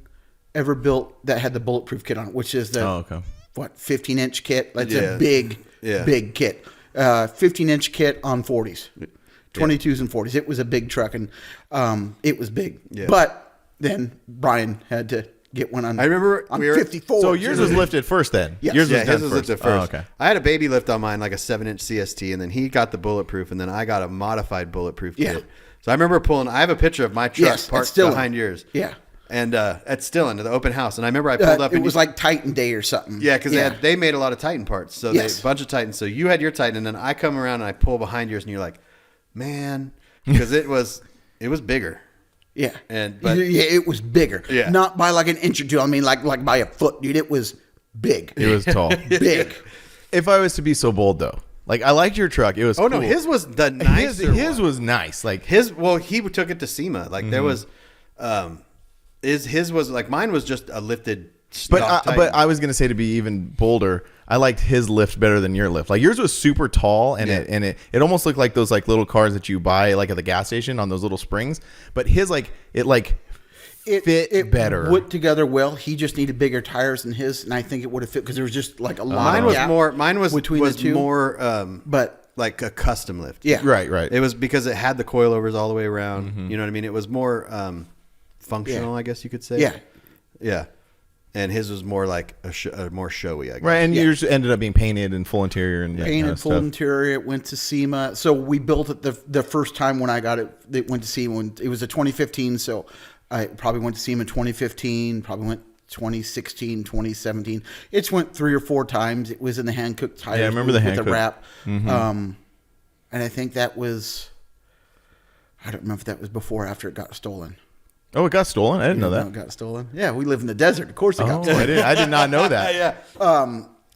Speaker 5: ever built that had the bulletproof kit on it, which is the,
Speaker 3: Oh, okay.
Speaker 5: 15-inch kit? That's
Speaker 4: Yeah.
Speaker 5: a big kit. 15-inch kit on 40s. 22s and 40s. It was a big truck, and it was big.
Speaker 4: Yeah.
Speaker 5: But then Brian had to get one on,
Speaker 4: I remember
Speaker 5: on
Speaker 4: we were-
Speaker 5: 54.
Speaker 3: So yours was lifted first then?
Speaker 5: Yes.
Speaker 3: Yours was
Speaker 4: Yeah,
Speaker 3: done
Speaker 4: his was
Speaker 3: first.
Speaker 4: at the first.
Speaker 3: Oh, okay.
Speaker 4: I had a baby lift on mine, like a 7-inch CST, and then he got the bulletproof, and then I got a modified bulletproof
Speaker 5: Yeah.
Speaker 4: kit. So I remember pulling. I have a picture of my truck
Speaker 5: Yes, at
Speaker 4: parked
Speaker 5: Stillen.
Speaker 4: behind yours.
Speaker 5: Yeah.
Speaker 4: And at Stillen, at the open house, and I remember I pulled up.
Speaker 5: It
Speaker 4: and
Speaker 5: was like Titan Day or something.
Speaker 4: yeah, because they made a lot of Titan parts, so
Speaker 5: Yes.
Speaker 4: they a bunch of Titans. So you had your Titan, and then I come around and I pull behind yours, and you're like, man, because it was bigger.
Speaker 5: Yeah.
Speaker 4: But
Speaker 5: yeah, it was bigger.
Speaker 4: Yeah.
Speaker 5: Not by like an inch or two. I mean, like by a foot, dude. It was big.
Speaker 3: It was tall.
Speaker 5: Big.
Speaker 3: If I was to be so bold though, like I liked your truck. It was
Speaker 4: oh no,
Speaker 3: cool.
Speaker 4: his was the nicer.
Speaker 3: His
Speaker 4: one.
Speaker 3: was nice. Like
Speaker 4: Well, he took it to SEMA. Like there was, his was like mine was just a lifted. stock Titan.
Speaker 3: but I was gonna say, to be even bolder, I liked his lift better than your lift. Like yours was super tall, and it almost looked like those like little cars that you buy like at the gas station on those little springs. But his it fit better.
Speaker 5: Put together well. He just needed bigger tires than his, and I think it would have fit because there was just like a lot.
Speaker 4: mine
Speaker 5: of
Speaker 4: was
Speaker 5: gap
Speaker 4: more. Mine was
Speaker 5: between
Speaker 4: was
Speaker 5: the two.
Speaker 4: more.
Speaker 5: But
Speaker 4: like a custom lift.
Speaker 5: yeah,
Speaker 3: Right.
Speaker 4: It was because it had the coilovers all the way around. You know what I mean? It was more functional,
Speaker 5: Yeah.
Speaker 4: I guess you could say.
Speaker 5: Yeah.
Speaker 4: Yeah. and his was more like more showy, I guess.
Speaker 3: Right, and yours ended up being painted and full interior and
Speaker 5: Painted full interior. It went to SEMA. So we built it the first time when I got it. It went to SEMA when it was a 2015. So I probably went to SEMA in 2015. Probably went 2016, 2017. It's went 3 or 4 times. It was in the hand cooked tires.
Speaker 3: Yeah, I remember the hand
Speaker 5: with
Speaker 3: cooked.
Speaker 5: the wrap.
Speaker 3: Mm-hmm.
Speaker 5: And I think that was. I don't remember if that was before or after it got stolen.
Speaker 3: Oh, it got stolen? I didn't know that.
Speaker 5: It got stolen. Yeah, we live in the desert. Of course, it got
Speaker 3: Oh,
Speaker 5: stolen.
Speaker 3: I did not know that.
Speaker 5: Yeah.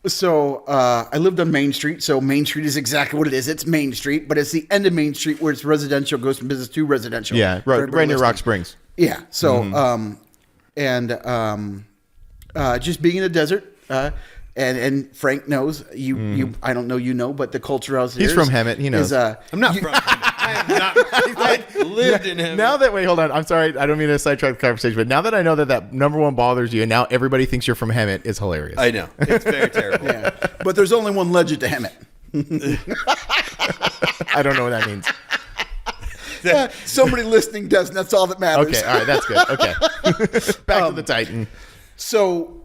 Speaker 5: So I lived on Main Street. So Main Street is exactly what it is. It's Main Street, but it's the end of Main Street where it's residential, goes from business to residential.
Speaker 3: Yeah, right near Rock Springs.
Speaker 5: Yeah. So, just being in the desert, and Frank knows you. I don't know, but the culture out there.
Speaker 3: He's from Hemet. He knows.
Speaker 4: I'm not from. I am not. I lived in him.
Speaker 3: Now that wait, hold on. I'm sorry. I don't mean to sidetrack the conversation, but now that I know that number one bothers you, and now everybody thinks you're from Hemet, it's hilarious.
Speaker 4: I know. It's very terrible.
Speaker 5: Yeah. But there's only one legend to Hemet.
Speaker 3: I don't know what that means.
Speaker 5: Somebody listening does, and that's all that matters.
Speaker 3: Okay, all right, that's good. Okay, back to the Titan.
Speaker 5: So,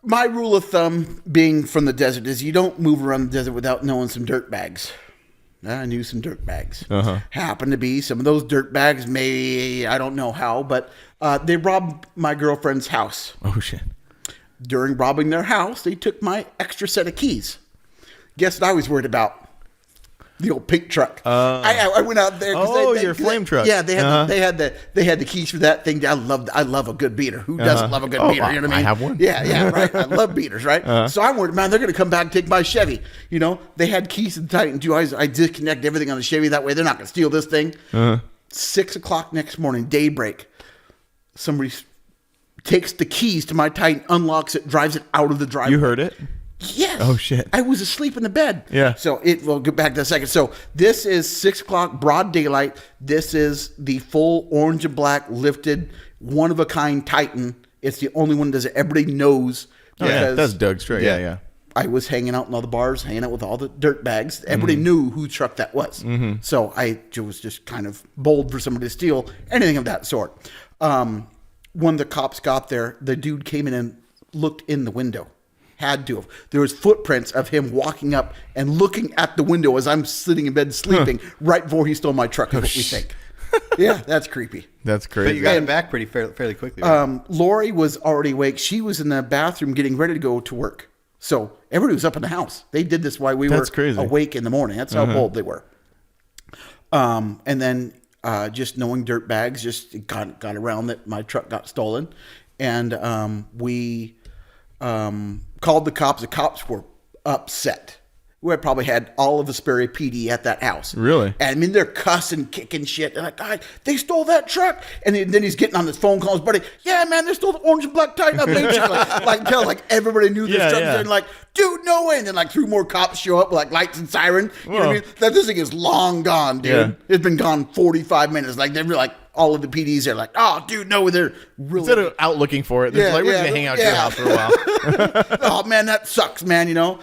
Speaker 5: my rule of thumb, being from the desert, is you don't move around the desert without knowing some dirt bags. I knew some dirt bags. Happened to be some of those dirt bags. Maybe I don't know how, but they robbed my girlfriend's house.
Speaker 3: Oh shit!
Speaker 5: During robbing their house, they took my extra set of keys. Guess what I was worried about? The old pink truck. I went out there.
Speaker 3: Your flame truck.
Speaker 5: Yeah, they had the keys for that thing. I love a good beater. Who doesn't love a good beater? You know what I mean?
Speaker 3: I have one.
Speaker 5: Yeah, right. I love beaters, right? So I'm worried, man. They're going to come back and take my Chevy. You know, they had keys to the Titan too. I disconnect everything on the Chevy. That way, they're not going to steal this thing. 6 o'clock next morning, daybreak. Somebody takes the keys to my Titan, unlocks it, drives it out of the driveway.
Speaker 3: You heard it?
Speaker 5: Yes.
Speaker 3: Oh shit!
Speaker 5: I was asleep in the bed.
Speaker 3: Yeah.
Speaker 5: So we'll get back to that second. So this is 6 o'clock, broad daylight. This is the full orange and black lifted, one of a kind Titan. It's the only one that everybody knows.
Speaker 3: Yeah, that's Doug straight. Yeah.
Speaker 5: I was hanging out in all the bars, hanging out with all the dirt bags. Everybody knew whose truck that was. So I was just kind of bold for somebody to steal anything of that sort. When the cops got there, the dude came in and looked in the window. Had to have. There was footprints of him walking up and looking at the window as I'm sitting in bed sleeping right before he stole my truck, is what we think. Yeah, that's creepy.
Speaker 3: That's crazy.
Speaker 4: But you got him back fairly quickly. Right?
Speaker 5: Lori was already awake. She was in the bathroom getting ready to go to work. So everybody was up in the house. They did this while we were awake in the morning. That's how bold they were. And then just knowing dirt bags, just got around that my truck got stolen. And we called the cops. The cops were upset. We had probably had all of the Sperry PD at that house.
Speaker 3: Really?
Speaker 5: And I mean, they're cussing, kicking shit. They're like, God, they stole that truck. And then he's getting on his phone calls, buddy. Yeah, man, they stole the orange and black Titan. Like everybody knew this truck.
Speaker 3: Yeah.
Speaker 5: And like, dude, no way. And then like 3 more cops show up with like lights and siren. You know what I mean? This thing is long gone, dude.
Speaker 3: Yeah.
Speaker 5: It's been gone 45 minutes. Like they're like, all of the PDs are like, oh, dude, no, they're really.
Speaker 3: Instead of out looking for it, they're like, we're going to hang out at your house for a while.
Speaker 5: Oh, man, that sucks, man, you know?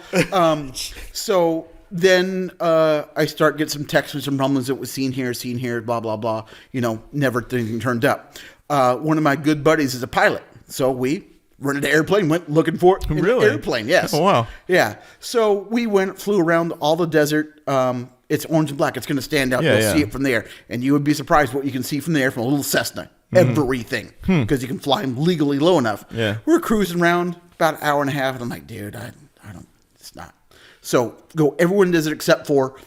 Speaker 5: So then I start getting some texts and some rumblings that was seen here, blah, blah, blah. You know, never anything turned up. One of my good buddies is a pilot. So we rented an airplane, went looking for it in an airplane, yes.
Speaker 3: Oh, wow.
Speaker 5: Yeah. So we flew around all the desert. It's orange and black. It's going to stand out. You'll see it from there. And you would be surprised what you can see from there from a little Cessna. Everything. Because you can fly them legally low enough.
Speaker 3: Yeah.
Speaker 5: We're cruising around about an hour and a half. And I'm like, dude, I don't, it's not. So go everywhere in the desert except for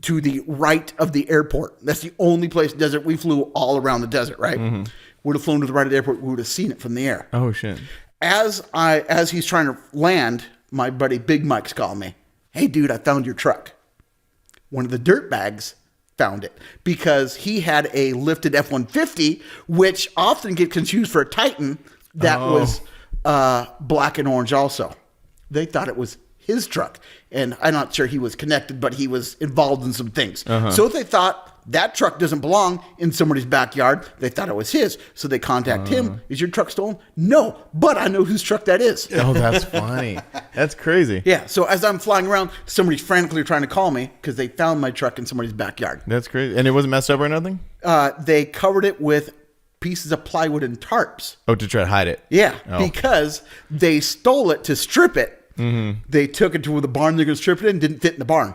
Speaker 5: to the right of the airport. That's the only place in the desert. We flew all around the desert, right? Would have flown to the right of the airport. We would have seen it from the air.
Speaker 3: Oh, shit.
Speaker 5: As he's trying to land, my buddy Big Mike's calling me. Hey, dude, I found your truck. One of the dirt bags found it because he had a lifted F-150, which often get confused for a Titan that was black and orange also. They thought it was his truck. And I'm not sure he was connected, but he was involved in some things. So they thought that truck doesn't belong in somebody's backyard. They thought it was his. So they contact him. Is your truck stolen? No, but I know whose truck that is.
Speaker 3: Oh, that's funny. That's crazy.
Speaker 5: Yeah. So as I'm flying around, somebody's frantically trying to call me because they found my truck in somebody's backyard.
Speaker 3: That's crazy. And it wasn't messed up or nothing?
Speaker 5: They covered it with pieces of plywood and tarps.
Speaker 3: Oh, to try to hide it.
Speaker 5: Yeah,
Speaker 3: Oh.
Speaker 5: because they stole it to strip it. They took it to the barn they're going to strip it in, didn't fit in the barn.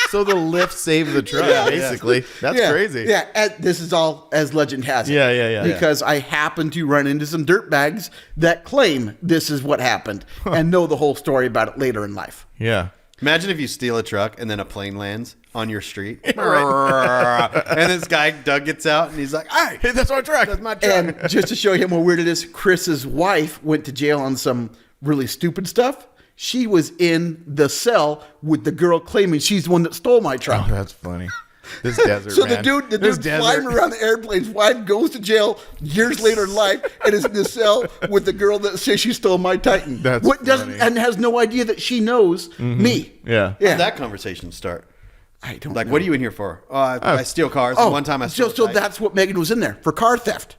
Speaker 3: So the lift saved the truck, basically. That's crazy.
Speaker 5: Yeah, and this is all as legend has it.
Speaker 3: Yeah.
Speaker 5: Because I happen to run into some dirtbags that claim this is what happened and know the whole story about it later in life.
Speaker 3: Yeah.
Speaker 4: Imagine if you steal a truck and then a plane lands on your street. And this guy, Doug, gets out and he's like, hey,
Speaker 3: That's our truck.
Speaker 4: that's my truck.
Speaker 5: And just to show you how weird it is, Chris's wife went to jail on some really stupid stuff. She was in the cell with the girl claiming she's the one that stole my truck.
Speaker 3: Oh, that's funny. This desert,
Speaker 5: So
Speaker 3: man.
Speaker 5: the
Speaker 3: This
Speaker 5: dude flying around the airplane's wife goes to jail years later in life and is in the cell with the girl that says she stole my Titan.
Speaker 3: That's
Speaker 5: doesn't
Speaker 3: funny.
Speaker 5: and has no idea that she knows me.
Speaker 3: Yeah.
Speaker 4: How
Speaker 5: Yeah.
Speaker 4: did that conversation start?
Speaker 5: I don't
Speaker 4: Like,
Speaker 5: know.
Speaker 4: what are you in here for? Oh, I steal cars. One time I stole
Speaker 5: so
Speaker 4: a Titan.
Speaker 5: that's what Megan was in there for car theft.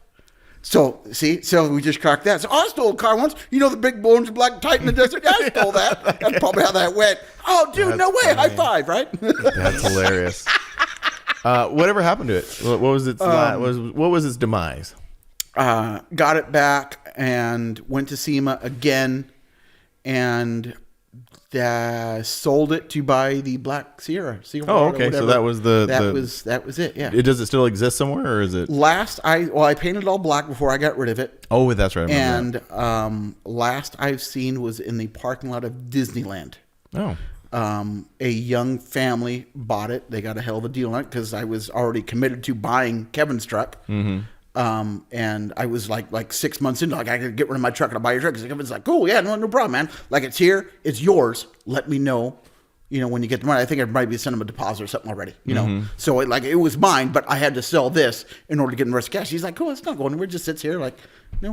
Speaker 5: So we just cracked that. So I stole a car once. You know the big orange black Titan in the desert? Yeah, I stole that. That's probably how that went. Oh, dude,
Speaker 3: That's
Speaker 5: no way.
Speaker 3: funny.
Speaker 5: High five, right?
Speaker 3: That's hilarious. Whatever happened to it? What was its what was its demise?
Speaker 5: Got it back and went to SEMA again and sold it to buy the Black Sierra.
Speaker 3: Oh, okay. So that was
Speaker 5: that was it. Yeah.
Speaker 3: Does it still exist somewhere, or is it?
Speaker 5: I painted it all black before I got rid of it.
Speaker 3: Oh, that's right. I remember
Speaker 5: And last I've seen was in the parking lot of Disneyland.
Speaker 3: that.
Speaker 5: A young family bought it. They got a hell of a deal on it because I was already committed to buying Kevin's truck. And I was like 6 months into, like, I could get rid of my truck and I'll buy your truck. Because Kevin's like, cool, yeah, no problem, man. Like, it's here, it's yours. Let me know, when you get the money. I think I might be sending him a deposit or something already, So it was mine, but I had to sell this in order to get the rest of cash. He's like, cool, it's not going anywhere. It just sits here, like,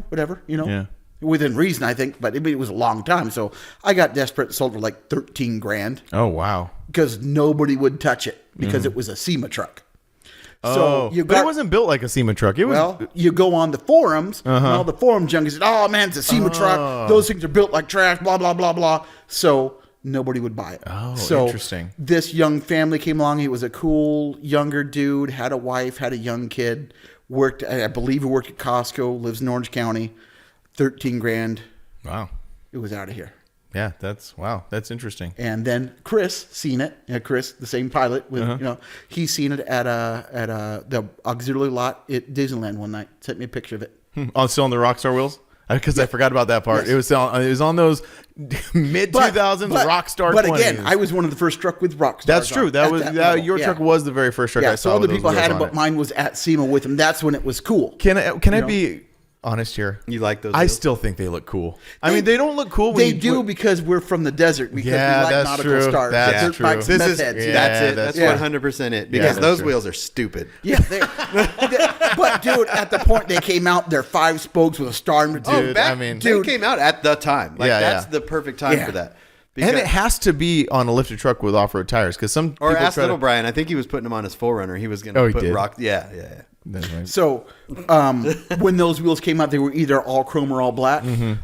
Speaker 5: whatever,
Speaker 3: Yeah.
Speaker 5: Within reason, I think, but it was a long time. So I got desperate, sold for like $13,000
Speaker 3: Oh, wow.
Speaker 5: because nobody would touch it because it was a SEMA truck.
Speaker 3: Oh, but it wasn't built like a SEMA truck. It was.
Speaker 5: Well, you go on the forums, and all the forum junkies said, oh, man, it's a SEMA truck. Those things are built like trash, blah, blah, blah, blah. So nobody would buy it.
Speaker 3: Oh,
Speaker 5: so
Speaker 3: interesting.
Speaker 5: This young family came along. He was a cool, younger dude, had a wife, had a young kid, I believe he worked at Costco, lives in Orange County, $13,000.
Speaker 3: Wow.
Speaker 5: It was out of here.
Speaker 3: Yeah, that's interesting.
Speaker 5: And then Chris seen it. Chris, the same pilot, with he seen it at the auxiliary lot at Disneyland one night. Sent me a picture of it.
Speaker 3: Oh, still on the Rockstar wheels? Because I forgot about that part.
Speaker 5: Yes.
Speaker 3: It was on those mid 2000s Rockstar.
Speaker 5: But
Speaker 3: 20s.
Speaker 5: again, I was one of the first truck with Rockstar.
Speaker 3: That's true. Your truck was the very first truck I saw.
Speaker 5: So other
Speaker 3: with those
Speaker 5: people had
Speaker 3: wheels
Speaker 5: it,
Speaker 3: on
Speaker 5: but mine was at SEMA with them. That's when it was cool.
Speaker 3: Can I be honest here?
Speaker 4: You like those
Speaker 3: I
Speaker 4: wheels?
Speaker 3: still think they look cool. I mean, they don't look cool. When
Speaker 5: They do because we're from the desert. Because we like
Speaker 3: that's
Speaker 5: nautical
Speaker 3: true.
Speaker 5: stars.
Speaker 3: That's
Speaker 5: Dirt
Speaker 3: true.
Speaker 5: bikes,
Speaker 4: This
Speaker 5: meth
Speaker 4: is
Speaker 5: heads.
Speaker 4: that's
Speaker 3: Yeah,
Speaker 4: it. That's 100% it. Because
Speaker 3: that's
Speaker 4: those
Speaker 3: true.
Speaker 4: wheels are stupid.
Speaker 5: Yeah, but dude, at the point they came out, they're 5 spokes with a star in between.
Speaker 3: Dude,
Speaker 4: They came out at the time. Like,
Speaker 3: Yeah,
Speaker 4: that's
Speaker 3: yeah.
Speaker 4: the perfect time
Speaker 5: Yeah.
Speaker 4: for that.
Speaker 3: And it has to be on a lifted truck with off-road tires because some
Speaker 4: Or
Speaker 3: people
Speaker 4: ask
Speaker 3: try
Speaker 4: little
Speaker 3: to,
Speaker 4: Brian. I think he was putting him on his 4Runner. He was going
Speaker 3: Oh,
Speaker 4: to
Speaker 3: he
Speaker 4: put
Speaker 3: did?
Speaker 4: rock. Yeah.
Speaker 3: That's right.
Speaker 5: So, when those wheels came out, they were either all chrome or all black.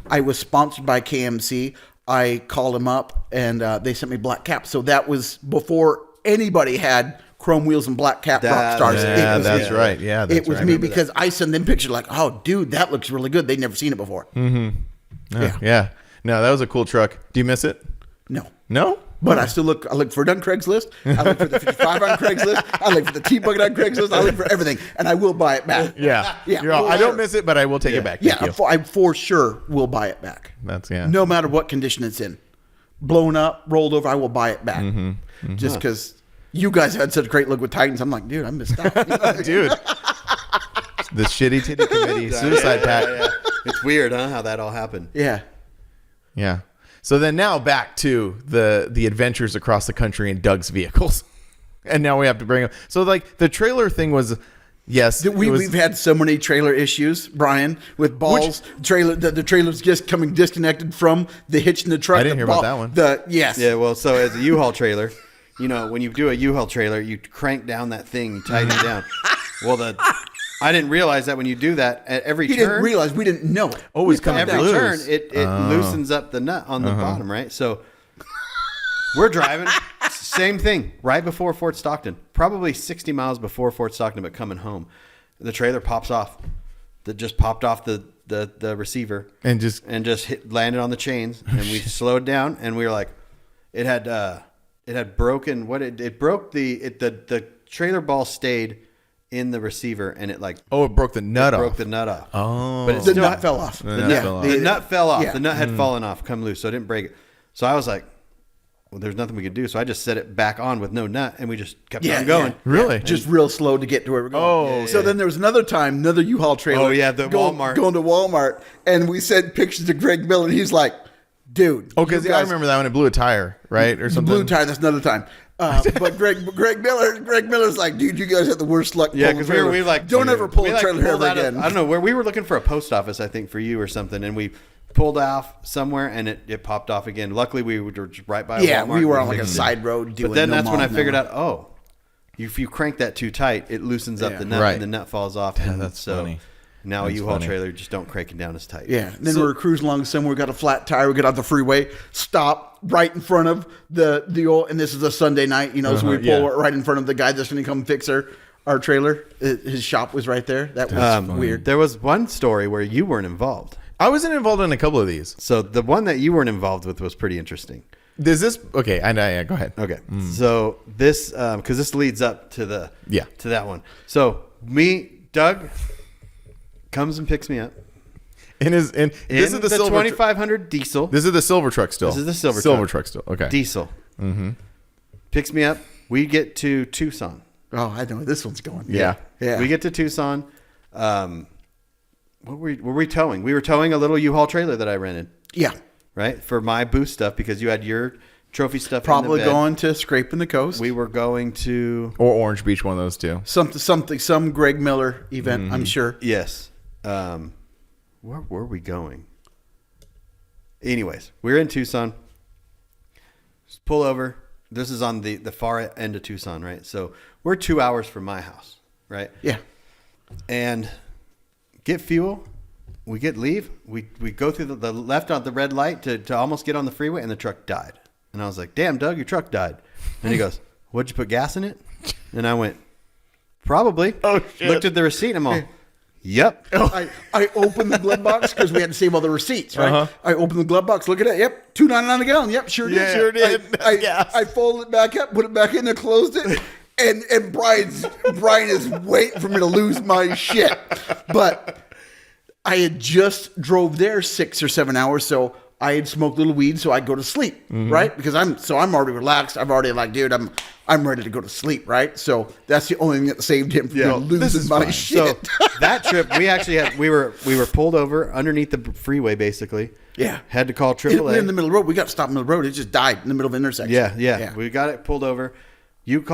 Speaker 5: I was sponsored by KMC. I called them up, and they sent me black caps. So that was before anybody had chrome wheels and black cap rock stars.
Speaker 3: Yeah,
Speaker 5: It was
Speaker 3: that's
Speaker 5: me.
Speaker 3: right. Yeah, that's
Speaker 5: it was
Speaker 3: right.
Speaker 5: me because I sent them pictures like, oh, dude, that looks really good. They'd never seen it before.
Speaker 3: Yeah. No, that was a cool truck. Do you miss it?
Speaker 5: No.
Speaker 3: No?
Speaker 5: But I look for it on Craigslist. I look for the 55 on Craigslist. I look for the T-Bucket on Craigslist. I look for everything, and I will buy it back.
Speaker 3: Yeah.
Speaker 5: Yeah,
Speaker 3: You're all,
Speaker 5: for
Speaker 3: I don't
Speaker 5: sure.
Speaker 3: miss it, but I will take it back. Thank
Speaker 5: Yeah,
Speaker 3: you.
Speaker 5: I for sure will buy it back.
Speaker 3: That's yeah.
Speaker 5: No matter what condition it's in, blown up, rolled over, I will buy it back. Just because you guys had such a great look with Titans, I'm like, dude, I missed out.
Speaker 3: Dude. The Shitty Titty Committee suicide pact.
Speaker 4: Yeah. It's weird, huh? How that all happened.
Speaker 5: Yeah.
Speaker 3: Yeah. So then now back to the adventures across the country in Doug's vehicles. And now we have to bring up. So like the trailer thing was, yes.
Speaker 5: We've had so many trailer issues, Brian, with balls. The trailer's just coming disconnected from the hitch in the truck.
Speaker 3: I didn't hear about that one.
Speaker 5: Yes.
Speaker 4: Yeah, well, so as a U-Haul trailer, when you do a U-Haul trailer, you crank down that thing, you tighten it down. Well, I didn't realize that when you do that, at every
Speaker 5: He
Speaker 4: turn,
Speaker 5: didn't realize we didn't know it.
Speaker 3: Oh, it's coming
Speaker 4: every
Speaker 3: loose.
Speaker 4: turn, it loosens up the nut on the bottom, right? So we're driving, same thing, right before Fort Stockton, probably 60 miles before Fort Stockton, but coming home. the trailer pops off. That just popped off the receiver
Speaker 3: And just
Speaker 4: landed on the chains, and we slowed down, and we were like, it had broken it broke the trailer ball stayed in the receiver, and it
Speaker 3: it broke the nut off.
Speaker 4: broke the nut off.
Speaker 3: Oh,
Speaker 4: but
Speaker 5: The nut fell off.
Speaker 3: The nut fell off.
Speaker 4: The nut fell off.
Speaker 5: Yeah.
Speaker 4: The nut had fallen off, come loose, so I didn't break it. So I was like, well, there's nothing we could do. So I just set it back on with no nut, and we just kept on going.
Speaker 3: Really?
Speaker 5: Just real slow to get to where we're going. So then there was another time, another U-Haul trailer.
Speaker 4: Oh, yeah, the Walmart.
Speaker 5: Going to Walmart, and we sent pictures to Greg Miller, and he's like, dude.
Speaker 3: Oh, because I remember that when it blew a tire, right? Or something.
Speaker 5: Blue tire, that's another time. But Greg Miller's like, dude, you guys have the worst luck.
Speaker 4: Yeah,
Speaker 5: pulling
Speaker 4: because
Speaker 5: a
Speaker 4: we
Speaker 5: trailer.
Speaker 4: like
Speaker 5: don't ever pull
Speaker 4: we,
Speaker 5: a
Speaker 4: like,
Speaker 5: trailer
Speaker 4: pulled
Speaker 5: ever
Speaker 4: out of-
Speaker 5: again.
Speaker 4: I don't know where we were looking for a post office, I think, for you or something, and we pulled off somewhere, and it popped off again. Luckily, we were just right by.
Speaker 5: Yeah,
Speaker 4: Walmart.
Speaker 5: we were on like a
Speaker 4: fixed it.
Speaker 5: side road doing.
Speaker 4: But then
Speaker 5: no
Speaker 4: that's when I
Speaker 5: mom,
Speaker 4: figured
Speaker 5: no.
Speaker 4: out, oh, if you crank that too tight, it loosens up the nut,
Speaker 3: Right.
Speaker 4: and the nut falls off.
Speaker 3: Yeah,
Speaker 4: and
Speaker 3: that's
Speaker 4: so
Speaker 3: funny.
Speaker 4: Now
Speaker 3: That's
Speaker 4: a U-Haul
Speaker 3: funny.
Speaker 4: trailer, just don't crank it down as tight.
Speaker 5: Yeah. And then we're cruising along somewhere. We got a flat tire. We get off the freeway, stop right in front of the old. And this is a Sunday night, so we pull
Speaker 3: yeah.
Speaker 5: right in front of the guy that's going to come fix our trailer. His shop was right there. That was weird.
Speaker 4: There was one story where you weren't involved.
Speaker 3: I wasn't involved in a couple of these.
Speaker 4: So the one that you weren't involved with was pretty interesting.
Speaker 3: Does this? Okay, yeah, go ahead.
Speaker 4: Okay, so this because this leads up to to that one. So Doug comes and picks me up.
Speaker 3: This is the silver
Speaker 4: 2500 diesel.
Speaker 3: This is the silver truck still.
Speaker 4: This is the silver
Speaker 3: truck still. Okay.
Speaker 4: Diesel. Mm-hmm. Picks me up. We get to Tucson.
Speaker 5: Oh, I know where this one's going.
Speaker 3: Yeah.
Speaker 5: Yeah.
Speaker 4: We get to Tucson. What were we towing? We were towing a little U-Haul trailer that I rented.
Speaker 5: Yeah.
Speaker 4: Right? For my booth stuff, because you had your trophy stuff
Speaker 5: Probably
Speaker 4: in the bed.
Speaker 5: going to Scraping the Coast.
Speaker 4: We were going to...
Speaker 3: Or Orange Beach, one of those two.
Speaker 5: Some Greg Miller event, I'm sure.
Speaker 4: Yes. Where were we going? Anyways, we're in Tucson. Just pull over. This is on the far end of Tucson, right? So we're 2 hours from my house, right?
Speaker 5: Yeah.
Speaker 4: And get fuel. We leave. We go through the left on the red light to almost get on the freeway, and the truck died. And I was like, damn, Doug, your truck died. And he goes, what'd you put gas in it? And I went, probably.
Speaker 3: Oh, shit.
Speaker 4: Looked at the receipt, and I'm all, yep.
Speaker 5: I opened the glove box because we had to save all the receipts, right? I opened the glove box, look at it. Yep, $2.99 a gallon. Yep, sure did.
Speaker 3: Yeah, sure did.
Speaker 5: I
Speaker 3: Gas.
Speaker 5: folded it back up, put it back in, and closed it. And Brian is waiting for me to lose my shit. But I had just drove there 6 or 7 hours, so I had smoked a little weed, so I'd go to sleep, right? Because I'm already relaxed. I've already dude, I'm ready to go to sleep, right? So that's the only thing that saved him from losing my shit.
Speaker 4: So that trip, we were pulled over underneath the freeway, basically.
Speaker 5: Yeah.
Speaker 4: Had to call
Speaker 5: We're
Speaker 4: AAA.
Speaker 5: in the middle of the road. We got to stop in the middle of the road. It just died in the middle of the intersection.
Speaker 4: Yeah. We got it pulled over. You had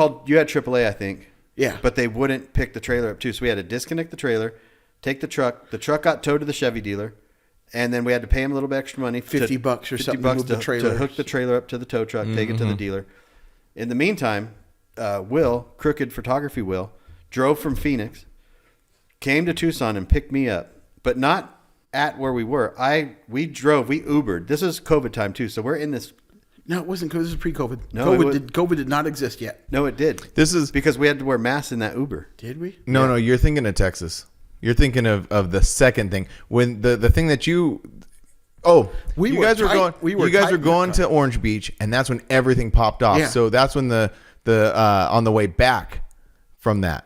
Speaker 4: AAA, I think.
Speaker 5: Yeah.
Speaker 4: But they wouldn't pick the trailer up too, so we had to disconnect the trailer, take the truck. The truck got towed to the Chevy dealer, and then we had to pay him a little bit extra money,
Speaker 5: $50 or something to move the trailer.
Speaker 4: to hook the trailer up to the tow truck, take it to the dealer. In the meantime, Crooked Photography Will, drove from Phoenix, came to Tucson and picked me up, but not at where we were. We Ubered. This is COVID time too, so we're in this.
Speaker 5: No, it wasn't. This was pre-COVID.
Speaker 4: No,
Speaker 5: COVID did not exist yet.
Speaker 4: No, it did.
Speaker 3: This is
Speaker 4: because we had to wear masks in that Uber.
Speaker 5: Did we?
Speaker 3: No, you're thinking of Texas. You're thinking of the second thing when the thing that you. Oh,
Speaker 5: We
Speaker 3: you
Speaker 5: were
Speaker 3: guys were
Speaker 5: tight-
Speaker 3: going.
Speaker 5: we were
Speaker 3: you guys
Speaker 5: tight
Speaker 3: were
Speaker 5: in that
Speaker 3: going
Speaker 5: car.
Speaker 3: to Orange Beach, and that's when everything popped off.
Speaker 5: Yeah.
Speaker 3: So that's when the on the way back from that.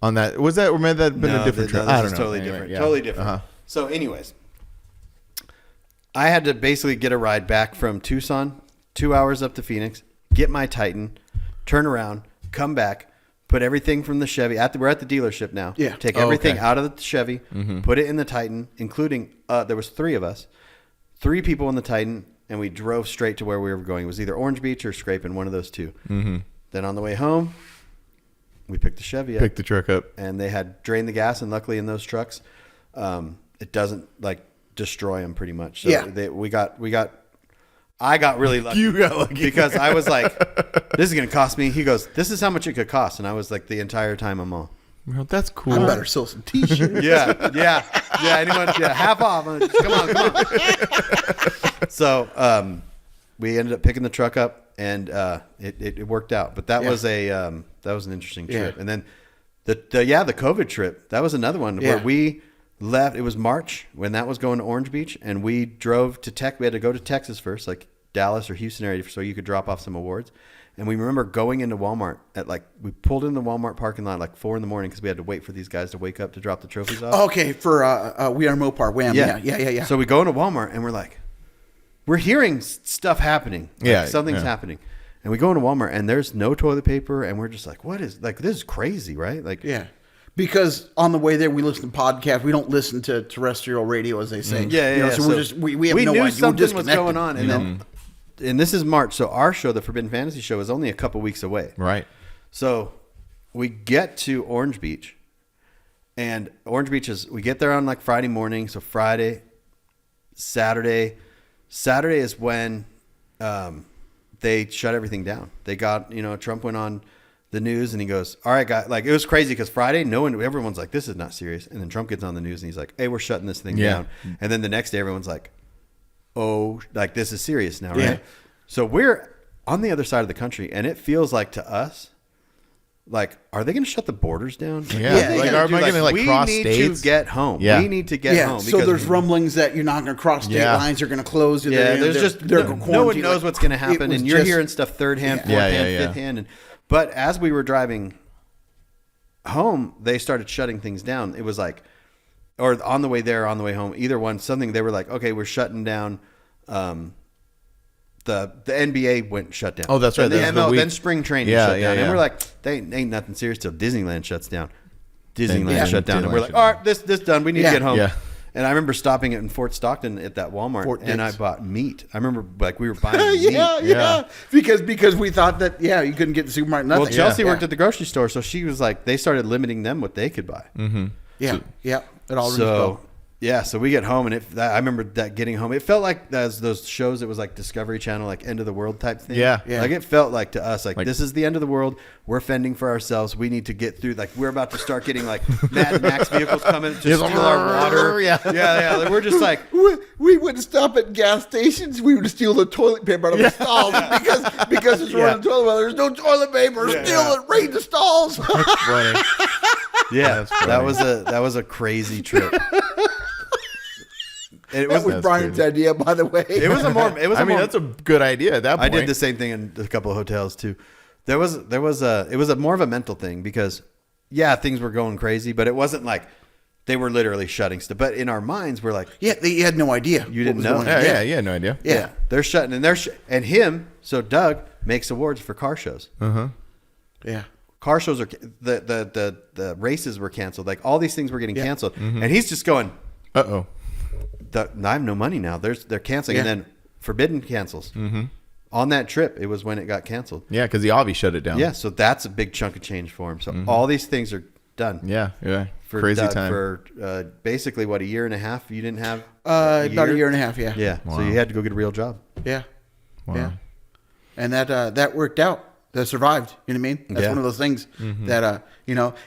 Speaker 3: On that was that or may that have been a different trip?
Speaker 4: This
Speaker 3: I don't
Speaker 4: is
Speaker 3: know.
Speaker 4: totally
Speaker 3: Anyway,
Speaker 4: different.
Speaker 3: yeah.
Speaker 4: Totally different.
Speaker 3: Uh-huh.
Speaker 4: So, anyways, I had to basically get a ride back from Tucson, 2 hours up to Phoenix, get my Titan, turn around, come back, put everything from the Chevy. We're at the dealership now.
Speaker 5: Yeah.
Speaker 4: Take
Speaker 3: Oh,
Speaker 4: everything
Speaker 3: okay.
Speaker 4: out of the Chevy, put it in the Titan, including there was 3 of us, 3 people in the Titan, and we drove straight to where we were going. It was either Orange Beach or Scraping, one of those two. Mm-hmm. Then on the way home, we picked the Chevy up.
Speaker 3: Pick the truck up.
Speaker 4: And they had drained the gas, and luckily in those trucks, it doesn't destroy them pretty much. So
Speaker 5: Yeah.
Speaker 4: I got really lucky.
Speaker 3: You got lucky
Speaker 4: because I was like, "This is going to cost me." He goes, "This is how much it could cost," and I was like, the entire time I'm all,
Speaker 3: Well, that's cool.
Speaker 5: I better sell some T-shirts.
Speaker 4: yeah. Anyone, half off. Come on. So we ended up picking the truck up, and it worked out. But that was an interesting trip.
Speaker 5: Yeah.
Speaker 4: And then The COVID trip. That was another one where we left. It was March when that was going to Orange Beach, and we drove to Tech. We had to go to Texas first, like Dallas or Houston area, so you could drop off some awards. And we remember going into Walmart at we pulled in the Walmart parking lot like 4 a.m. because we had to wait for these guys to wake up to drop the trophies off.
Speaker 5: Okay, for We Are Mopar, Wham. Yeah.
Speaker 4: So we go into Walmart and we're like, we're hearing stuff happening. Like something's happening. And we go into Walmart and there's no toilet paper, and we're just like, what is, like, this is crazy, right? Like,
Speaker 5: yeah. Because on the way there, we listen to podcasts. We don't listen to terrestrial radio, as they say. So we're just, we have no idea.
Speaker 4: Something was going on. And then, and this is March. So our show, the Forbidden Fantasy Show, is only a couple weeks away.
Speaker 3: Right. So
Speaker 4: we get to Orange Beach, and Orange Beach we get there on like Friday morning. So Friday, Saturday is when they shut everything down. They got, Trump went on the news and he goes, all right, guys, like, it was crazy because Friday, everyone's like, this is not serious. And then Trump gets on the news and he's like, hey, we're shutting this thing down. And then the next day, everyone's like, oh, like, this is serious now, right? Yeah. So we're on the other side of the country, and it feels like to us, like, are they going to shut the borders down?
Speaker 3: Yeah. Like, are we going to, like, cross states?
Speaker 4: We need to get home.
Speaker 3: Yeah.
Speaker 4: We need to get home.
Speaker 5: So there's rumblings that you're not going to cross state lines. You're going to close.
Speaker 4: No one knows what's going to happen, and you're hearing stuff third hand, fourth hand, fifth hand. But as we were driving home, they started shutting things down. It was like, or on the way there, on the way home, either one, something, they were like, okay, we're shutting down. The NBA went shut down.
Speaker 3: Oh, that's right.
Speaker 4: Then spring training shut down. And we're like, they ain't nothing serious till Disneyland shuts down. Disneyland shut down. And we're like, all right, this done. We need to get home. Yeah. And I remember stopping in Fort Stockton at that Walmart, and I bought meat. I remember, like, we were buying meat.
Speaker 5: Yeah. Because we thought that, you couldn't get the supermarket, nothing.
Speaker 4: Well, Chelsea worked at the grocery store, so she was like, they started limiting them what they could buy.
Speaker 3: Mm-hmm.
Speaker 5: Yeah. It all
Speaker 4: so we get home, and I remember that getting home. It felt like those shows. It was like Discovery Channel, like End of the World type thing.
Speaker 3: Yeah.
Speaker 4: Like, it felt like to us, like, this is the end of the world. We're fending for ourselves. We need to get through. Like, we're about to start getting like Mad Max vehicles coming to steal our water. Yeah. Like, we're just like,
Speaker 5: we wouldn't stop at gas stations. We would steal the toilet paper out of the stalls because it's running toilet. Well, there's no toilet paper. Steal it. Raid the stalls.
Speaker 3: That's funny.
Speaker 4: Yeah, that was a crazy trip.
Speaker 5: It was Brian's idea, by the way.
Speaker 3: That's a good idea at that point.
Speaker 4: I did the same thing in a couple of hotels too. It was more of a mental thing because, things were going crazy, but it wasn't like they were literally shutting stuff. But in our minds, we're like,
Speaker 5: they had no idea.
Speaker 4: You didn't know.
Speaker 3: You had no idea.
Speaker 4: Yeah. They're shutting, and him. So Doug makes awards for car shows.
Speaker 5: Yeah.
Speaker 4: Car shows are the races were canceled. Like, all these things were getting canceled, and he's just going,
Speaker 3: uh-oh.
Speaker 4: I have no money now. They're canceling, and then Forbidden cancels. On that trip, it was when it got canceled.
Speaker 3: Yeah, because the Avi shut it down.
Speaker 4: Yeah, so that's a big chunk of change for him. So all these things are done.
Speaker 3: Yeah.
Speaker 4: For
Speaker 3: crazy
Speaker 4: Doug,
Speaker 3: time.
Speaker 4: For basically, what, a year and a half? You didn't have
Speaker 5: about a year and a half. Yeah.
Speaker 4: Yeah.
Speaker 3: Wow.
Speaker 4: So you had to go get a real job.
Speaker 5: Yeah.
Speaker 3: Wow.
Speaker 5: Yeah. And that worked out. That survived. You know what I mean? That's one of those things that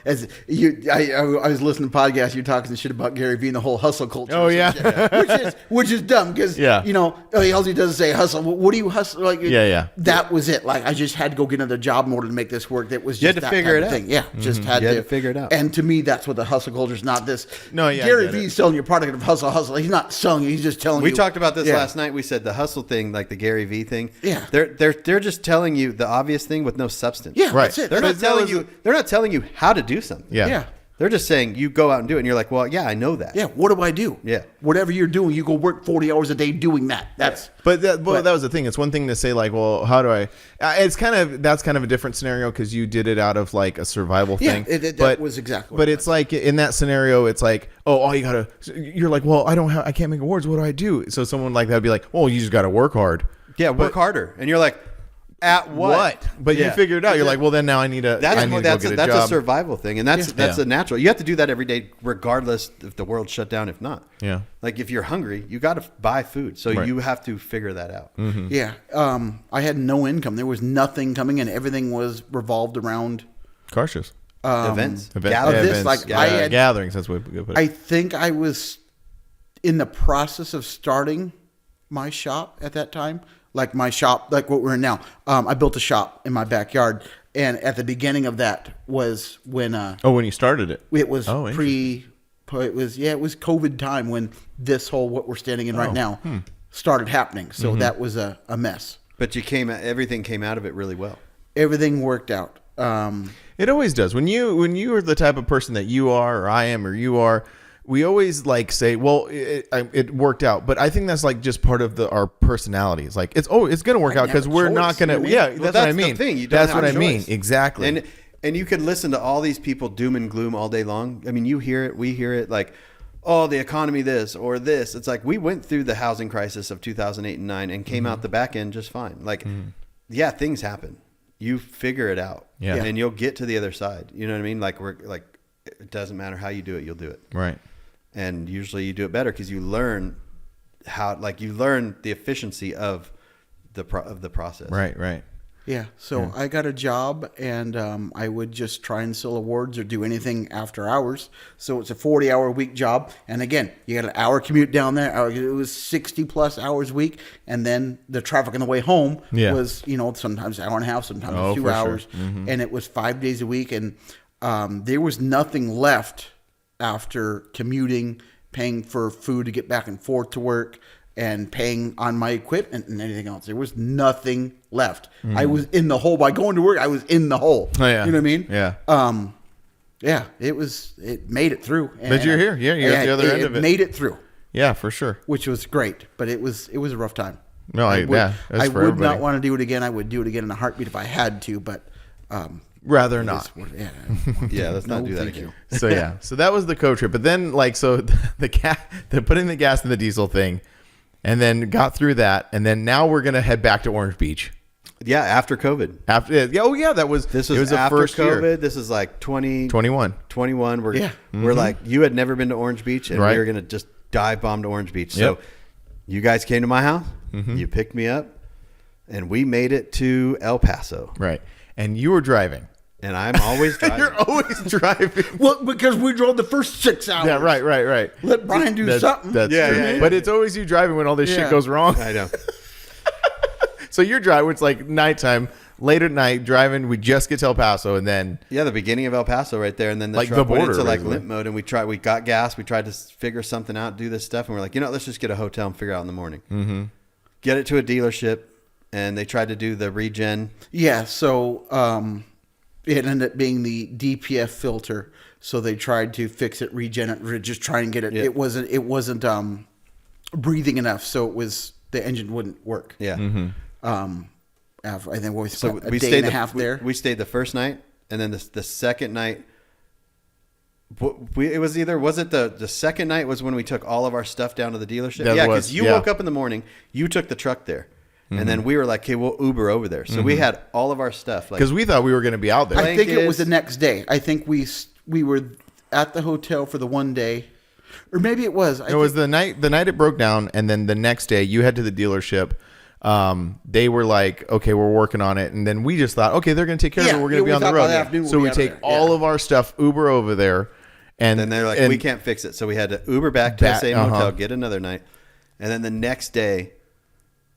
Speaker 5: as I was listening to podcasts, you're talking shit about Gary Vee and the whole hustle culture.
Speaker 3: Oh yeah,
Speaker 5: which is dumb because all he does is say hustle. What do you hustle? Like, that was it. Like, I just had to go get another job in order to make this work. That was just
Speaker 4: you had to
Speaker 5: that
Speaker 4: figure it out.
Speaker 5: Thing. Yeah, just had to
Speaker 4: figure it out.
Speaker 5: And to me, that's what the hustle culture is. Not this.
Speaker 3: No, yeah,
Speaker 5: Gary Vee's selling your product of hustle. He's not selling you. He's just telling you.
Speaker 4: We talked about this last night. We said the hustle thing, like the Gary Vee thing.
Speaker 5: Yeah,
Speaker 4: they're just telling you the obvious thing with no substance.
Speaker 5: Yeah, right. That's it.
Speaker 4: They're not telling you how to do something.
Speaker 3: Yeah.
Speaker 4: They're just saying you go out and do it, and you're like, well, yeah, I know that.
Speaker 5: Yeah, what do I do?
Speaker 4: Yeah.
Speaker 5: Whatever you're doing, you go work 40 hours a day doing that. That
Speaker 3: was the thing. It's one thing to say, like, well, how do I? That's kind of a different scenario because you did it out of like a survival thing.
Speaker 5: That was exactly.
Speaker 3: But it's like in that scenario, it's like, oh, you're like, well, I can't make awards. What do I do? So someone like that would be like, well, you just got to work hard.
Speaker 4: Yeah, work harder, and you're like, at what?
Speaker 3: But you figured it out. You're like, well, then now I need to.
Speaker 4: That's
Speaker 3: go get a job.
Speaker 4: a survival thing, and that's a natural. You have to do that every day, regardless if the world's shut down. If not, like if you're hungry, you got to buy food, so you have to figure that out.
Speaker 3: Mm-hmm.
Speaker 5: Yeah, I had no income. There was nothing coming in. Everything was revolved around
Speaker 3: car shows,
Speaker 4: events,
Speaker 3: gatherings. That's what we put it.
Speaker 5: I think I was in the process of starting my shop at that time. Like my shop, like what we're in now. I built a shop in my backyard And at the beginning of that was when
Speaker 3: when you started it.
Speaker 5: it was
Speaker 3: Oh,
Speaker 5: it was COVID time when this whole what we're standing in right now started happening. So that was a mess.
Speaker 4: But everything came out of it really well.
Speaker 5: Everything worked out.
Speaker 3: It always does. When you are the type of person that you are, or I am, or you are, we always like say, well, it worked out. But I think that's like just part of our personality. It's like it's going to work out because we're not going to. Yeah,
Speaker 4: Well,
Speaker 3: that's what I mean.
Speaker 4: the thing. You don't
Speaker 3: That's
Speaker 4: have
Speaker 3: what
Speaker 4: a
Speaker 3: I mean.
Speaker 4: choice.
Speaker 3: Exactly.
Speaker 4: And you could listen to all these people doom and gloom all day long. I mean, you hear it, we hear it, like, oh, the economy this or this. It's like we went through the housing crisis of 2008 and 9 and came out the back end just fine. Like, yeah, things happen. You figure it out.
Speaker 3: Yeah.
Speaker 4: And you'll get to the other side. You know what I mean? Like it doesn't matter how you do it, you'll do it.
Speaker 3: Right.
Speaker 4: And usually you do it better because you learn the efficiency of the process.
Speaker 3: Right.
Speaker 5: Yeah. So I got a job, and I would just try and sell awards or do anything after hours. So it's a 40-hour week job. And again, you got an hour commute down there. It was 60+ hours a week. And then the traffic on the way home was, sometimes an hour and a half, sometimes 2 hours.
Speaker 3: Sure.
Speaker 5: And it was 5 days a week. And there was nothing left after commuting, paying for food to get back and forth to work, and paying on my equipment and anything else. There was nothing left. I was in the hole. By going to work, I was in the hole.
Speaker 3: Oh, yeah.
Speaker 5: You know what I mean?
Speaker 3: Yeah.
Speaker 5: It made it through.
Speaker 3: But you're here. Yeah, you're at the other end of it.
Speaker 5: It made it through,
Speaker 3: Yeah, for sure.
Speaker 5: which was great. But it was a rough time.
Speaker 3: No,
Speaker 5: I would
Speaker 3: that's for
Speaker 5: not
Speaker 3: everybody.
Speaker 5: want to do it again. I would do it again in a heartbeat if I had to, but
Speaker 3: Rather not.
Speaker 5: yeah.
Speaker 4: Yeah, let's not
Speaker 5: No,
Speaker 4: do that
Speaker 5: thank
Speaker 4: again.
Speaker 3: So so that was the co-trip. But then the putting the gas in the diesel thing, and then got through that, and then now we're gonna head back to Orange Beach.
Speaker 4: Yeah, after COVID.
Speaker 3: That was
Speaker 4: This
Speaker 3: it
Speaker 4: was
Speaker 3: the
Speaker 4: after
Speaker 3: first
Speaker 4: COVID.
Speaker 3: year.
Speaker 4: We're
Speaker 3: 21.
Speaker 4: We're like, you had never been to Orange Beach, and
Speaker 3: Right.
Speaker 4: we were gonna just dive bomb to Orange Beach.
Speaker 3: Yep.
Speaker 4: So you guys came to my house, you picked me up, and we made it to El Paso.
Speaker 3: Right. And you were driving.
Speaker 4: And I'm always driving.
Speaker 3: You're always driving.
Speaker 5: Well, because we drove the first 6 hours.
Speaker 3: Yeah, right.
Speaker 5: Let Brian do something.
Speaker 3: That's
Speaker 4: Yeah,
Speaker 3: true.
Speaker 4: yeah, yeah.
Speaker 3: But it's always you driving when all this shit
Speaker 5: Yeah.
Speaker 3: goes wrong.
Speaker 4: I know.
Speaker 3: So you're driving. It's like nighttime, late at night, driving. We just get to El Paso, and then
Speaker 4: Yeah, the beginning of El Paso right there, and then the
Speaker 3: Like
Speaker 4: truck
Speaker 3: the
Speaker 4: went
Speaker 3: border,
Speaker 4: into like
Speaker 3: basically.
Speaker 4: limp mode, and we got gas. We tried to figure something out, do this stuff, and we're like, let's just get a hotel and figure out in the morning. Mm-hmm. Get it to a dealership, and they tried to do the regen.
Speaker 5: Yeah, so it ended up being the DPF filter. So they tried to fix it, regen it, just try and get it.
Speaker 4: Yeah.
Speaker 5: It wasn't breathing enough, so the engine wouldn't work.
Speaker 4: Yeah.
Speaker 5: I think we
Speaker 4: So
Speaker 5: spent a
Speaker 4: we
Speaker 5: day
Speaker 4: stayed
Speaker 5: and a half there.
Speaker 4: We stayed the first night, and then the second night. Was it the second night was when we took all of our stuff down to the dealership?
Speaker 3: That
Speaker 4: Yeah,
Speaker 3: was,
Speaker 4: because you
Speaker 3: yeah.
Speaker 4: woke up in the morning, you took the truck there, and then we were like, "Okay, we'll Uber over there." So we had all of our stuff. Like,
Speaker 3: because we thought we were going to be out there.
Speaker 5: I think it was
Speaker 4: blankets.
Speaker 5: the next day. I think we were at the hotel for the one day, or maybe it was.
Speaker 3: It was the night it broke down, and then the next day you head to the dealership. They were like, okay, we're working on it, and then we just thought, okay, they're going to take care of it. We're going to be on the road. So we take all of our stuff, Uber over there, and
Speaker 4: then they're like, we can't fix it. So we had to Uber back to the same hotel, get another night, and then the next day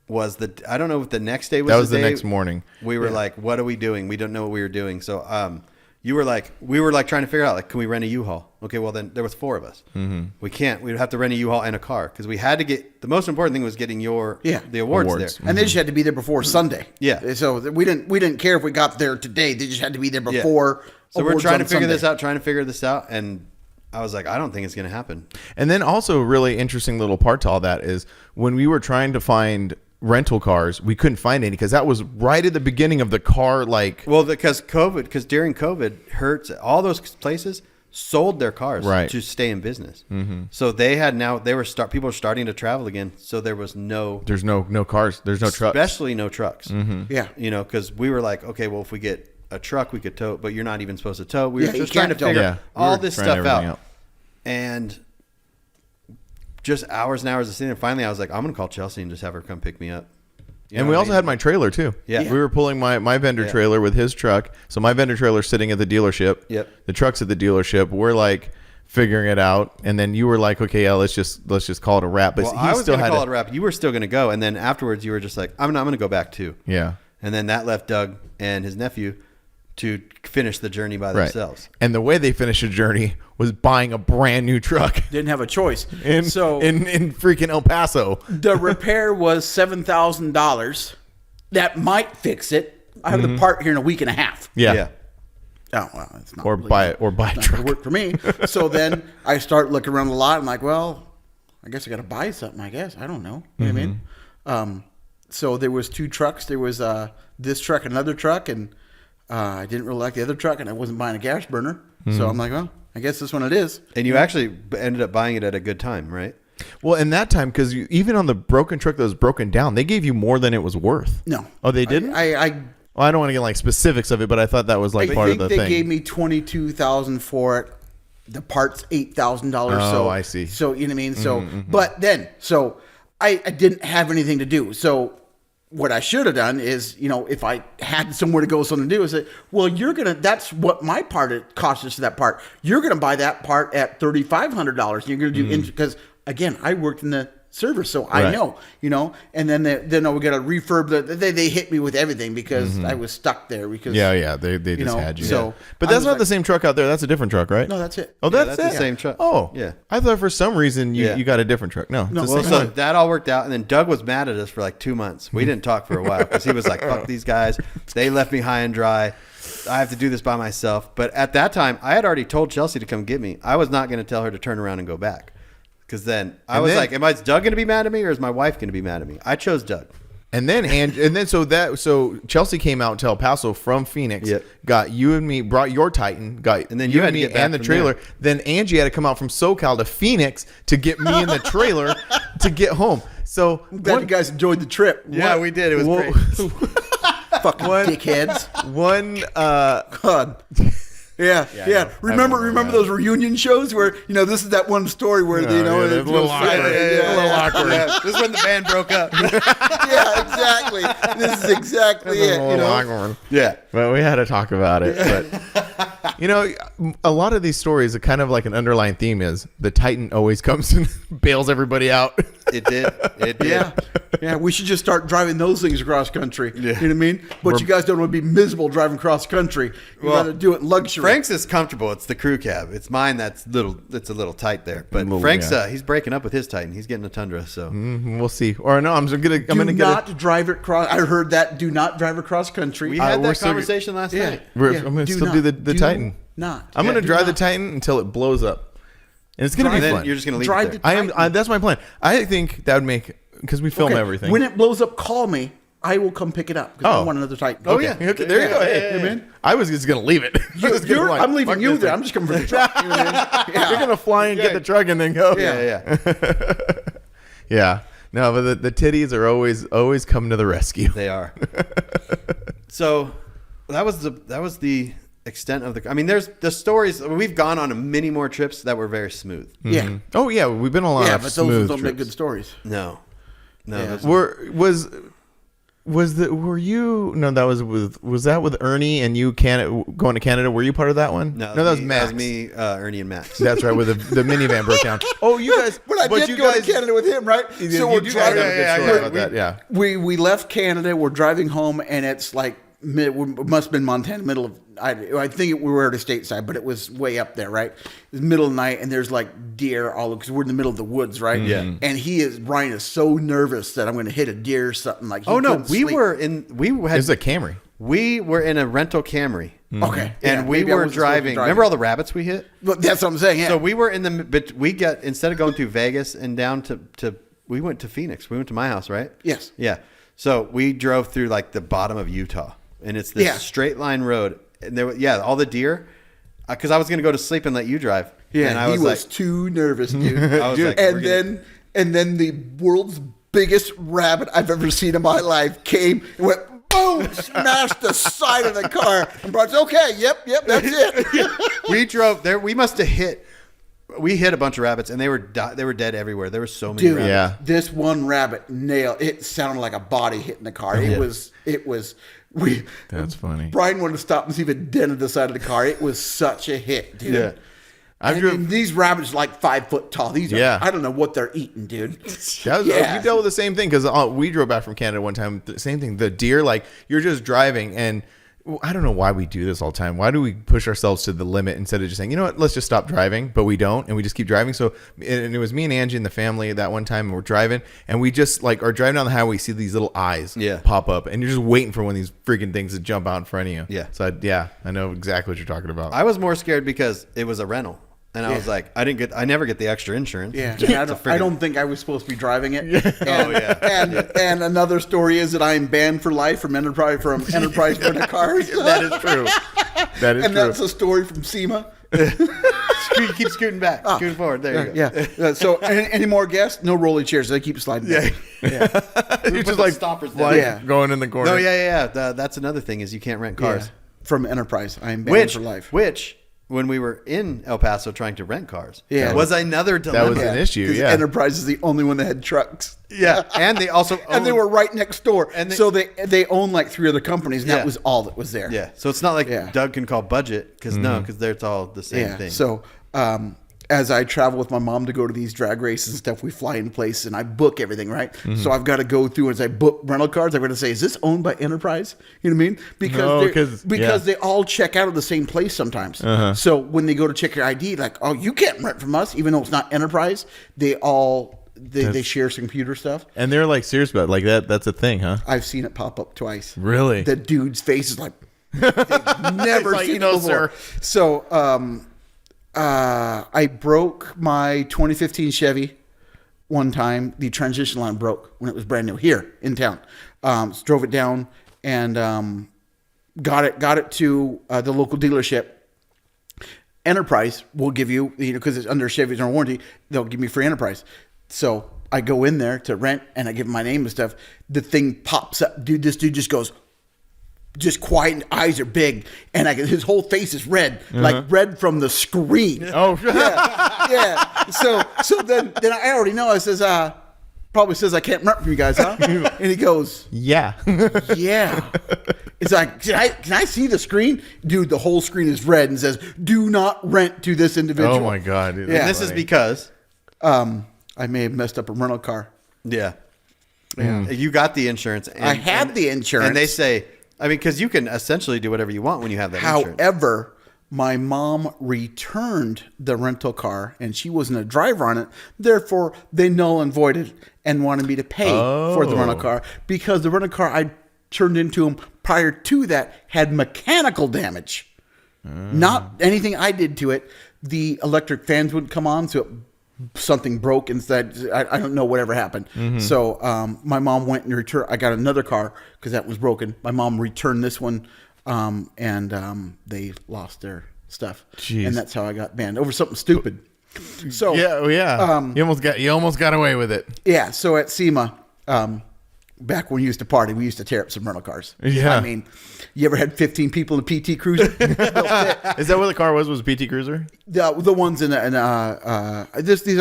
Speaker 4: was I don't know if the next day was
Speaker 3: That was
Speaker 4: the
Speaker 3: the
Speaker 4: day.
Speaker 3: next morning.
Speaker 4: We were like, what are we doing? We don't know what we were doing. So we were like trying to figure out, like, can we rent a U-Haul? Okay, well then there was 4 of us. Mm-hmm. We can't. We would have to rent a U-Haul and a car because we had to get. The most important thing was getting the awards there.
Speaker 5: and they just had to be there before Sunday.
Speaker 4: Yeah.
Speaker 5: So we didn't care if we got there today. They just had to be there before.
Speaker 4: So we're
Speaker 5: awards
Speaker 4: trying
Speaker 5: on
Speaker 4: to figure
Speaker 5: Sunday.
Speaker 4: this out, and I was like, I don't think it's going to happen.
Speaker 3: And then also a really interesting little part to all that is when we were trying to find rental cars, we couldn't find any because that was right at the beginning of the car. Like,
Speaker 4: Well, because during COVID, Hertz, all those places sold their cars
Speaker 3: Right.
Speaker 4: to stay in business. Mm-hmm. So people were starting to travel again. So there was
Speaker 3: there's no cars, there's no trucks.
Speaker 4: especially no trucks. Mm-hmm.
Speaker 5: Yeah.
Speaker 4: Because we were like, okay, well, if we get a truck, we could tow, but you're not even supposed to tow. We were
Speaker 5: Yeah, you
Speaker 4: just trying to
Speaker 5: can't tow.
Speaker 4: figure
Speaker 3: Yeah, we
Speaker 4: all
Speaker 3: were
Speaker 4: this
Speaker 3: trying
Speaker 4: stuff
Speaker 3: everything
Speaker 4: out. And just hours and hours of sitting there. Finally, I was like, I'm going to call Chelsea and just have her come pick me up. You
Speaker 3: And
Speaker 4: know
Speaker 3: we
Speaker 4: what I
Speaker 3: also
Speaker 4: mean?
Speaker 3: had my trailer too.
Speaker 4: Yeah.
Speaker 3: We were pulling my vendor trailer with his truck. So my vendor trailer's sitting at the dealership.
Speaker 4: Yep.
Speaker 3: The truck's at the dealership. We're like figuring it out. And then you were like, okay, yeah, let's just call it a wrap. But
Speaker 4: Well,
Speaker 3: he
Speaker 4: I was
Speaker 3: still
Speaker 4: going to
Speaker 3: had
Speaker 4: call it a wrap. You were still going to go. And then afterwards, you were just like, I'm going to go back too.
Speaker 3: Yeah.
Speaker 4: And then that left Doug and his nephew to finish the journey by themselves.
Speaker 3: And the way they finished the journey was buying a brand new truck
Speaker 5: Didn't have a choice.
Speaker 3: in freaking El Paso.
Speaker 5: The repair was $7,000. That might fix it. I have the part here in a week and a half.
Speaker 3: Yeah.
Speaker 5: Oh, well, it's not
Speaker 3: Or
Speaker 5: really
Speaker 3: buy a
Speaker 5: not gonna
Speaker 3: truck.
Speaker 5: work for me. So then I start looking around the lot. I'm like, well, I guess I got to buy something. I guess I don't know. You know what I mean? So there was 2 trucks. There was this truck, another truck, and I didn't really like the other truck, and I wasn't buying a gas burner. So I'm like, well, I guess this one it is.
Speaker 4: And you actually ended up buying it at a good time, right?
Speaker 3: Well, in that time, because even on the broken truck that was broken down, they gave you more than it was worth.
Speaker 5: No.
Speaker 3: Oh, they didn't?
Speaker 5: I
Speaker 3: I don't want to get like specifics of it, but I thought that was like part of the
Speaker 5: they
Speaker 3: thing.
Speaker 5: gave me $22,000 for it. The part's $8,000.
Speaker 3: Oh,
Speaker 5: So
Speaker 3: I see.
Speaker 5: So you know what I mean. So, but then, so I didn't have anything to do. So what I should have done is, if I had somewhere to go, something to do, is say, well, that's what my part it cost us for that part. You're gonna buy that part at $3,500. You're gonna do because again, I worked in the service, so I know, and then we got to refurb they hit me with everything because I was stuck there because
Speaker 3: they just had you.
Speaker 5: So
Speaker 3: but that's not the same truck out there. That's a different truck, right?
Speaker 5: No, that's it.
Speaker 3: Oh, that's
Speaker 4: the
Speaker 3: it.
Speaker 4: same truck.
Speaker 3: Oh,
Speaker 4: yeah.
Speaker 3: I thought for some reason you got a different truck. No, it's the
Speaker 4: Well,
Speaker 3: same
Speaker 4: so
Speaker 3: one.
Speaker 4: that all worked out, and then Doug was mad at us for like 2 months. We didn't talk for a while because he was like, "Fuck these guys! They left me high and dry. I have to do this by myself." But at that time, I had already told Chelsea to come get me. I was not going to tell her to turn around and go back. Because then I was like, "Am I Doug going to be mad at me, or is my wife going to be mad at me?" I chose Doug.
Speaker 3: And then so Chelsea came out to El Paso from Phoenix, got you and me, brought your Titan,
Speaker 4: And then you had
Speaker 3: and
Speaker 4: to
Speaker 3: me
Speaker 4: get back
Speaker 3: and the
Speaker 4: from
Speaker 3: trailer.
Speaker 4: there.
Speaker 3: Then Angie had to come out from SoCal to Phoenix to get me in the trailer to get home. So
Speaker 5: Glad you guys enjoyed the trip.
Speaker 4: Yeah, we did. It was great.
Speaker 5: Fucking dickheads. God. Yeah. Remember those reunion shows where this is that one story where
Speaker 3: they're a little awkward. A little awkward.
Speaker 4: Yeah, this is when the band broke up.
Speaker 5: Yeah, exactly. This is exactly it.
Speaker 3: Awkward.
Speaker 4: Yeah.
Speaker 3: But we had to talk about it. But a lot of these stories, kind of like an underlying theme is the Titan always comes and bails everybody out.
Speaker 4: It did. It did.
Speaker 5: Yeah. We should just start driving those things across country. You know what I mean? But you guys don't want to be miserable driving across country. You'd rather do it in luxury.
Speaker 4: Frank's is comfortable. It's the crew cab. It's mine that's little. It's a little tight there. But Frank's he's breaking up with his Titan. He's getting a Tundra. So
Speaker 3: We'll see. Or no, I'm gonna
Speaker 5: do not drive it cross. I heard that. Do not drive across country.
Speaker 4: we had
Speaker 3: we're
Speaker 4: that
Speaker 3: still-
Speaker 4: conversation last night.
Speaker 3: I'm gonna still do the Titan.
Speaker 5: Not.
Speaker 3: I'm gonna
Speaker 5: do
Speaker 3: drive the
Speaker 5: not.
Speaker 3: Titan until it blows up, and it's gonna be
Speaker 4: And then
Speaker 3: fun.
Speaker 4: you're just gonna leave
Speaker 5: Drive
Speaker 4: it
Speaker 5: the
Speaker 4: there.
Speaker 3: I am. That's my plan. I think that would make because we film
Speaker 5: Okay,
Speaker 3: everything.
Speaker 5: When it blows up, call me. I will come pick it up because I want another Titan.
Speaker 3: Okay. Okay, there you go. Hey,
Speaker 5: man.
Speaker 3: I was just gonna leave it. I was gonna like,
Speaker 5: I'm leaving
Speaker 3: fuck
Speaker 5: you
Speaker 3: this
Speaker 5: there.
Speaker 3: thing.
Speaker 5: I'm just coming for the truck. You know what I mean?
Speaker 3: You're gonna fly and get the truck and then go.
Speaker 4: Yeah.
Speaker 3: Yeah. No, but the titties are always coming to the rescue.
Speaker 4: They are. So that was the extent of the. I mean, there's the stories. We've gone on many more trips that were very smooth.
Speaker 5: Yeah.
Speaker 3: Oh yeah, we've been on a lot
Speaker 5: Yeah,
Speaker 3: of
Speaker 5: but
Speaker 3: smooth
Speaker 5: those don't make
Speaker 3: trips.
Speaker 5: good stories.
Speaker 4: No.
Speaker 5: Yeah.
Speaker 4: those-
Speaker 3: Was that with Ernie and you going to Canada? Were you part of that one?
Speaker 4: no,
Speaker 3: that was
Speaker 4: me,
Speaker 3: Max.
Speaker 4: That was me, Ernie, and Max.
Speaker 3: That's right, with the minivan broke down. Oh, you guys!
Speaker 5: But I did go to Canada with him, right?
Speaker 3: So we're driving.
Speaker 5: We left Canada. We're driving home, and it's like it must have been Montana, middle of. I think we were at a stateside, but it was way up there, right? It was middle of the night, and there's like deer all because we're in the middle of the woods, right?
Speaker 4: Yeah.
Speaker 5: And Brian is so nervous that I'm going to hit a deer or something like.
Speaker 4: Oh no,
Speaker 5: couldn't sleep.
Speaker 3: It's a Camry.
Speaker 4: We were in a rental Camry.
Speaker 5: Okay,
Speaker 4: And
Speaker 5: yeah,
Speaker 4: we
Speaker 5: maybe I
Speaker 4: were
Speaker 5: wasn't supposed to be
Speaker 4: driving. Remember all the rabbits we hit?
Speaker 5: But that's what I'm saying. Yeah.
Speaker 4: So we were but we got, instead of going through Vegas and down to we went to Phoenix. We went to my house, right?
Speaker 5: Yes.
Speaker 4: Yeah. So we drove through like the bottom of Utah, and it's this straight line road. And there, all the deer, because I was going to go to sleep and let you drive.
Speaker 5: Yeah,
Speaker 4: and I
Speaker 5: he was
Speaker 4: like,
Speaker 5: too nervous, dude.
Speaker 4: I was like, we're
Speaker 5: and then the world's biggest rabbit I've ever seen in my life came and went boom, smashed the side of the car. And Brian's okay, yep, that's it.
Speaker 4: we drove there. We must have hit. We hit a bunch of rabbits, and they were dead everywhere. There were so many
Speaker 5: Dude,
Speaker 4: rabbits.
Speaker 3: Yeah.
Speaker 5: this one rabbit nailed. It sounded like a body hitting the car. It was.
Speaker 3: That's funny.
Speaker 5: Brian wanted to stop and see if it dented the side of the car. It was such a hit, dude.
Speaker 4: Yeah.
Speaker 5: And these rabbits are like 5 foot tall. These are, I don't know what they're eating, dude.
Speaker 3: We dealt with the same thing because we drove back from Canada one time. The same thing. The deer, like you're just driving and I don't know why we do this all the time. Why do we push ourselves to the limit instead of just saying, you know what, let's just stop driving, but we don't, and we just keep driving. So, and it was me and Angie and the family that one time, and we're driving, and we just like are driving down the highway, see these little eyes pop up, and you're just waiting for one of these freaking things to jump out in front of you.
Speaker 4: Yeah.
Speaker 3: So I know exactly what you're talking about.
Speaker 4: I was more scared because it was a rental. And I was like, I never get the extra insurance.
Speaker 5: Yeah, I don't think I was supposed to be driving it. And another story is that I am banned for life from Enterprise rental cars.
Speaker 3: That is true. That is
Speaker 5: and
Speaker 3: true.
Speaker 5: that's a story from SEMA.
Speaker 4: Keep scooting back, scooting forward. There you go.
Speaker 5: Yeah. So, any more guests? No rolling chairs. They keep sliding back.
Speaker 3: You're just like
Speaker 4: stoppers
Speaker 3: going in the corner.
Speaker 4: No, yeah. That's another thing is you can't rent cars
Speaker 5: from Enterprise. I am banned for life.
Speaker 4: Which when we were in El Paso trying to rent cars,
Speaker 5: was
Speaker 4: another dilemma.
Speaker 3: That was an issue.
Speaker 5: Because Enterprise is the only one that had trucks.
Speaker 4: Yeah, and they also
Speaker 5: and they were right next door.
Speaker 4: And
Speaker 5: so they own like 3 other companies, and that was all that was there.
Speaker 4: Yeah, so it's not like Doug can call budget because it's all the same thing.
Speaker 5: So as I travel with my mom to go to these drag races and stuff, we fly in place and I book everything, right? So I've got to go through as I book rental cars. I've got to say, is this owned by Enterprise? You know what I mean? Because they all check out of the same place sometimes. So when they go to check your ID, like, oh, you can't rent from us, even though it's not Enterprise. They share some computer stuff.
Speaker 3: And they're like serious about it. Like that's a thing, huh?
Speaker 5: I've seen it pop up twice.
Speaker 3: Really?
Speaker 5: The dude's face is like, they've never
Speaker 3: like,
Speaker 5: seen
Speaker 3: no,
Speaker 5: it before.
Speaker 3: sir.
Speaker 5: So I broke my 2015 Chevy one time. The transition line broke when it was brand new here in town. Drove it down and got it to the local dealership. Enterprise will give you, because it's under Chevy's own warranty, they'll give me free Enterprise. So I go in there to rent and I give them my name and stuff. The thing pops up. This dude just goes, just quiet, and eyes are big, and his whole face is red, like red from the screen.
Speaker 3: Oh,
Speaker 5: yeah. So then I already know. I says, probably says I can't rent from you guys, huh? And he goes,
Speaker 3: yeah.
Speaker 5: yeah. It's like, can I see the screen? Dude, the whole screen is red and says, do not rent to this individual.
Speaker 3: Oh my God. Dude,
Speaker 5: Yeah.
Speaker 4: And this is because
Speaker 5: I may have messed up a rental car.
Speaker 4: Yeah. You got the insurance. And,
Speaker 5: I had the insurance.
Speaker 4: And they say, because you can essentially do whatever you want when you have that insurance.
Speaker 5: However, my mom returned the rental car and she wasn't a driver on it. Therefore, they null and voided and wanted me to pay for the rental car because the rental car I turned into them prior to that had mechanical damage. Not anything I did to it. The electric fans wouldn't come on, so something broke instead. I don't know whatever happened. So my mom went and returned. I got another car because that was broken. My mom returned this one, and they lost their stuff.
Speaker 3: Jeez.
Speaker 5: And that's how I got banned over something stupid. So
Speaker 3: you almost got away with it.
Speaker 5: yeah. So at SEMA, back when we used to party, we used to tear up some rental cars.
Speaker 3: Yeah.
Speaker 5: I mean, you ever had 15 people in a PT Cruiser?
Speaker 3: Is that what the car was? Was a PT Cruiser?
Speaker 5: The ones these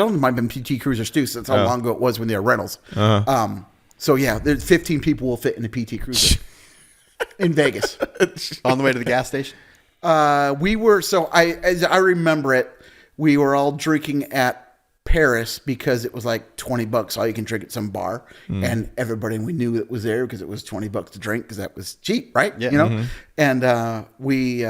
Speaker 5: ones might have been PT Cruisers too, since how long ago it was when they were rentals. So yeah, there's 15 people will fit in a PT Cruiser in Vegas.
Speaker 4: On the way to the gas station?
Speaker 5: As I remember it, we were all drinking at Paris because it was like $20 all you can drink at some bar, and everybody we knew that was there because it was $20 to drink because that was cheap, right?
Speaker 4: Yeah.
Speaker 5: And we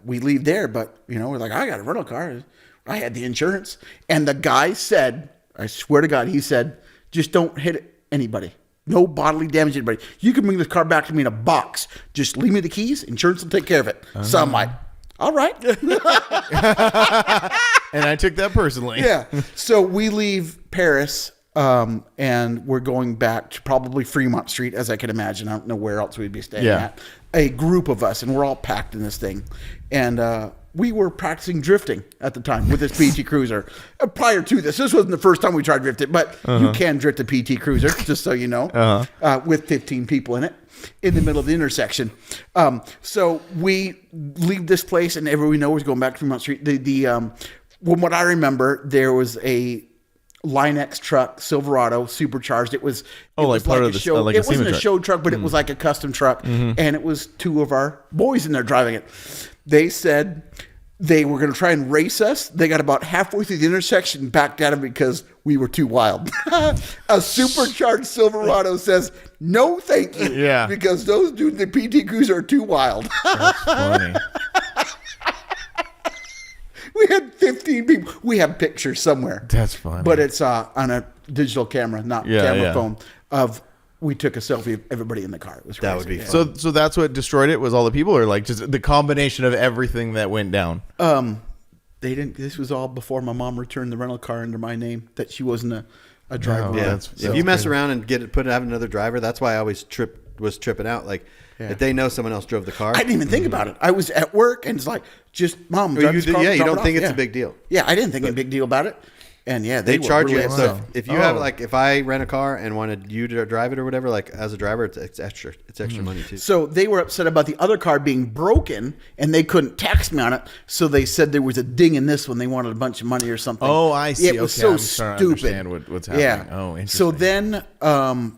Speaker 5: leave there, but we're like, I got a rental car. I had the insurance, and the guy said, I swear to God, he said, just don't hit anybody. No bodily damage to anybody. You can bring this car back to me in a box. Just leave me the keys. Insurance will take care of it. So I'm like, all right.
Speaker 3: And I took that personally.
Speaker 5: Yeah. So we leave Paris, and we're going back to probably Fremont Street, as I can imagine. I don't know where else we'd be staying at. A group of us, and we're all packed in this thing. And we were practicing drifting at the time with this PT Cruiser. Prior to this wasn't the first time we tried to drift it, but you can drift a PT Cruiser, just so you know, with 15 people in it. In the middle of the intersection. So we leave this place, and everybody knows we're going back to Fremont Street. From what I remember, there was a Line X truck, Silverado, supercharged. It was
Speaker 3: like part of the
Speaker 5: show.
Speaker 3: like
Speaker 5: it
Speaker 3: a
Speaker 5: wasn't
Speaker 3: SEMA
Speaker 5: a show truck, but it was like a custom truck, and it was 2 of our boys in there driving it. They said They were going to try and race us. They got about halfway through the intersection, backed out of it because we were too wild. A supercharged Silverado says, no, thank you.
Speaker 3: Yeah.
Speaker 5: Because those dudes, the PT Cruiser, are too wild.
Speaker 3: That's funny.
Speaker 5: We had 15 people. We have pictures somewhere.
Speaker 3: That's funny.
Speaker 5: But it's on a digital camera, not camera phone, of we took a selfie of everybody in the car. It was crazy.
Speaker 4: That would be fun.
Speaker 3: So that's what destroyed it, was all the people, or like just the combination of everything that went down?
Speaker 5: They didn't. This was all before my mom returned the rental car under my name. That she wasn't a driver.
Speaker 3: Oh,
Speaker 4: Yeah,
Speaker 3: that's
Speaker 4: if you mess around and have another driver, that's why I always was tripping out. Like if they know someone else drove the car,
Speaker 5: I didn't even think about it. I was at work and it's like, just Mom, drive this car,
Speaker 4: you
Speaker 5: drop
Speaker 4: don't
Speaker 5: it
Speaker 4: think
Speaker 5: off.
Speaker 4: it's a big deal.
Speaker 5: Yeah, I didn't think a big deal about it. And yeah,
Speaker 4: They
Speaker 5: were
Speaker 4: charge
Speaker 5: really
Speaker 4: you.
Speaker 5: upset.
Speaker 4: So if you have if I rent a car and wanted you to drive it or whatever, like as a driver, it's extra. It's extra money too.
Speaker 5: So they were upset about the other car being broken, and they couldn't tax me on it. So they said there was a ding in this one. They wanted a bunch of money or something.
Speaker 3: Oh, I see.
Speaker 5: It was
Speaker 3: Okay,
Speaker 5: so
Speaker 3: I'm starting to
Speaker 5: stupid.
Speaker 3: understand what's happening.
Speaker 5: Yeah.
Speaker 3: Oh, interesting.
Speaker 5: So then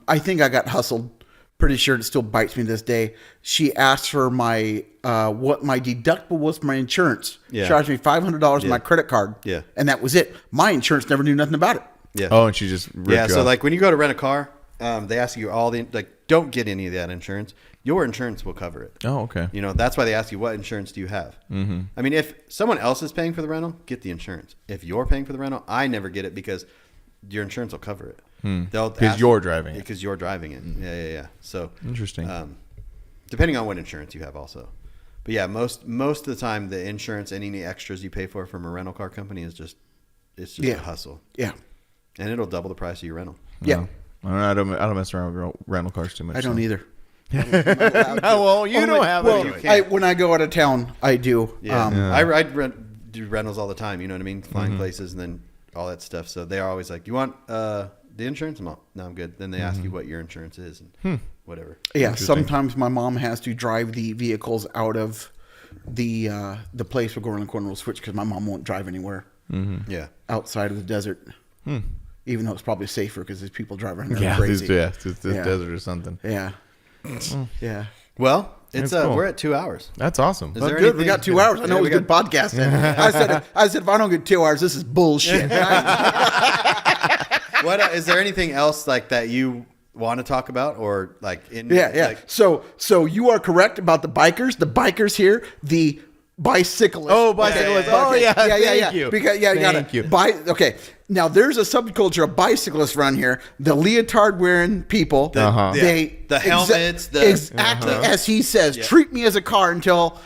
Speaker 5: I think I got hustled. Pretty sure it still bites me to this day. She asked for my what my deductible was for my insurance.
Speaker 4: Yeah.
Speaker 5: Charged me $500 on my credit card.
Speaker 4: Yeah.
Speaker 5: And that was it. My insurance never knew nothing about it.
Speaker 4: Yeah.
Speaker 3: Oh, and she just ripped you
Speaker 4: So
Speaker 3: off.
Speaker 4: like when you go to rent a car, they ask you all the don't get any of that insurance. Your insurance will cover it.
Speaker 3: Oh, okay.
Speaker 4: You know, that's why they ask you what insurance do you have. Mm-hmm. I mean, if someone else is paying for the rental, get the insurance. If you're paying for the rental, I never get it because your insurance will cover it.
Speaker 3: Because you're driving it.
Speaker 4: Because you're driving it. Yeah. So
Speaker 3: Interesting.
Speaker 4: depending on what insurance you have, also. But yeah, most of the time, the insurance, any extras you pay for from a rental car company is just a hustle,
Speaker 5: Yeah.
Speaker 4: and it'll double the price of your rental.
Speaker 5: Yeah.
Speaker 3: I don't mess around with rental cars too much.
Speaker 5: I don't
Speaker 3: so.
Speaker 5: either.
Speaker 3: No, well, you don't have it.
Speaker 5: When I go out of town, I do.
Speaker 4: Yeah, I do rentals all the time. You know what I mean? Flying places and then all that stuff. So they're always like, "You want the insurance?" I'm like, "No, I'm good." Then they ask you what your insurance is and whatever.
Speaker 5: Yeah, sometimes my mom has to drive the vehicles out of the place we're going to the corner. We'll switch because my mom won't drive anywhere
Speaker 4: Yeah.
Speaker 5: outside of the desert. Even though it's probably safer because there's people driving around crazy.
Speaker 3: This desert or something.
Speaker 5: Yeah. Yeah.
Speaker 4: Well, it's
Speaker 3: That's cool.
Speaker 4: We're at 2 hours.
Speaker 3: That's awesome.
Speaker 4: Is
Speaker 5: Well,
Speaker 4: there
Speaker 5: good. We
Speaker 4: anything-
Speaker 5: got 2 hours. I know
Speaker 4: Yeah,
Speaker 5: it was good podcasting. I said if I don't get 2 hours, this is bullshit.
Speaker 4: What is there anything else like that you want to talk about or like in?
Speaker 5: Yeah.
Speaker 4: Like,
Speaker 5: So you are correct about the bikers. The bikers here, the bicyclists.
Speaker 3: Oh, bicyclists. Oh, yeah. Thank you.
Speaker 5: Because you got
Speaker 3: Thank you.
Speaker 5: Okay. Now there's a subculture of bicyclists around here. The leotard wearing people. They
Speaker 4: The helmets,
Speaker 5: exactly as he says. Treat me as a car until.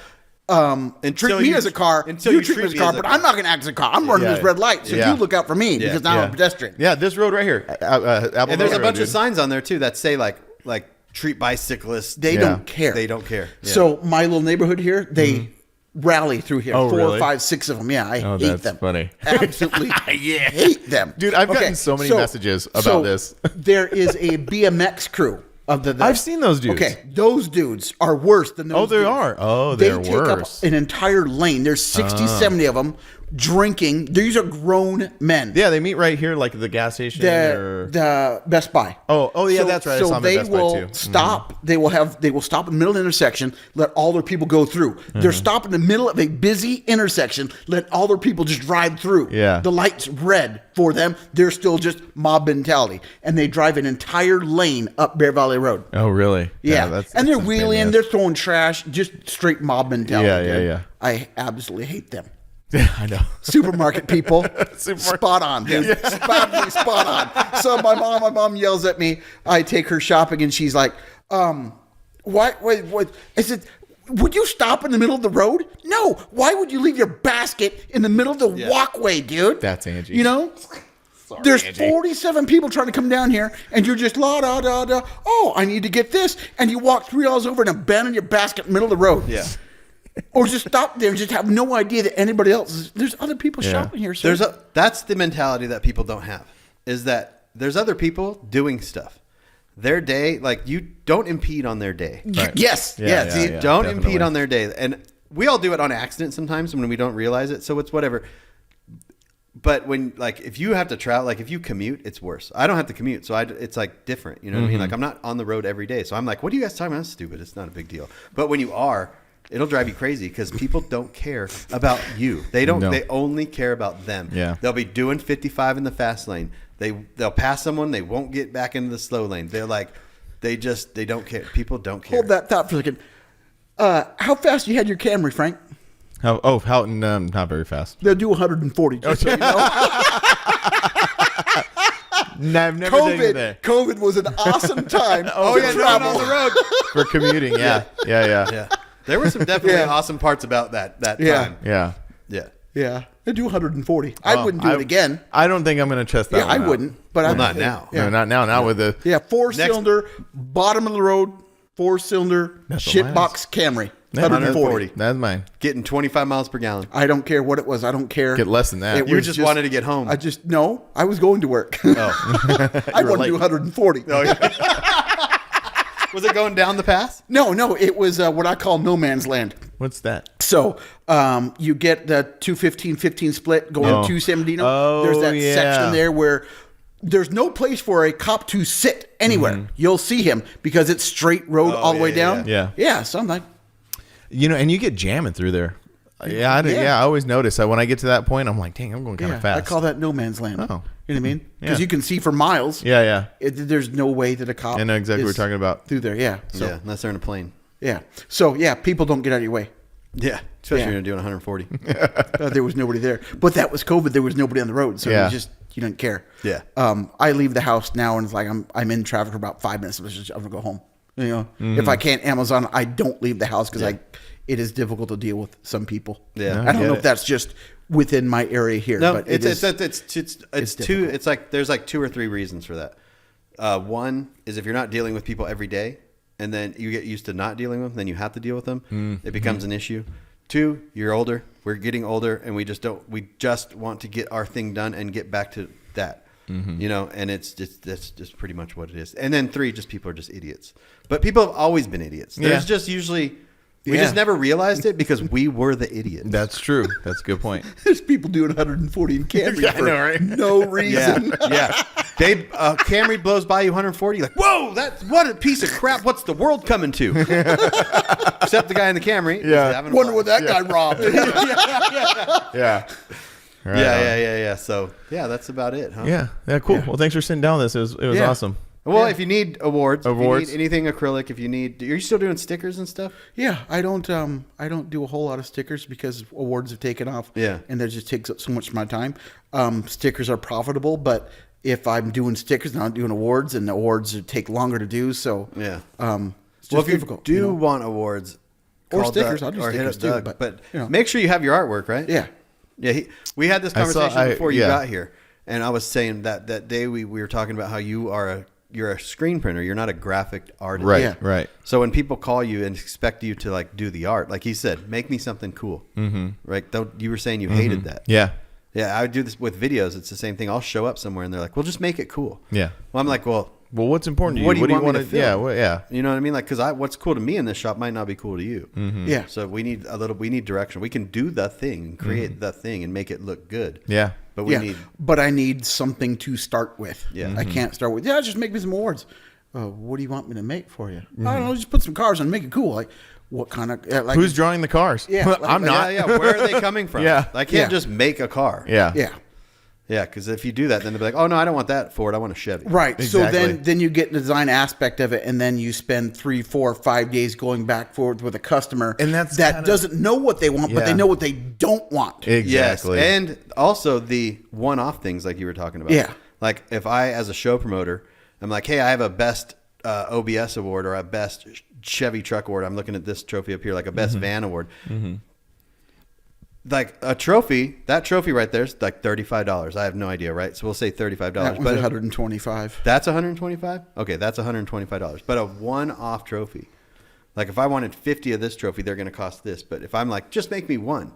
Speaker 5: Treat me as a car.
Speaker 4: until
Speaker 5: you
Speaker 4: you
Speaker 5: treat me
Speaker 4: treat
Speaker 5: as a
Speaker 4: me
Speaker 5: car,
Speaker 4: as a
Speaker 5: but
Speaker 4: car.
Speaker 5: I'm not going to act as a car. I'm running this red light, so
Speaker 3: Yeah.
Speaker 5: you look out for me because now I'm a pedestrian.
Speaker 3: Yeah, this road right here. Apple
Speaker 4: and there's a
Speaker 3: Road,
Speaker 4: bunch
Speaker 3: dude.
Speaker 4: of signs on there too that say like treat bicyclists.
Speaker 5: They don't care.
Speaker 4: They don't care. Yeah.
Speaker 5: So my little neighborhood here, they rally through here.
Speaker 3: Oh,
Speaker 5: 4,
Speaker 3: really?
Speaker 5: 5, 6 of them. Yeah, I
Speaker 3: Oh,
Speaker 5: hate
Speaker 3: that's
Speaker 5: them.
Speaker 3: funny.
Speaker 5: Absolutely hate them.
Speaker 3: Dude, I've gotten so many messages about this.
Speaker 5: There is a BMX crew of the
Speaker 3: I've seen those dudes.
Speaker 5: Okay, those dudes are worse than those
Speaker 3: Oh, they
Speaker 5: dudes.
Speaker 3: are. Oh,
Speaker 5: They
Speaker 3: they're
Speaker 5: take
Speaker 3: worse.
Speaker 5: up an entire lane. There's 60, 70 of them drinking. These are grown men.
Speaker 3: Yeah, they meet right here, like at the gas station. or...
Speaker 5: The Best Buy.
Speaker 3: Oh, yeah, that's right. I saw them at
Speaker 5: they
Speaker 3: Best Buy,
Speaker 5: will
Speaker 3: too. Mm-hmm.
Speaker 5: stop. They will stop in the middle of the intersection. Let all their people go through. They're stopping in the middle of a busy intersection. Let all their people just drive through.
Speaker 3: Yeah.
Speaker 5: The light's red for them. They're still just mob mentality, and they drive an entire lane up Bear Valley Road.
Speaker 3: Oh, really?
Speaker 5: Yeah, and they're
Speaker 3: that's
Speaker 5: wheeling.
Speaker 3: insane,
Speaker 5: They're throwing trash. Just straight mob mentality.
Speaker 3: Yeah,
Speaker 5: dude.
Speaker 3: yeah.
Speaker 5: I absolutely hate them.
Speaker 3: Yeah, I know.
Speaker 5: Supermarket people,
Speaker 3: Supermarket.
Speaker 5: spot on, dude. Absolutely spot on. So my mom yells at me. I take her shopping, and she's like, "What? I said, would you stop in the middle of the road? No. Why would you leave your basket in the middle of the walkway, dude?
Speaker 3: That's Angie.
Speaker 5: You know." There's 47 people trying to come down here, and you're just la da da da. Oh, I need to get this, and you walk 3 hours over and abandon your basket in the middle of the road.
Speaker 4: Yeah.
Speaker 5: Or just stop there and just have no idea that anybody else is. There's other people shopping here. Sir.
Speaker 4: That's the mentality that people don't have, is that there's other people doing stuff. Their day, like you don't impede on their day.
Speaker 3: Right.
Speaker 5: Yes.
Speaker 3: Yeah,
Speaker 5: See,
Speaker 3: yeah.
Speaker 4: Don't
Speaker 3: definitely.
Speaker 4: impede on their day. And we all do it on accident sometimes when we don't realize it. So it's whatever. But when, like, if you have to travel, like if you commute, it's worse. I don't have to commute. So it's like different. You know what I mean? Like I'm not on the road every day. So I'm like, what are you guys talking about? That's stupid. It's not a big deal. But when you are, it'll drive you crazy because people don't care about you. They don't.
Speaker 3: No.
Speaker 4: They only care about them.
Speaker 3: Yeah.
Speaker 4: They'll be doing 55 in the fast lane. They'll pass someone. They won't get back into the slow lane. They're like, they don't care. People don't care.
Speaker 5: Hold that thought for a second. How fast you had your Camry, Frank?
Speaker 3: How not very fast.
Speaker 5: They'll do 140. Just so you know.
Speaker 3: No, I've never taken there.
Speaker 5: COVID was an awesome time.
Speaker 4: yeah, driving on the road.
Speaker 3: For commuting, yeah.
Speaker 4: Yeah. There were some definitely awesome parts about that time.
Speaker 3: Yeah.
Speaker 5: Yeah, they do 140. I wouldn't do it again.
Speaker 3: I don't think I'm going to test that
Speaker 5: Yeah,
Speaker 3: one
Speaker 5: I
Speaker 3: out.
Speaker 5: wouldn't. But
Speaker 4: Well,
Speaker 5: I
Speaker 4: not now.
Speaker 5: Yeah.
Speaker 3: No, not now. Not with the...
Speaker 5: Yeah, 4-cylinder, bottom of the road, 4-cylinder,
Speaker 3: That's
Speaker 5: shitbox Camry.
Speaker 3: Yeah,
Speaker 5: 140.
Speaker 3: That's mine.
Speaker 4: Getting 25 miles per gallon.
Speaker 5: I don't care what it was. I don't care.
Speaker 3: Get less than that.
Speaker 5: It
Speaker 4: You
Speaker 5: was
Speaker 4: just wanted to get home.
Speaker 5: No, I was going to work.
Speaker 4: Oh.
Speaker 5: I wanted to do 140.
Speaker 4: Oh, yeah. Was it going down the pass?
Speaker 5: No, it was what I call no man's land.
Speaker 3: What's that?
Speaker 5: So you get the 215-15 split going
Speaker 3: Oh.
Speaker 5: to 217.
Speaker 3: Oh,
Speaker 5: There's that
Speaker 3: yeah.
Speaker 5: section there where there's no place for a cop to sit anywhere.
Speaker 3: Mm-hmm.
Speaker 5: You'll see him because it's straight road all the way down.
Speaker 3: yeah.
Speaker 5: Yeah, so I'm like,
Speaker 3: And you get jamming through there. Yeah, I always notice that when I get to that point, I'm like, dang, I'm going kind of fast.
Speaker 5: I call that no man's land.
Speaker 3: Oh.
Speaker 5: You know what I mean?
Speaker 3: Yeah.
Speaker 5: Because you can see for miles.
Speaker 3: Yeah.
Speaker 5: There's no way that a cop
Speaker 3: I know exactly what
Speaker 5: is
Speaker 3: we're talking about.
Speaker 5: through there. Yeah. So,
Speaker 4: Yeah, unless they're in a plane.
Speaker 5: yeah. So, yeah, people don't get out of your way.
Speaker 4: Yeah, especially
Speaker 5: Yeah.
Speaker 4: when you're doing 140.
Speaker 5: There was nobody there. But that was COVID. There was nobody on the road. So
Speaker 3: Yeah.
Speaker 5: you didn't care.
Speaker 4: Yeah.
Speaker 5: I leave the house now and it's like I'm in traffic for about 5 minutes. I'm going to go home. You know,
Speaker 3: Mm-hmm.
Speaker 5: if I can't Amazon, I don't leave the house because it is difficult to deal with some people.
Speaker 4: Yeah.
Speaker 5: I don't
Speaker 3: get
Speaker 5: know
Speaker 3: it.
Speaker 5: if that's just within my area here.
Speaker 4: No,
Speaker 5: but
Speaker 4: it's
Speaker 5: difficult.
Speaker 4: two. It's like there's like 2 or 3 reasons for that. One is if you're not dealing with people every day, and then you get used to not dealing with them, then you have to deal with them. It becomes an issue. 2, you're older. We're getting older, and we just want to get our thing done and get back to that. You know, and that's just pretty much what it is. And then 3, just people are just idiots. But people have always been idiots. There's just usually we just never realized it because we were the idiots.
Speaker 3: That's true. That's a good point.
Speaker 5: There's people doing 140 in Camry
Speaker 3: Yeah, I
Speaker 5: for
Speaker 3: know, right?
Speaker 5: no
Speaker 4: Yeah,
Speaker 5: reason.
Speaker 4: yeah. They Camry blows by you 140. You're like, whoa, what a piece of crap. What's the world coming to? Except the guy in the Camry. is
Speaker 3: Yeah.
Speaker 4: having a
Speaker 5: Wonder what
Speaker 4: blast.
Speaker 5: that guy robbed.
Speaker 3: Yeah. Right on.
Speaker 4: Yeah. So that's about it, huh?
Speaker 3: Yeah. Cool. Well, thanks for sitting down this. It was
Speaker 5: Yeah.
Speaker 3: awesome.
Speaker 4: Well, if you need awards, if
Speaker 3: Awards.
Speaker 4: you need anything acrylic, are you still doing stickers and stuff?
Speaker 5: Yeah, I don't do a whole lot of stickers because awards have taken off.
Speaker 4: Yeah.
Speaker 5: And that just takes up so much of my time. Stickers are profitable, but if I'm doing stickers and I'm doing awards, and the awards take longer to do, so
Speaker 4: Yeah.
Speaker 5: it's just
Speaker 4: Well, if you
Speaker 5: difficult.
Speaker 4: do
Speaker 5: you know?
Speaker 4: want awards
Speaker 5: Or
Speaker 4: call
Speaker 5: stickers,
Speaker 4: Doug,
Speaker 5: I'll do
Speaker 4: or hit
Speaker 5: stickers
Speaker 4: up
Speaker 5: too,
Speaker 4: Doug,
Speaker 5: but, you know.
Speaker 4: make sure you have your artwork, right?
Speaker 5: Yeah.
Speaker 4: Yeah, we had this conversation
Speaker 3: I-
Speaker 4: before you
Speaker 3: yeah.
Speaker 4: got here, and I was saying that day we were talking about how you're a screen printer. You're not a graphic artist.
Speaker 3: Right.
Speaker 5: Yeah.
Speaker 3: Right.
Speaker 4: So when people call you and expect you to like do the art, like he said, make me something cool. Mm-hmm. Right? You were saying you hated that.
Speaker 3: Yeah.
Speaker 4: Yeah, I would do this with videos. It's the same thing. I'll show up somewhere and they're like, "Well, just make it cool."
Speaker 3: Yeah.
Speaker 4: Well, I'm like, "Well,
Speaker 3: Well, what's important to you?
Speaker 4: what do you want me
Speaker 3: wanna-
Speaker 4: to film?"
Speaker 3: Yeah. Well, yeah.
Speaker 4: You know what I mean? Like, because what's cool to me in this shop might not be cool to you.
Speaker 3: Mm-hmm.
Speaker 5: Yeah.
Speaker 4: So we need direction. We can do the thing, create the thing, and make it look good.
Speaker 3: Yeah.
Speaker 4: But we
Speaker 5: Yeah.
Speaker 4: need.
Speaker 5: But I need something to start with.
Speaker 4: Yeah.
Speaker 5: I can't start with, just make me some awards. What do you want me to make for you? I don't know, just put some cars on and make it cool. Like, what kind of, like,
Speaker 3: Who's drawing the cars?
Speaker 5: Yeah, like-
Speaker 3: I'm not.
Speaker 4: Yeah. Where are they coming from?
Speaker 3: Yeah.
Speaker 4: I can't
Speaker 5: Yeah.
Speaker 4: just make a car.
Speaker 3: Yeah.
Speaker 5: yeah.
Speaker 4: Yeah, because if you do that, then they'll be like, "Oh no, I don't want that Ford. I want a Chevy."
Speaker 5: Right.
Speaker 3: Exactly.
Speaker 5: So then you get the design aspect of it, and then you spend 3, 4, 5 days going back forth with a customer
Speaker 3: And that's
Speaker 5: that
Speaker 3: kinda-
Speaker 5: doesn't know what they want, but they
Speaker 3: Yeah.
Speaker 5: know what they don't want.
Speaker 3: Exactly.
Speaker 4: Yes, and also the one-off things like you were talking about.
Speaker 5: Yeah.
Speaker 4: Like if I, as a show promoter, I'm like, "Hey, I have a best OBS award or a best Chevy truck award." I'm looking at this trophy up here, like a best van award. Like a trophy, that trophy right there is like $35. I have no idea, right? So we'll say $35.
Speaker 5: That was
Speaker 4: But
Speaker 5: 125.
Speaker 4: that's $125. Okay, that's $125. But a one-off trophy, like if I wanted 50 of this trophy, they're going to cost this. But if I'm like, just make me one,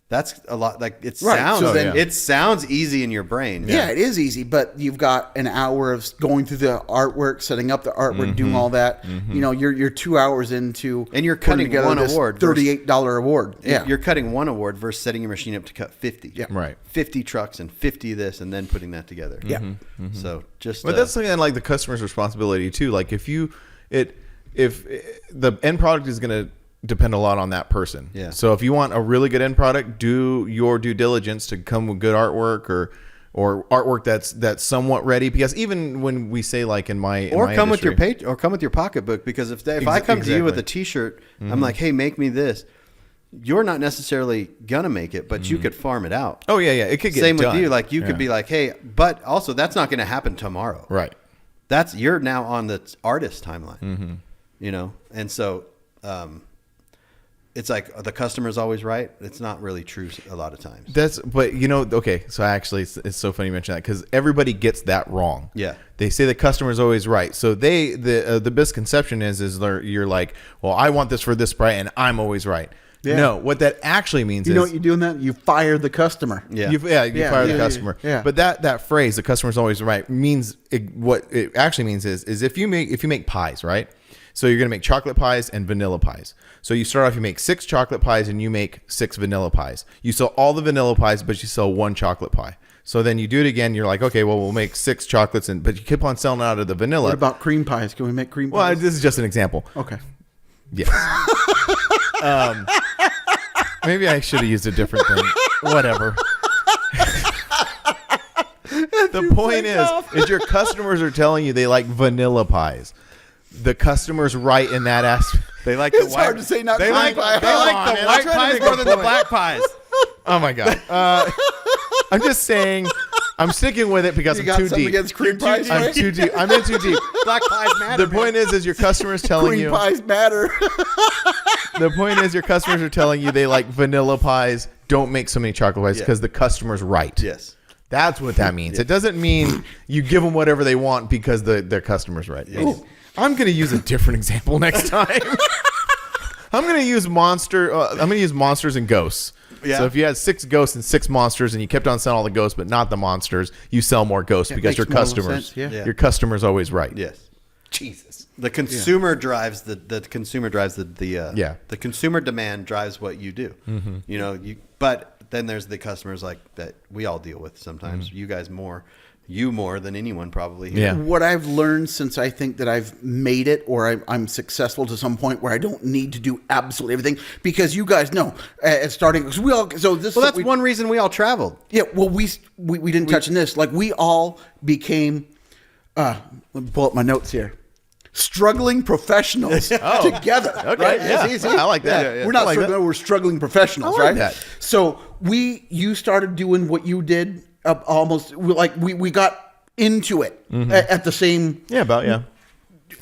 Speaker 4: that's a lot. Like it
Speaker 5: Right,
Speaker 4: sounds,
Speaker 5: so then-
Speaker 4: it sounds easy in your brain.
Speaker 5: Yeah, it is easy, but you've got an hour of going through the artwork, setting up the artwork, doing all that. You know, you're 2 hours into,
Speaker 4: And you're
Speaker 5: putting
Speaker 4: cutting
Speaker 5: together
Speaker 4: one
Speaker 5: this
Speaker 4: award versus-
Speaker 5: $38 award. Yeah,
Speaker 4: You're cutting one award versus setting your machine up to cut 50.
Speaker 5: Yeah.
Speaker 3: Right.
Speaker 4: 50 trucks and 50 of this, and then putting that together.
Speaker 5: Yeah.
Speaker 4: So just.
Speaker 3: But that's something like the customer's responsibility too. Like if the end product is gonna depend a lot on that person.
Speaker 4: Yeah.
Speaker 3: So if you want a really good end product, do your due diligence to come with good artwork or artwork that's somewhat ready. Because even when we say like in my
Speaker 4: come with
Speaker 3: industry,
Speaker 4: your come with your pocketbook, because if I come to you with
Speaker 3: exactly.
Speaker 4: a T-shirt, I'm like, hey, make me this. You're not necessarily gonna make it, but you could farm it out.
Speaker 3: oh yeah, it could get
Speaker 4: Same
Speaker 3: done.
Speaker 4: with you. Like you
Speaker 3: Yeah.
Speaker 4: could be like, hey, but also that's not gonna happen tomorrow.
Speaker 3: right.
Speaker 4: You're now on the artist timeline. You know, and so it's like the customer's always right. It's not really true a lot of times.
Speaker 3: But okay. So actually, it's so funny you mention that because everybody gets that wrong.
Speaker 4: Yeah.
Speaker 3: They say the customer's always right. So the misconception is you're like, well, I want this for this price and I'm always right.
Speaker 5: Yeah.
Speaker 3: No, what that actually means
Speaker 5: You
Speaker 3: is
Speaker 5: know what you do in that? You fire the customer.
Speaker 4: Yeah.
Speaker 3: you fire the customer.
Speaker 5: yeah.
Speaker 3: But that phrase, the customer's always right, means what it actually means is if you make pies, right? So you're going to make chocolate pies and vanilla pies. So you start off, you make 6 chocolate pies and you make 6 vanilla pies. You sell all the vanilla pies, but you sell 1 chocolate pie. So then you do it again. You're like, okay, well, we'll make 6 chocolates, but you keep on selling out of the vanilla.
Speaker 5: What about cream pies? Can we make cream
Speaker 3: Well,
Speaker 5: pies?
Speaker 3: this is just an example.
Speaker 5: Okay.
Speaker 3: Yes. Maybe I should have used a different thing. Whatever. The point is your customers are telling you they like vanilla pies. The customer's right in that aspect.
Speaker 4: They like
Speaker 5: It's hard to say not
Speaker 3: They
Speaker 5: cream
Speaker 3: like
Speaker 5: pie.
Speaker 3: they like the white pies more than the black
Speaker 4: pies.
Speaker 3: Oh my god. I'm just saying. I'm sticking with it because
Speaker 5: You
Speaker 3: I'm
Speaker 5: got
Speaker 3: too
Speaker 5: something
Speaker 3: deep.
Speaker 5: against cream pies,
Speaker 3: I'm
Speaker 5: right?
Speaker 3: too deep. I'm in too deep.
Speaker 4: Black pies matter.
Speaker 3: The point is your customers telling
Speaker 5: Cream
Speaker 3: you.
Speaker 5: pies matter.
Speaker 3: The point is your customers are telling you they like vanilla pies. Don't make so many chocolate pies
Speaker 4: Yeah.
Speaker 3: because the customer's right.
Speaker 4: Yes.
Speaker 3: That's what that means. It doesn't mean you give them whatever they want because their customer's right.
Speaker 4: Yes.
Speaker 3: Ooh, I'm going to use a different example next time. I'm going to use monsters and ghosts.
Speaker 4: Yeah.
Speaker 3: So if you had 6 ghosts and 6 monsters and you kept on selling all the ghosts but not the monsters, you sell more ghosts because
Speaker 5: makes
Speaker 3: your
Speaker 5: more
Speaker 3: customers,
Speaker 5: sense, yeah.
Speaker 3: your customer's always right.
Speaker 4: Yes.
Speaker 3: Jesus.
Speaker 4: The consumer drives the consumer drives the the consumer demand drives what you do. You know, but then there's the customers like that we all deal with sometimes. You guys more than anyone probably here.
Speaker 3: Yeah.
Speaker 5: What I've learned since I think that I've made it or I'm successful to some point where I don't need to do absolutely everything because you guys know starting because we all so this
Speaker 4: Well, that's one reason we all traveled.
Speaker 5: Yeah, well, we didn't touch on this. Like we all became. Let me pull up my notes here. Struggling professionals together.
Speaker 3: Okay,
Speaker 5: right?
Speaker 3: yeah.
Speaker 5: It's easy.
Speaker 3: I like that.
Speaker 5: We're not
Speaker 3: I like
Speaker 5: struggling.
Speaker 3: that.
Speaker 5: We're struggling professionals,
Speaker 3: I like
Speaker 5: right?
Speaker 3: that.
Speaker 5: So you started doing what you did almost like we got into it at the same
Speaker 3: Yeah,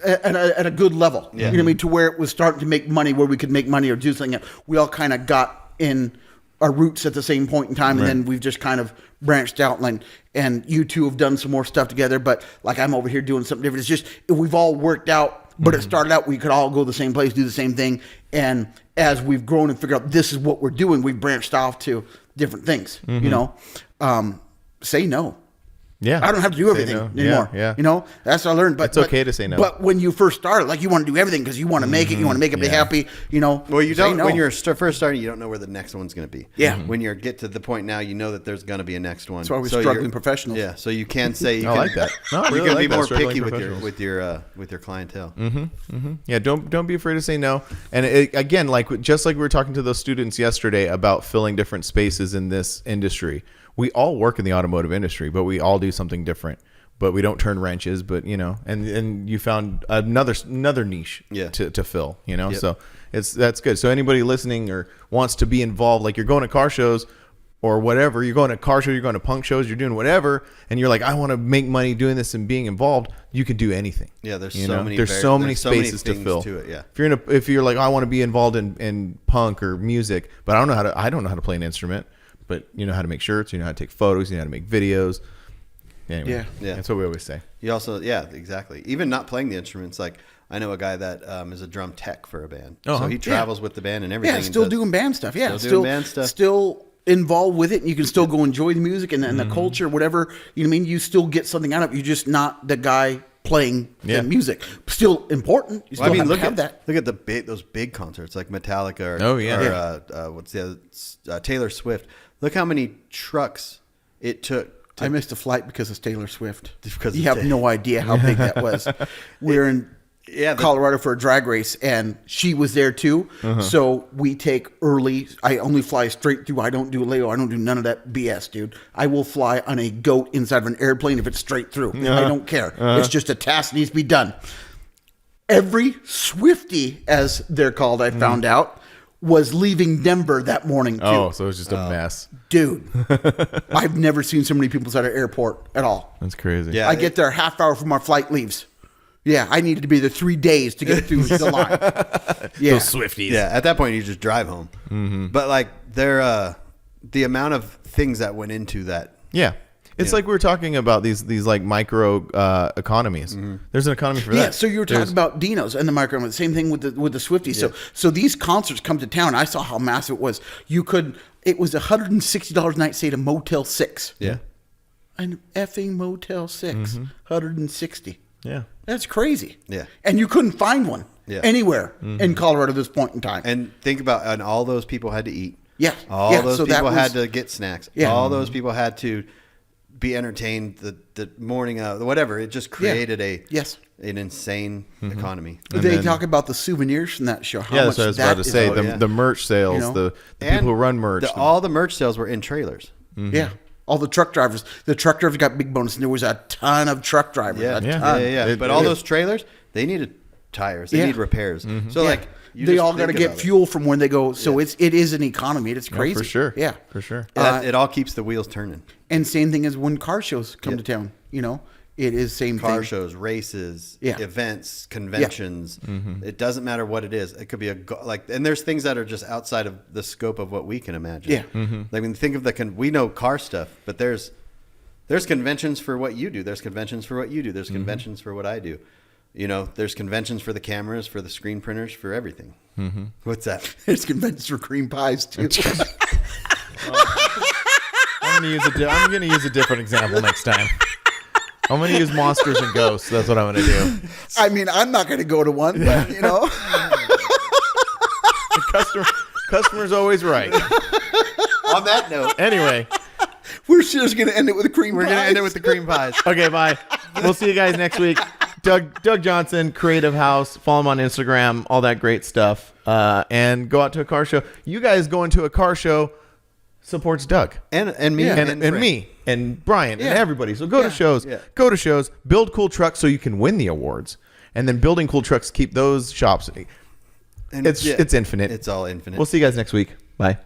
Speaker 5: at a good level.
Speaker 4: Yeah.
Speaker 5: You know what I mean? To where it was starting to make money, where we could make money or do something. We all kind of got in our roots at the same point in time, and then we've just kind of branched out. And you two have done some more stuff together, but like I'm over here doing something different. It's just we've all worked out, but it started out we could all go the same place, do the same thing, and as we've grown and figured out this is what we're doing, we've branched off to different things. You know, say no.
Speaker 3: Yeah.
Speaker 5: I don't have to do everything
Speaker 3: no.
Speaker 5: anymore.
Speaker 3: Yeah.
Speaker 5: You know, that's what I learned. But
Speaker 3: It's okay to say no.
Speaker 5: But when you first started, like you want to do everything because you want to make it, you want to make everybody happy. You know,
Speaker 4: Well, you
Speaker 5: say
Speaker 4: don't
Speaker 5: no.
Speaker 4: when you're first starting. You don't know where the next one's going to be.
Speaker 5: Yeah.
Speaker 4: When you get to the point now, you know that there's going to be a next one.
Speaker 5: That's why we're
Speaker 4: So
Speaker 5: struggling
Speaker 4: you're-
Speaker 5: professionals.
Speaker 4: Yeah. So you can say you
Speaker 3: I
Speaker 4: can,
Speaker 3: like that. No, I
Speaker 4: you
Speaker 3: really
Speaker 4: can
Speaker 3: like
Speaker 4: be
Speaker 3: that,
Speaker 4: more
Speaker 3: struggling
Speaker 4: picky
Speaker 3: professionals.
Speaker 4: with your clientele.
Speaker 3: Yeah, don't be afraid to say no. And again, just like we were talking to those students yesterday about filling different spaces in this industry. We all work in the automotive industry, but we all do something different. But we don't turn wrenches. But and you found another niche to fill.
Speaker 4: Yep.
Speaker 3: So that's good. So anybody listening or wants to be involved, like you're going to car shows or whatever, you're going to car shows, you're going to punk shows, you're doing whatever, and you're like, I want to make money doing this and being involved. You can do anything.
Speaker 4: Yeah, there's
Speaker 3: You
Speaker 4: so
Speaker 3: know?
Speaker 4: many.
Speaker 3: There's so many spaces to
Speaker 4: things
Speaker 3: fill.
Speaker 4: to it. Yeah.
Speaker 3: If you're like, I want to be involved in punk or music, but I don't know how to play an instrument, but you know how to make shirts, you know how to take photos, you know how to make videos. Anyway,
Speaker 4: Yeah.
Speaker 3: That's what we always say.
Speaker 4: You also, exactly. Even not playing the instruments, like I know a guy that is a drum tech for a band, so he travels with the band and everything.
Speaker 5: Yeah,
Speaker 4: and
Speaker 5: still
Speaker 4: does-
Speaker 5: doing band stuff. Yeah,
Speaker 4: Still doing band stuff.
Speaker 5: Still involved with it, and you can still go enjoy the music and the culture, whatever. You know what I mean? You still get something out of it. You're just not the guy playing the music. Still important. You still
Speaker 4: Well, I mean, look
Speaker 5: have
Speaker 4: at
Speaker 5: that.
Speaker 4: Look at those big concerts like Metallica. What's the other? Taylor Swift. Look how many trucks it took.
Speaker 5: I missed a flight because of Taylor Swift.
Speaker 4: Because
Speaker 5: you
Speaker 4: of
Speaker 5: have no idea how big that was. We're in Colorado for a drag race, and she was there too. So we take early. I only fly straight through. I don't do Leo. I don't do none of that BS, dude. I will fly on a goat inside of an airplane if it's straight through. I don't care. It's just a task that needs to be done. Every Swiftie, as they're called, I found out, was leaving Denver that morning too.
Speaker 3: Oh, so it was just a mess.
Speaker 5: Dude, I've never seen so many people at an airport at all.
Speaker 3: That's crazy.
Speaker 4: Yeah.
Speaker 5: I get there half hour from our flight leaves. Yeah, I needed to be there 3 days to get through the line. Yeah.
Speaker 3: Those Swifties.
Speaker 4: Yeah, at that point you just drive home. But like the amount of things that went into that.
Speaker 3: Yeah. It's like we were talking about these like micro economies. There's an economy for that.
Speaker 5: Yeah, so you were talking about Dino's and the micro. The same thing with the Swifties. So these concerts come to town. I saw how massive it was. It was $160 a night, stay at a Motel 6.
Speaker 4: Yeah.
Speaker 5: An effing Motel 6. $160.
Speaker 3: Yeah.
Speaker 5: That's crazy.
Speaker 4: Yeah.
Speaker 5: And you couldn't find one anywhere in Colorado at this point in time.
Speaker 4: And think about, and all those people had to eat.
Speaker 5: Yeah.
Speaker 4: All those people had to get snacks.
Speaker 5: Yeah.
Speaker 4: All those people had to be entertained the morning of whatever. It just created an insane economy.
Speaker 5: They talk about the souvenirs from that show. How
Speaker 3: Yeah,
Speaker 5: much
Speaker 3: that's what I was
Speaker 5: that
Speaker 3: about to
Speaker 5: is-
Speaker 3: say.
Speaker 4: Oh,
Speaker 3: The merch sales,
Speaker 5: You know?
Speaker 3: the people who run merch.
Speaker 4: All the merch sales were in trailers.
Speaker 5: Yeah. All the truck drivers. The truck drivers got big bonus, and there was a ton of truck drivers.
Speaker 4: Yeah,
Speaker 5: A
Speaker 3: Yeah.
Speaker 5: ton.
Speaker 4: yeah. But all those trailers, they needed tires. They need repairs. So like, you
Speaker 5: they
Speaker 4: just
Speaker 5: all got to
Speaker 4: think
Speaker 5: get
Speaker 4: about it.
Speaker 5: fuel from when they go. So it is an economy. It's crazy.
Speaker 3: for sure.
Speaker 5: Yeah.
Speaker 3: For sure.
Speaker 4: It all keeps the wheels turning.
Speaker 5: And same thing as when car shows come to town. You know, it is same
Speaker 4: Car
Speaker 5: thing.
Speaker 4: shows, races,
Speaker 5: Yeah.
Speaker 4: events, conventions. It doesn't matter what it is. It could be and there's things that are just outside of the scope of what we can imagine.
Speaker 5: Yeah.
Speaker 4: Like when you think of we know car stuff, but there's conventions for what you do. There's conventions for what you do. There's conventions for what I do. You know, there's conventions for the cameras, for the screen printers, for everything. What's that?
Speaker 5: There's conventions for cream pies too.
Speaker 3: I'm going to use a different example next time. I'm going to use monsters and ghosts. That's what I'm going to do.
Speaker 5: I mean, I'm not going to go to one, but you know.
Speaker 3: Customer's always right.
Speaker 4: On that note,
Speaker 3: Anyway,
Speaker 5: We're just going to end it with a cream
Speaker 4: we're
Speaker 5: pie.
Speaker 4: going to end it with the cream pies.
Speaker 3: okay, bye. We'll see you guys next week. Doug Johnson, Kre8ive House. Follow him on Instagram, all that great stuff. And go out to a car show. You guys going to a car show supports Doug.
Speaker 4: And me.
Speaker 5: Yeah.
Speaker 3: And me and Brian and everybody. So go to shows.
Speaker 4: Yeah.
Speaker 3: Go to shows. Build cool trucks so you can win the awards. And then building cool trucks, keep those shops.
Speaker 4: And
Speaker 3: It's infinite.
Speaker 4: It's all infinite.
Speaker 3: We'll see you guys next week. Bye.